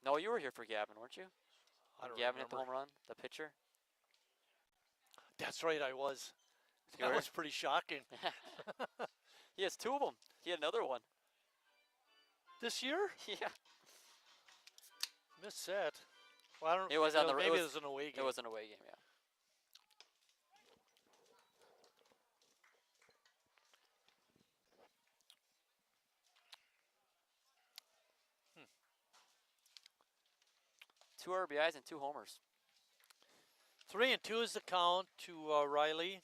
B: No, you were here for Gavin, weren't you?
A: I don't
B: Gavin
A: remember.
B: hit the home run, the pitcher.
A: That's right, I was.
B: You
A: That
B: were?
A: was pretty shocking.
B: He has 2 of them. He had another one.
A: This year?
B: Yeah.
A: Missed that. Well, I don't.
B: It was on the.
A: Maybe it was an away game.
B: It was an away game, yeah. Two RBIs and 2 homers.
A: 3 and 2 is the count to Riley.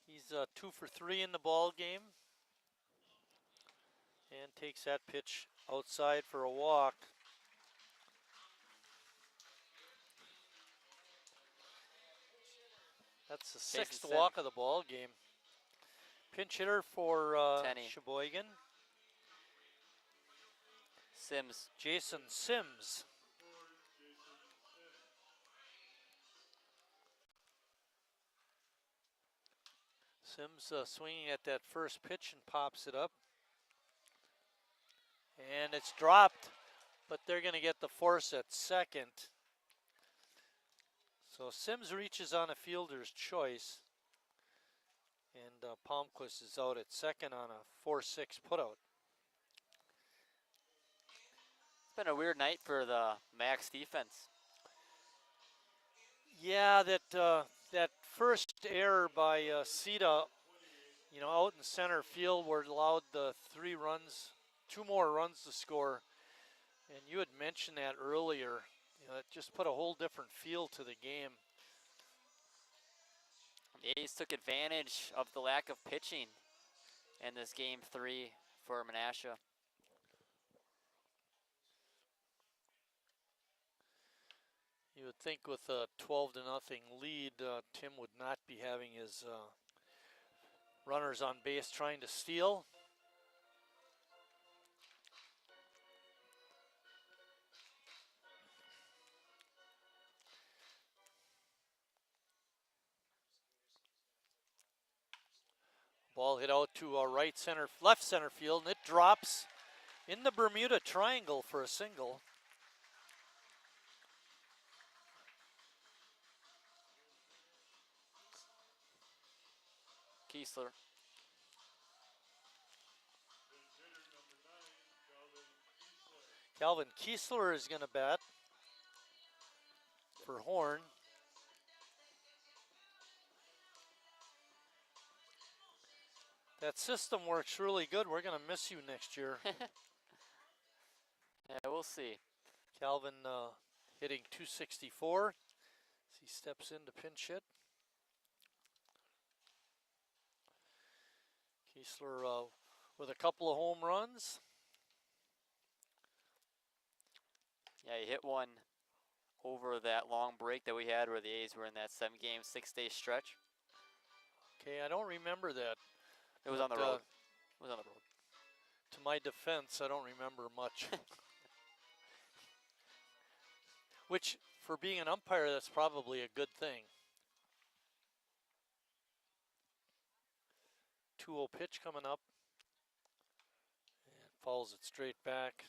A: He's 2 for 3 in the ball game, and takes that pitch outside for a walk. That's the 6th walk of the ball game. Pinch hitter for Sheboygan.
B: Sims.
A: Jason Sims. Sims swinging at that first pitch and pops it up. And it's dropped, but they're going to get the force at second. So Sims reaches on a fielder's choice. And Palmquist is out at second on a 4-6 putout.
B: It's been a weird night for the Max defense.
A: Yeah, that first error by Sita, you know, out in center field where it allowed the 2 more runs to score. And you had mentioned that earlier. You know, it just put a whole different feel to the game.
B: The A's took advantage of the lack of pitching in this game 3 for Menasha.
A: You would think with a 12-0 lead, Tim would not be having his runners on base trying to steal. Ball hit out to left center field, and it drops in the Bermuda Triangle for a single.
B: Kiesler.
A: Calvin Kiesler is going to bat for Horn. That system works really good. We're going to miss you next year.
B: Yeah, we'll see.
A: Calvin hitting .264 as he steps in to pinch hit. Kiesler with a couple of home runs.
B: Yeah, he hit one over that long break that we had where the A's were in that 7-game, 6-day stretch.
A: Okay, I don't remember that.
B: It was on the road. It was on the road.
A: To my defense, I don't remember much. Which, for being an umpire, that's probably a good thing. 2-0 pitch coming up. And fouls it straight back.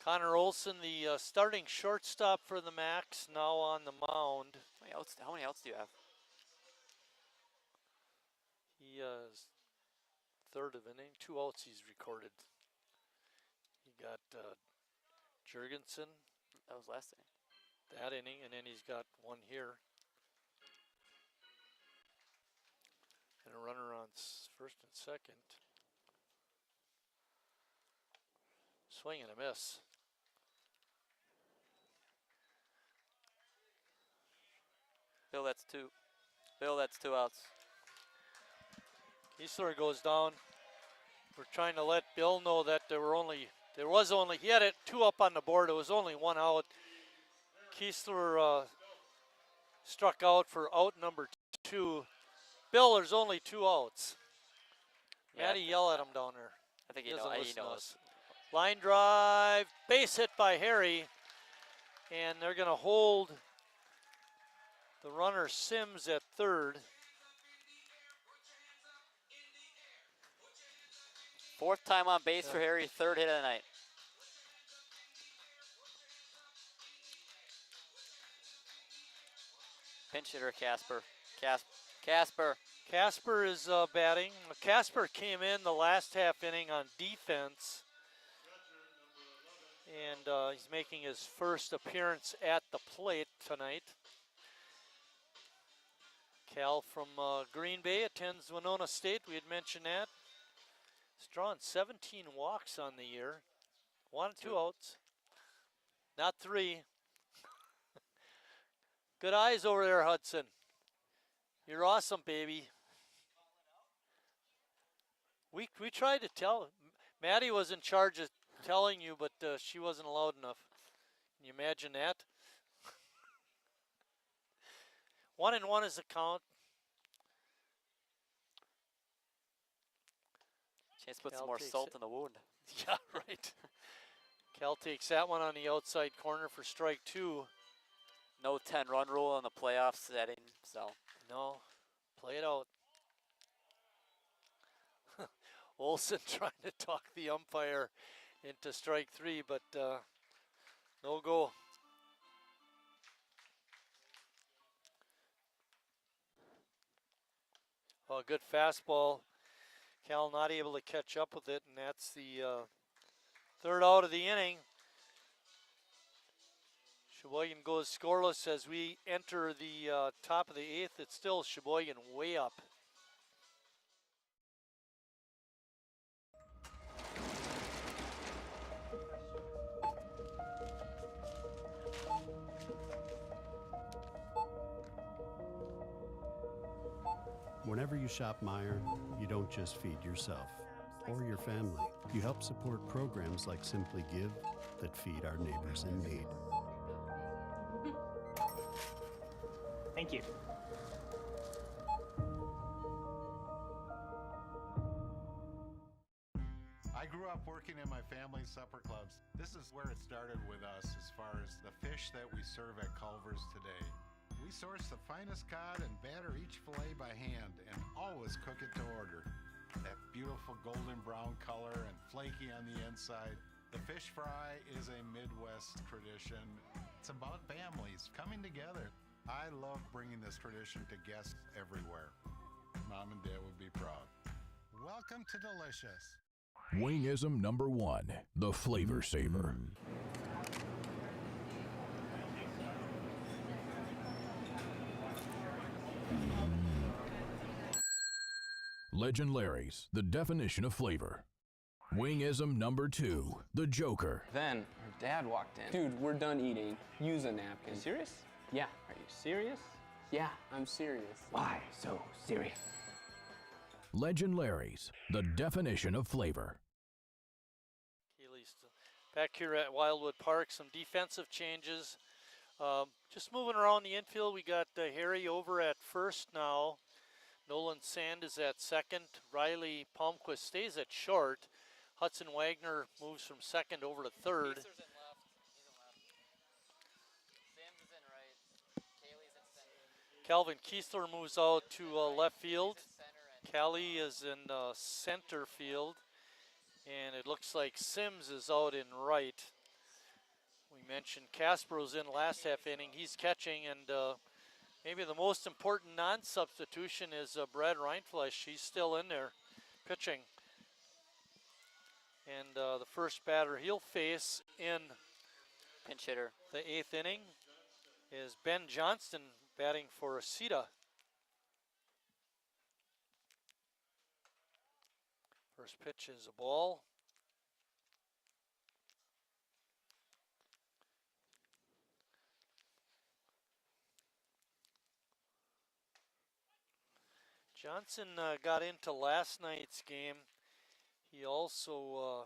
A: Connor Olson, the starting shortstop for the Macs, now on the mound.
B: How many outs do you have?
A: He is third of inning, 2 outs he's recorded. He got Jurgensen.
B: That was last inning.
A: That inning, and then he's got one here. And a runner on first and second. Swing and a miss.
B: Bill, that's two. Bill, that's 2 outs.
A: Kiesler goes down. We're trying to let Bill know that he had it 2 up on the board. It was only 1 out. Kiesler struck out for out number 2. Bill, there's only 2 outs.
B: Yeah,
A: Matty, yell at him down there.
B: I think
A: he
B: knows.
A: knows. Line drive, base hit by Harry, and they're going to hold the runner Sims at third.
B: 4th time on base for Harry, 3rd hit of the night. Pinch hitter Casper. Casper.
A: Casper is batting. Casper came in the last half inning on defense, and he's making his first appearance at the plate tonight. Cal from Green Bay attends Winona State. We had mentioned that. He's drawn 17 walks on the year. 1 2 outs. Not 3. Good eyes over there, Hudson. You're awesome, baby. We tried to tell. Maddie was in charge of telling you, but she wasn't loud enough. Can you imagine that? 1-1 is the count.
B: Chance to put some more salt in the wound.
A: Yeah, right. Cal takes that one on the outside corner for strike 2.
B: No 10-run rule in the playoff setting, so.
A: No, play it out. Olson trying to talk the umpire into strike 3, but no go. Oh, good fastball. Cal not able to catch up with it, and that's the 3rd out of the inning. Sheboygan goes scoreless as we enter the top of the 8th. It's still Sheboygan way up.
C: Whenever you shop Meijer, you don't just feed yourself or your family. You help support programs like Simply Give that feed our neighbors in need.
E: Thank you.
F: I grew up working in my family's supper clubs. This is where it started with us as far as the fish that we serve at Culver's today. We source the finest cod and batter each fillet by hand and always cook it to order. That beautiful golden brown color and flaky on the inside. The fish fry is a Midwest tradition. It's about families coming together. I love bringing this tradition to guests everywhere. Mom and Dad would be proud. Welcome to Delicious.
G: Wingism number 1, the Flavor Saver. Legend Larry's, the definition of flavor. Wingism number 2, the Joker.
H: Then her dad walked in. Dude, we're done eating. Use a napkin. Serious? Yeah. Are you serious? Yeah, I'm serious. Why so serious?
G: Legend Larry's, the definition of flavor.
A: Keeley's back here at Wildwood Park, some defensive changes. Just moving around the infield, we got Harry over at first now. Nolan Sand is at second. Riley Palmquist stays at short. Hudson Wagner moves from second over to third.
B: Keister's in left. He's in left. Sims is in right. Kaylee's in center.
A: Calvin Keesler moves out to left field.
B: He's in center and
A: Callie is in center field. And it looks like Sims is out in right. We mentioned Caspero's in last half inning. He's catching, and maybe the most important non-substitution is Brad Reinfleisch. He's still in there pitching. And the first batter he'll face in
B: pinch hitter.
A: The 8th inning is Ben Johnston batting for Aceta. First pitch is a ball. Johnson got into last night's game. He also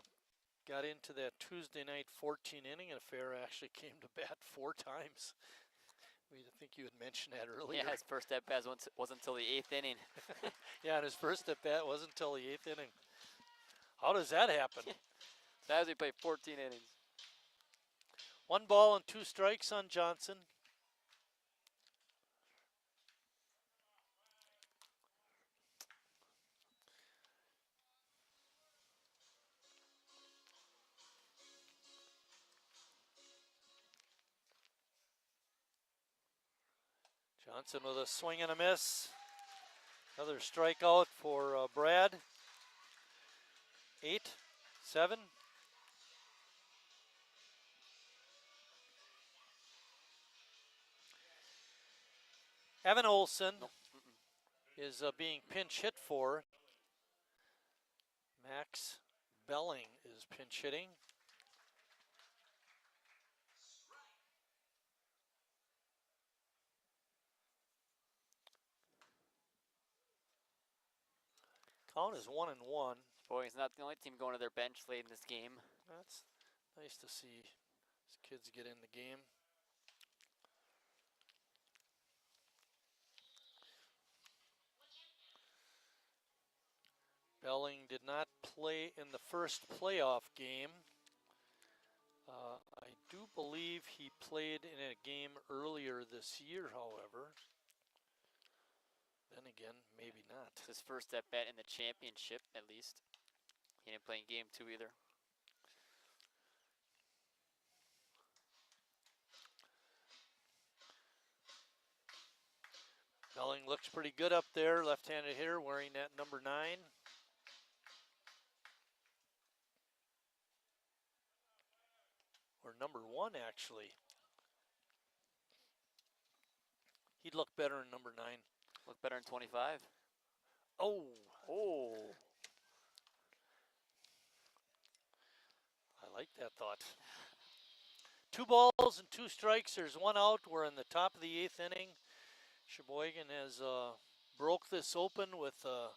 A: got into that Tuesday night 14-inning affair, actually came to bat 4 times. I think you had mentioned that earlier.
B: Yeah, his first at bat wasn't until the 8th inning.
A: Yeah, and his first at bat wasn't until the 8th inning. How does that happen?
B: That was he played 14 innings.
A: 1 ball and 2 strikes on Johnson. Johnson with a swing and a miss. Another strikeout for Brad. 8, 7. Evan Olson is being pinch hit for. Max Belling is pinch hitting. Count is 1-1.
B: Boy, he's not the only team going to their bench late in this game.
A: That's nice to see these kids get in the game. Belling did not play in the first playoff game. I do believe he played in a game earlier this year, however. Then again, maybe not.
B: His first at bat in the championship, at least. He didn't play in game 2 either.
A: Belling looks pretty good up there, left-handed hitter wearing that number 9. Or number 1, actually. He'd look better in number 9.
B: Look better in 25.
A: Oh.
B: Oh.
A: I like that thought. 2 balls and 2 strikes. There's 1 out. We're in the top of the 8th inning. Sheboygan has broke this open with a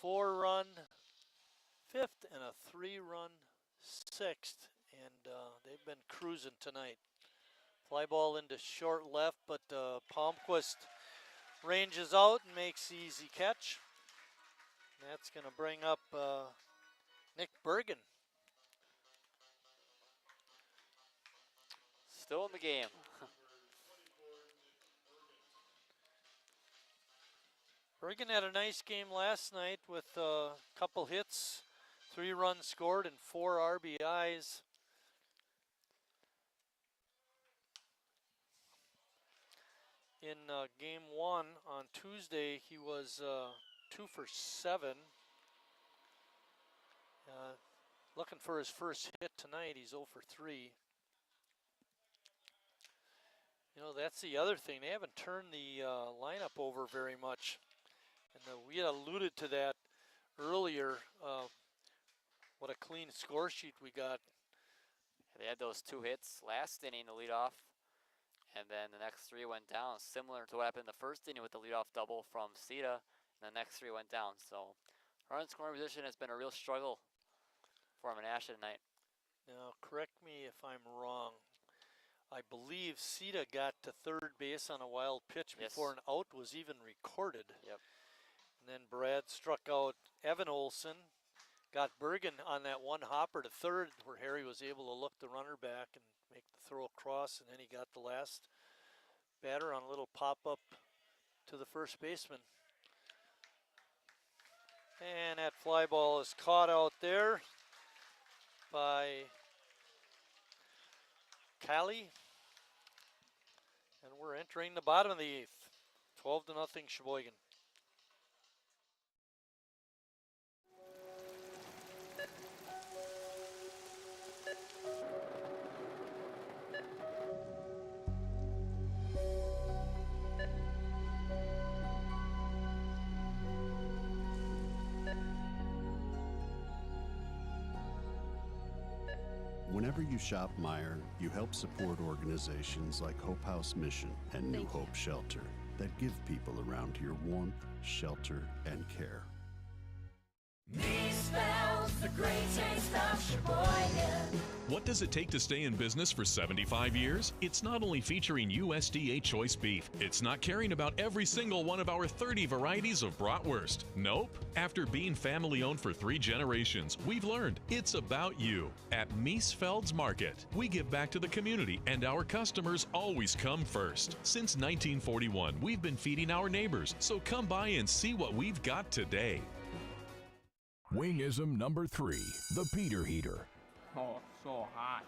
A: 4-run 5th and a 3-run 6th. And they've been cruising tonight. Fly ball into short left, but Palmquist ranges out and makes the easy catch. And that's going to bring up Nick Bergen.
B: Still in the game.
A: Bergen had a nice game last night with a couple hits, 3 runs scored and 4 RBIs. In game 1 on Tuesday, he was 2 for 7. Looking for his first hit tonight. He's 0 for 3. You know, that's the other thing. They haven't turned the lineup over very much. And we had alluded to that earlier. What a clean score sheet we got.
B: They had those 2 hits last inning to lead off, and then the next 3 went down, similar to what happened in the first inning with the leadoff double from Sita, and the next 3 went down. So run scoring position has been a real struggle for Menasha tonight.
A: Now, correct me if I'm wrong. I believe Sita got to third base on a wild pitch before an out was even recorded.
B: Yep.
A: And then Brad struck out Evan Olson, got Bergen on that one hopper to third where Harry was able to look the runner back and make the throw across, and then he got the last batter on a little pop-up to the first baseman. And that fly ball is caught out there by Callie. And we're entering the bottom of the 8th. 12-0 Sheboygan.
C: Whenever you shop Meijer, you help support organizations like Hope House Mission and New Hope Shelter that give people around here warmth, shelter, and care.
D: Me spells the great taste of Sheboygan.
I: What does it take to stay in business for 75 years? It's not only featuring USDA choice beef, it's not caring about every single one of our 30 varieties of bratwurst. Nope. After being family owned for 3 generations, we've learned it's about you. At Miesfeld's Market, we give back to the community and our customers always come first. Since 1941, we've been feeding our neighbors, so come by and see what we've got today.
G: Wingism number 3, the Peter Heater.
H: Oh, so hot.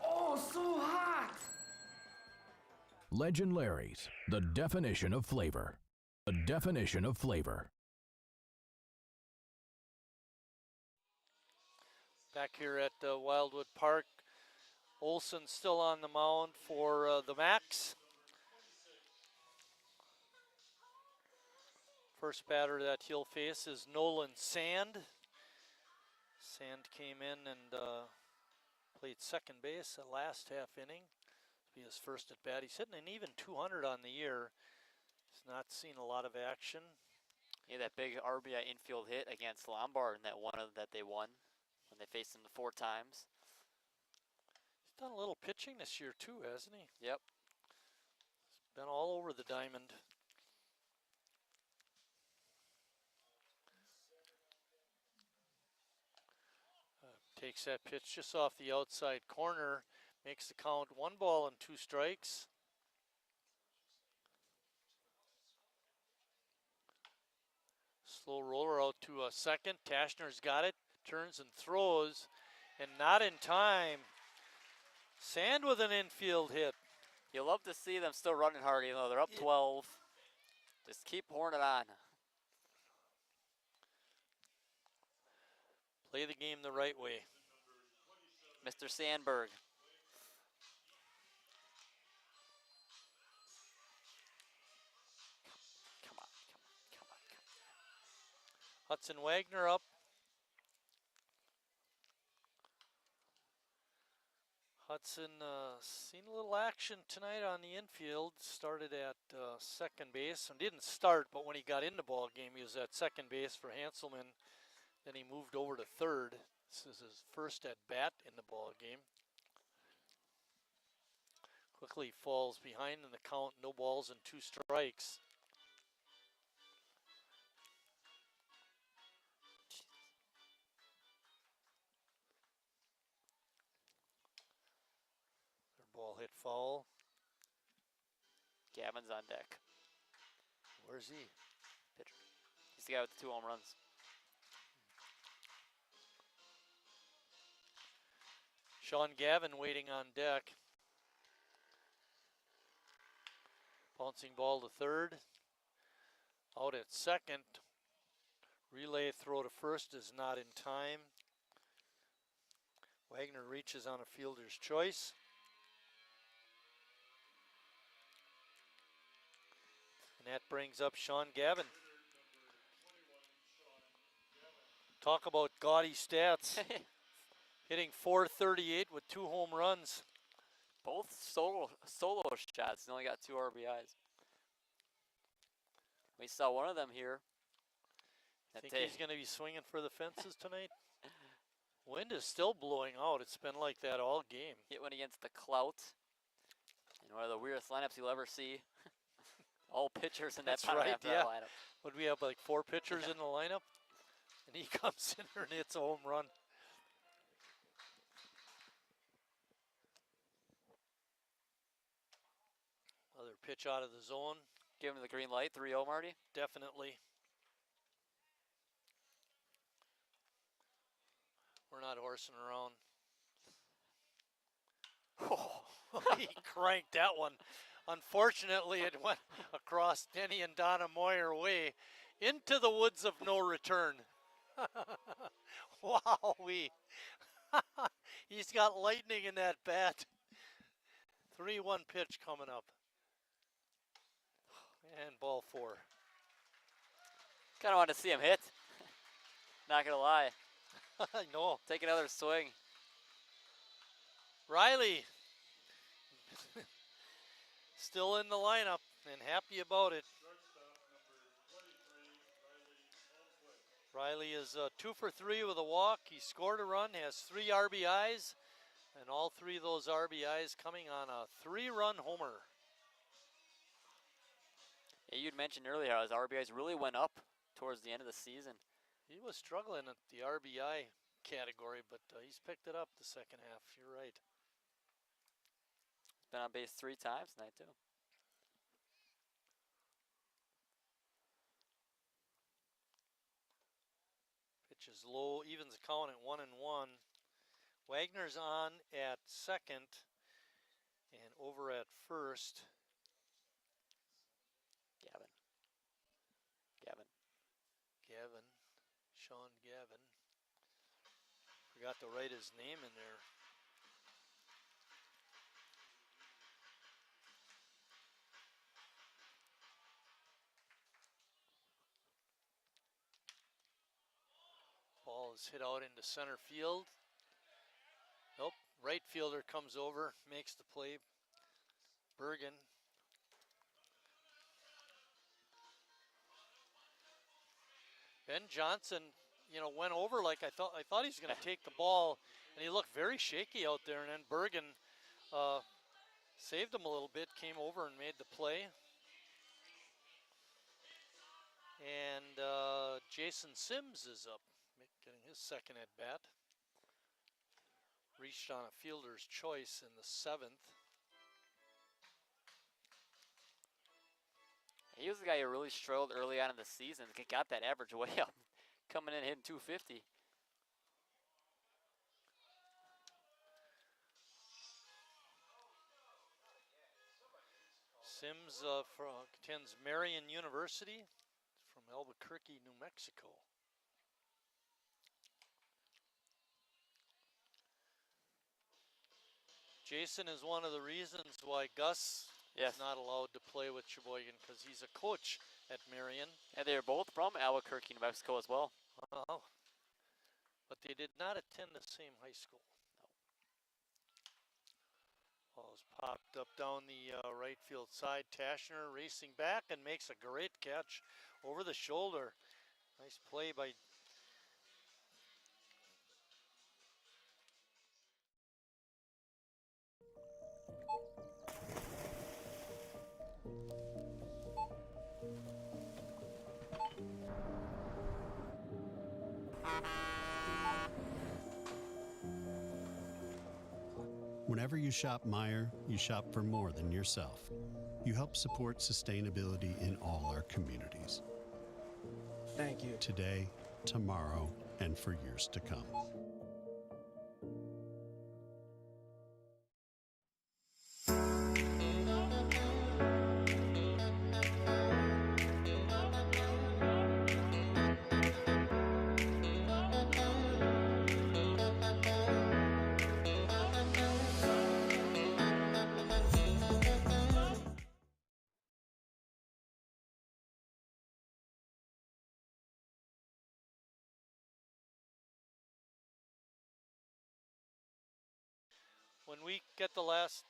H: Oh, so hot!
G: Legend Larry's, the definition of flavor. The definition of flavor.
A: Back here at Wildwood Park, Olson still on the mound for the Max. First batter that he'll face is Nolan Sand. Sand came in and played second base at last half inning. Be his first at bat. He's hitting an even 200 on the year. He's not seen a lot of action.
B: Yeah, that big RBI infield hit against Lombard in that one that they won when they faced him the 4 times.
A: He's done a little pitching this year too, hasn't he?
B: Yep.
A: He's been all over the diamond. Takes that pitch just off the outside corner, makes the count 1 ball and 2 strikes. Slow roller out to a second. Tashner's got it, turns and throws, and not in time. Sand with an infield hit.
B: You love to see them still running hard, even though they're up 12. Just keep pouring it on.
A: Play the game the right way.
B: Mr. Sandberg. Come on.
A: Hudson Wagner up. Hudson seen a little action tonight on the infield. Started at second base and didn't start, but when he got in the ball game, he was at second base for Hanselman. Then he moved over to third. This is his first at bat in the ball game. Quickly falls behind in the count, no balls and 2 strikes. Their ball hit foul.
B: Gavin's on deck.
A: Where's he?
B: Pitcher. He's the guy with the 2 home runs.
A: Sean Gavin waiting on deck. Bouncing ball to third. Out at second. Relay throw to first is not in time. Wagner reaches on a fielder's choice. And that brings up Sean Gavin. Talk about gaudy stats. Hitting .438 with 2 home runs.
B: Both solo shots. He only got 2 RBIs. We saw one of them here.
A: Think he's going to be swinging for the fences tonight? Wind is still blowing out. It's been like that all game.
B: Hit one against the clout. And one of the weirdest lineups you'll ever see. All pitchers in that bottom half of that lineup.
A: Would we have like 4 pitchers in the lineup? And he comes in there and hits a home run. Another pitch out of the zone.
B: Give him the green light, 3-0, Marty.
A: Definitely. We're not horsing around. Oh, he cranked that one. Unfortunately, it went across Denny and Donna Moyer way into the woods of no return. Wowee. He's got lightning in that bat. 3-1 pitch coming up. And ball 4.
B: Kind of wanted to see him hit. Not going to lie.
A: I know.
B: Take another swing.
A: Riley. Still in the lineup and happy about it. Riley is 2 for 3 with a walk. He scored a run, has 3 RBIs, and all 3 of those RBIs coming on a 3-run homer.
B: Yeah, you'd mentioned earlier how his RBIs really went up towards the end of the season.
A: He was struggling at the RBI category, but he's picked it up the second half. You're right.
B: He's been on base 3 times tonight, too.
A: Pitch is low, evens the count at 1-1. Wagner's on at second and over at first. Gavin. Sean Gavin. Forgot to write his name in there. Ball is hit out into center field. Nope, right fielder comes over, makes the play. Bergen. Ben Johnson, went over like I thought he was going to take the ball, and he looked very shaky out there. And then Bergen saved him a little bit, came over and made the play. And Jason Sims is up, getting his second at bat. Reached on a fielder's choice in the 7th.
B: He was the guy who really struggled early on in the season. Got that average way up, coming in hitting 250.
A: Sims attends Marion University from Albuquerque, New Mexico. Jason is one of the reasons why Gus is not allowed to play with Sheboygan, because he's a coach at Marion.
B: And they're both from Albuquerque, New Mexico as well.
A: But they did not attend the same high school. Ball's popped up down the right field side. Tashner racing back and makes a great catch over the shoulder. Nice play by
C: Whenever you shop Meijer, you shop for more than yourself. You help support sustainability in all our communities.
D: Thank you.
C: Today, tomorrow, and for years to come.
A: When we get the last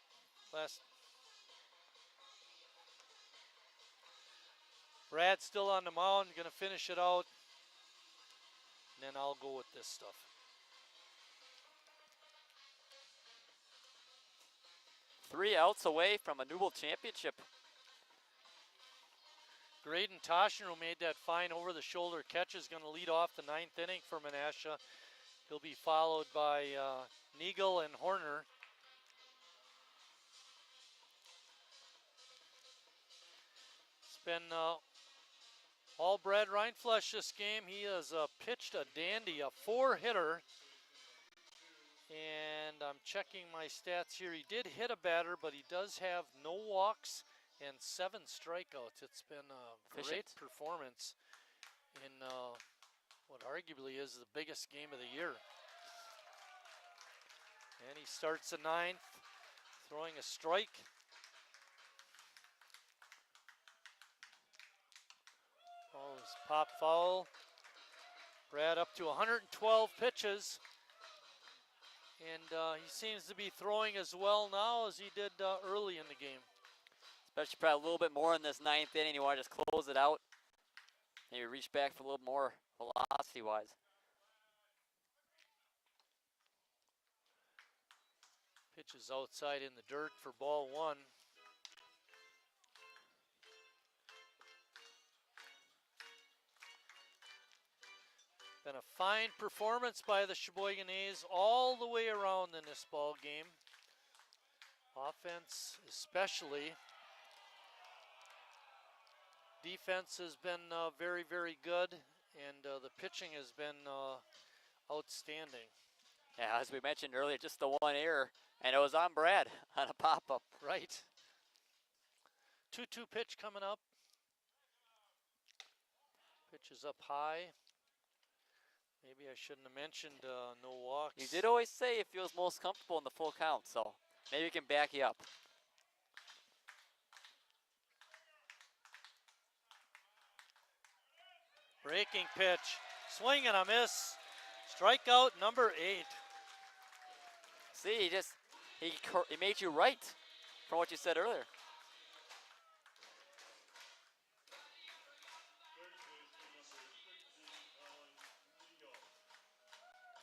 A: Brad's still on the mound, gonna finish it out, and then I'll go with this stuff.
B: Three outs away from a Newell championship.
A: Graydon Toshner, who made that fine over-the-shoulder catch, is going to lead off the 9th inning for Menasha. He'll be followed by Neagle and Horner. It's been all Brad Reinflesch this game. He has pitched a dandy, a 4-hitter. And I'm checking my stats here. He did hit a batter, but he does have no walks and 7 strikeouts. It's been a great performance in what arguably is the biggest game of the year. And he starts the 9th, throwing a strike. Oh, it's pop foul. Brad up to 112 pitches. And he seems to be throwing as well now as he did early in the game.
B: Especially probably a little bit more in this 9th inning. You want to just close it out. Maybe reach back for a little more velocity-wise.
A: Pitch is outside in the dirt for ball 1. Been a fine performance by the Sheboygan A's all the way around in this ball game. Offense especially. Defense has been very, very good, and the pitching has been outstanding.
B: Yeah, as we mentioned earlier, just the one error, and it was on Brad on a pop-up.
A: Right. 2-2 pitch coming up. Pitch is up high. Maybe I shouldn't have mentioned no walks.
B: You did always say it feels most comfortable in the full count, so maybe we can back you up.
A: Breaking pitch, swing and a miss. Strikeout number 8.
B: See, he made you right from what you said earlier.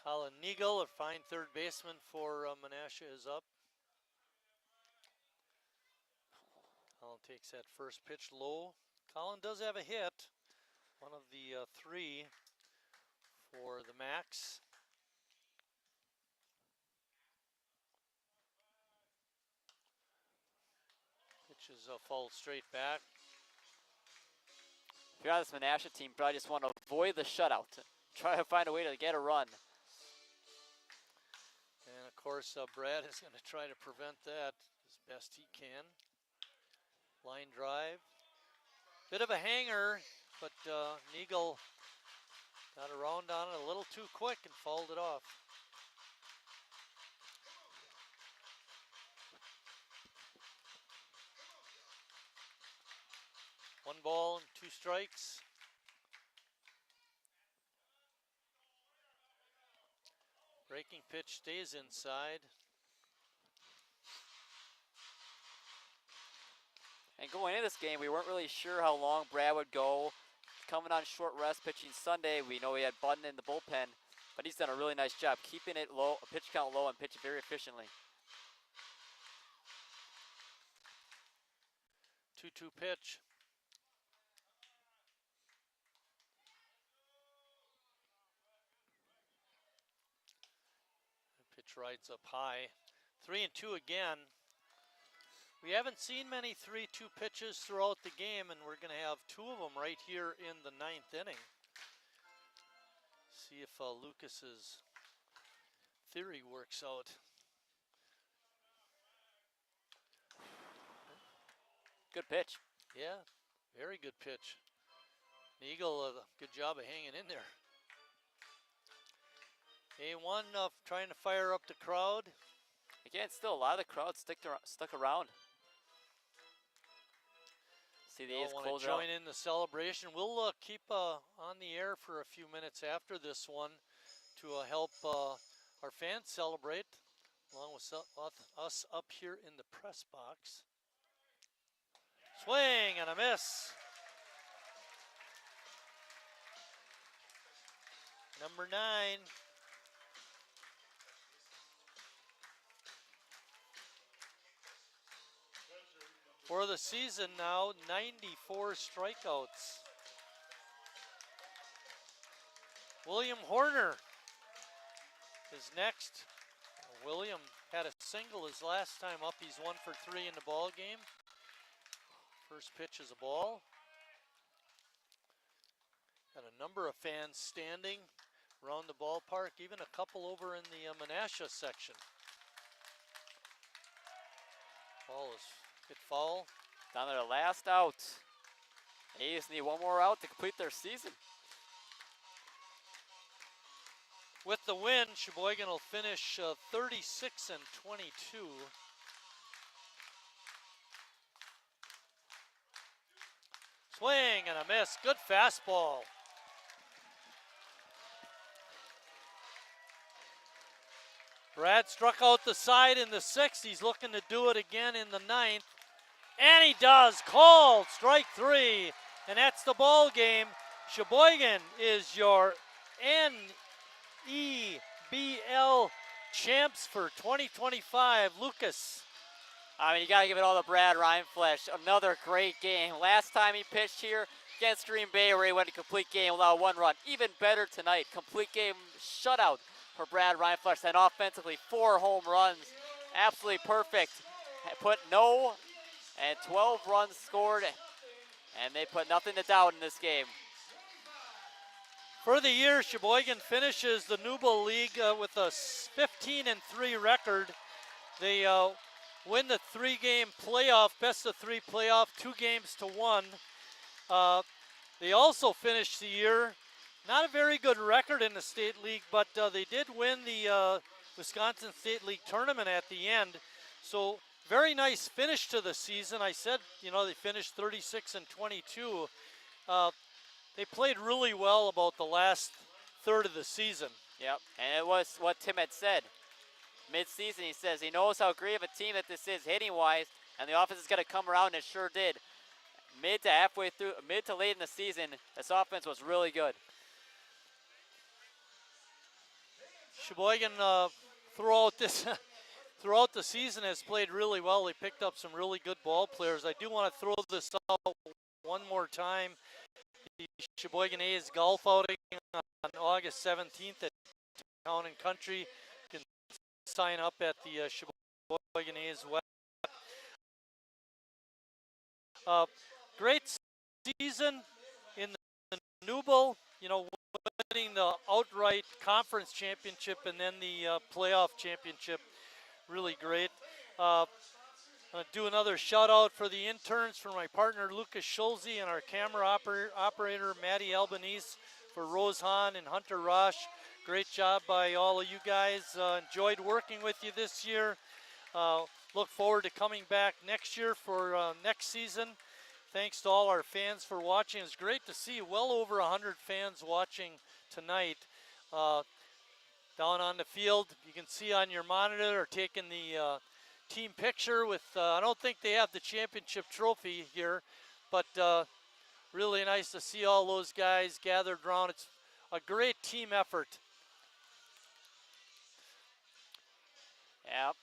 A: Colin Neagle, a fine third baseman for Menasha, is up. Colin takes that first pitch low. Colin does have a hit. One of the 3 for the Max. Pitch is fouled straight back.
B: If you're on this Menasha team, probably just want to avoid the shutout. Try to find a way to get a run.
A: And of course, Brad is going to try to prevent that as best he can. Line drive. Bit of a hanger, but Neagle got around on it a little too quick and fouled it off. One ball and 2 strikes. Breaking pitch stays inside.
B: And going into this game, we weren't really sure how long Brad would go. Coming on short rest, pitching Sunday. We know he had Button in the bullpen, but he's done a really nice job keeping it low, pitch count low, and pitching very efficiently.
A: 2-2 pitch. Pitch rides up high. 3-2 again. We haven't seen many 3-2 pitches throughout the game, and we're going to have 2 of them right here in the 9th inning. See if Lucas's theory works out.
B: Good pitch.
A: Yeah, very good pitch. The Eagle, good job of hanging in there. A1 trying to fire up the crowd.
B: Again, still a lot of the crowd stuck around. See the A's
A: want
B: close
A: to join in the celebration. We'll keep on the air for a few minutes after this one to help our fans celebrate, along with us up here in the press box. Swing and a miss. Number 9. For the season now, 94 strikeouts. William Horner is next. William had a single his last time up. He's 1 for 3 in the ball game. First pitch is a ball. Got a number of fans standing around the ballpark, even a couple over in the Menasha section. Ball is hit foul.
B: Down to their last out. A's need one more out to complete their season.
A: With the win, Sheboygan will finish 36-22. Swing and a miss. Good fastball. Brad struck out the side in the 6th. He's looking to do it again in the 9th. And he does. Called. Strike 3. And that's the ball game. Sheboygan is your NEBL champs for 2025. Lucas.
B: I mean, you got to give it all to Brad Reinflesch. Another great game. Last time he pitched here against Green Bay, where he went a complete game without 1 run. Even better tonight. Complete game shutout for Brad Reinflesch. And offensively, 4 home runs. Absolutely perfect. Put no and 12 runs scored. And they put nothing to doubt in this game.
A: For the year, Sheboygan finishes the Newble League with a 15-3 record. They win the 3-game playoff, best of 3 playoff, 2-1. They also finished the year, not a very good record in the state league, but they did win the Wisconsin State League tournament at the end. So very nice finish to the season. I said, they finished 36-22. They played really well about the last third of the season.
B: Yep, and it was what Tim had said. Mid-season, he says he knows how great of a team that this is hitting-wise, and the offense is going to come around, and it sure did. Mid to late in the season, this offense was really good.
A: Sheboygan throughout the season has played really well. They picked up some really good ball players. I do want to throw this out one more time. The Sheboygan A's golf outing on August 17th at Town and Country. You can sign up at the Sheboygan A's web. Great season in the Newble, winning the outright conference championship and then the playoff championship. Really great. I'm going to do another shout out for the interns, for my partner Lucas Schulze and our camera operator Maddie Albanese, for Rose Hahn and Hunter Rosh. Great job by all of you guys. Enjoyed working with you this year. Look forward to coming back next year for next season. Thanks to all our fans for watching. It's great to see well over 100 fans watching tonight. Down on the field, you can see on your monitor or taking the team picture with, I don't think they have the championship trophy here, but really nice to see all those guys gathered around. It's a great team effort.
B: Yep.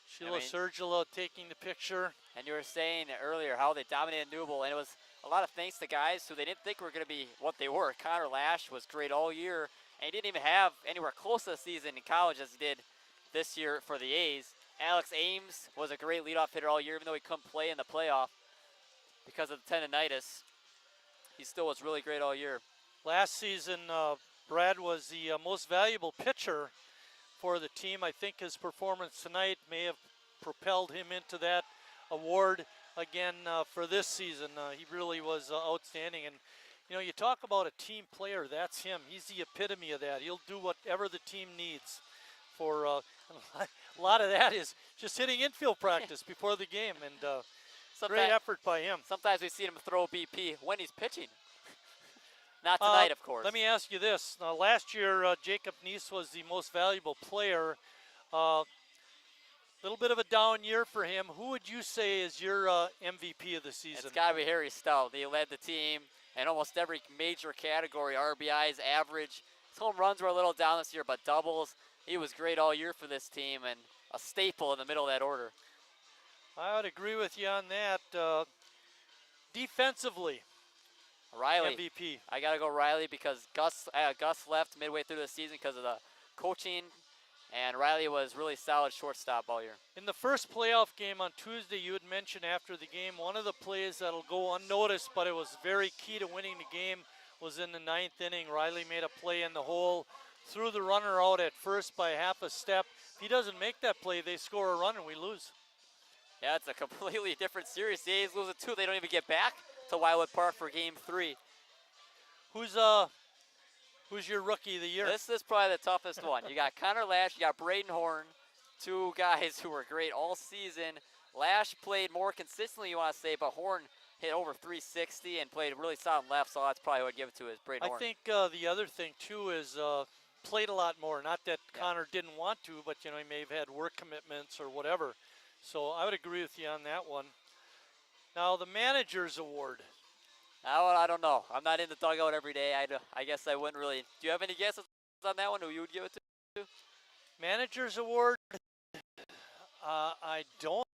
A: Sheila Sergilo taking the picture.
B: And you were saying earlier how they dominated Newble, and it was a lot of thanks to guys who they didn't think were going to be what they were. Connor Lash was great all year, and he didn't even have anywhere close to the season in college as he did this year for the A's. Alex Ames was a great leadoff hitter all year, even though he couldn't play in the playoff because of the tendonitis. He still was really great all year.
A: Last season, Brad was the most valuable pitcher for the team. I think his performance tonight may have propelled him into that award again for this season. He really was outstanding. And, you know, you talk about a team player, that's him. He's the epitome of that. He'll do whatever the team needs. For a lot of that is just hitting infield practice before the game, and great effort by him.
B: Sometimes we see him throw BP when he's pitching. Not tonight, of course.
A: Let me ask you this. Last year, Jacob Neese was the most valuable player. Little bit of a down year for him. Who would you say is your MVP of the season?
B: It's got to be Harry Stout. He led the team in almost every major category, RBIs, average. His home runs were a little down this year, but doubles. He was great all year for this team and a staple in the middle of that order.
A: I would agree with you on that. Defensively,
B: Riley.
A: MVP.
B: I got to go Riley because Gus left midway through the season because of the coaching, and Riley was really solid shortstop all year.
A: In the first playoff game on Tuesday, you had mentioned after the game, one of the plays that'll go unnoticed, but it was very key to winning the game, was in the 9th inning. Riley made a play in the hole, threw the runner out at first by half a step. If he doesn't make that play, they score a run and we lose.
B: Yeah, it's a completely different series. The A's lose it 2. They don't even get back to Wildwood Park for Game 3.
A: Who's your rookie of the year?
B: This is probably the toughest one. You got Connor Lash, you got Braden Horn, two guys who were great all season. Lash played more consistently, you want to say, but Horn hit over 360 and played really solid left, so that's probably what I'd give it to is Braden Horn.
A: I think the other thing, too, is played a lot more. Not that Connor didn't want to, but, you know, he may have had work commitments or whatever. So I would agree with you on that one. Now, the Manager's Award.
B: I don't know. I'm not in the dugout every day. I guess I wouldn't really. Do you have any guesses on that one who you would give it to?
A: Manager's Award, I don't.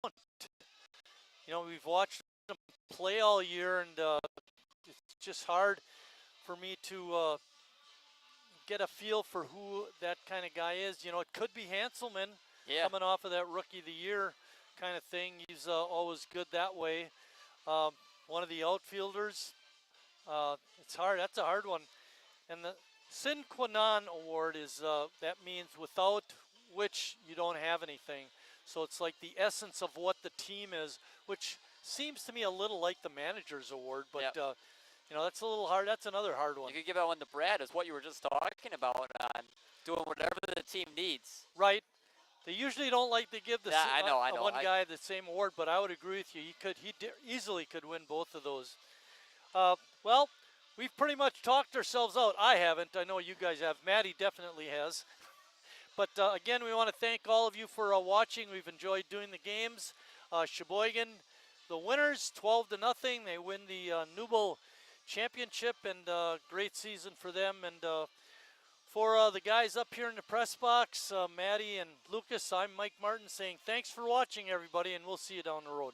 A: You know, we've watched them play all year, and it's just hard for me to get a feel for who that kind of guy is. You know, it could be Hanselman coming off of that Rookie of the Year kind of thing. He's always good that way. One of the outfielders, it's hard. That's a hard one. And the Sine Qua Non Award is, that means without which you don't have anything. So it's like the essence of what the team is, which seems to me a little like the Manager's Award, but you know, that's a little hard. That's another hard one.
B: You could give that one to Brad, is what you were just talking about, on doing whatever the team needs.
A: Right. They usually don't like to give the
B: I know.
A: one guy the same award, but I would agree with you. He easily could win both of those. Well, we've pretty much talked ourselves out. I haven't. I know you guys have. Maddie definitely has. But again, we want to thank all of you for watching. We've enjoyed doing the games. Sheboygan, the winners, 12-0. They win the Newble Championship, and great season for them. And for the guys up here in the press box, Maddie and Lucas, I'm Mike Martin saying thanks for watching, everybody, and we'll see you down the road.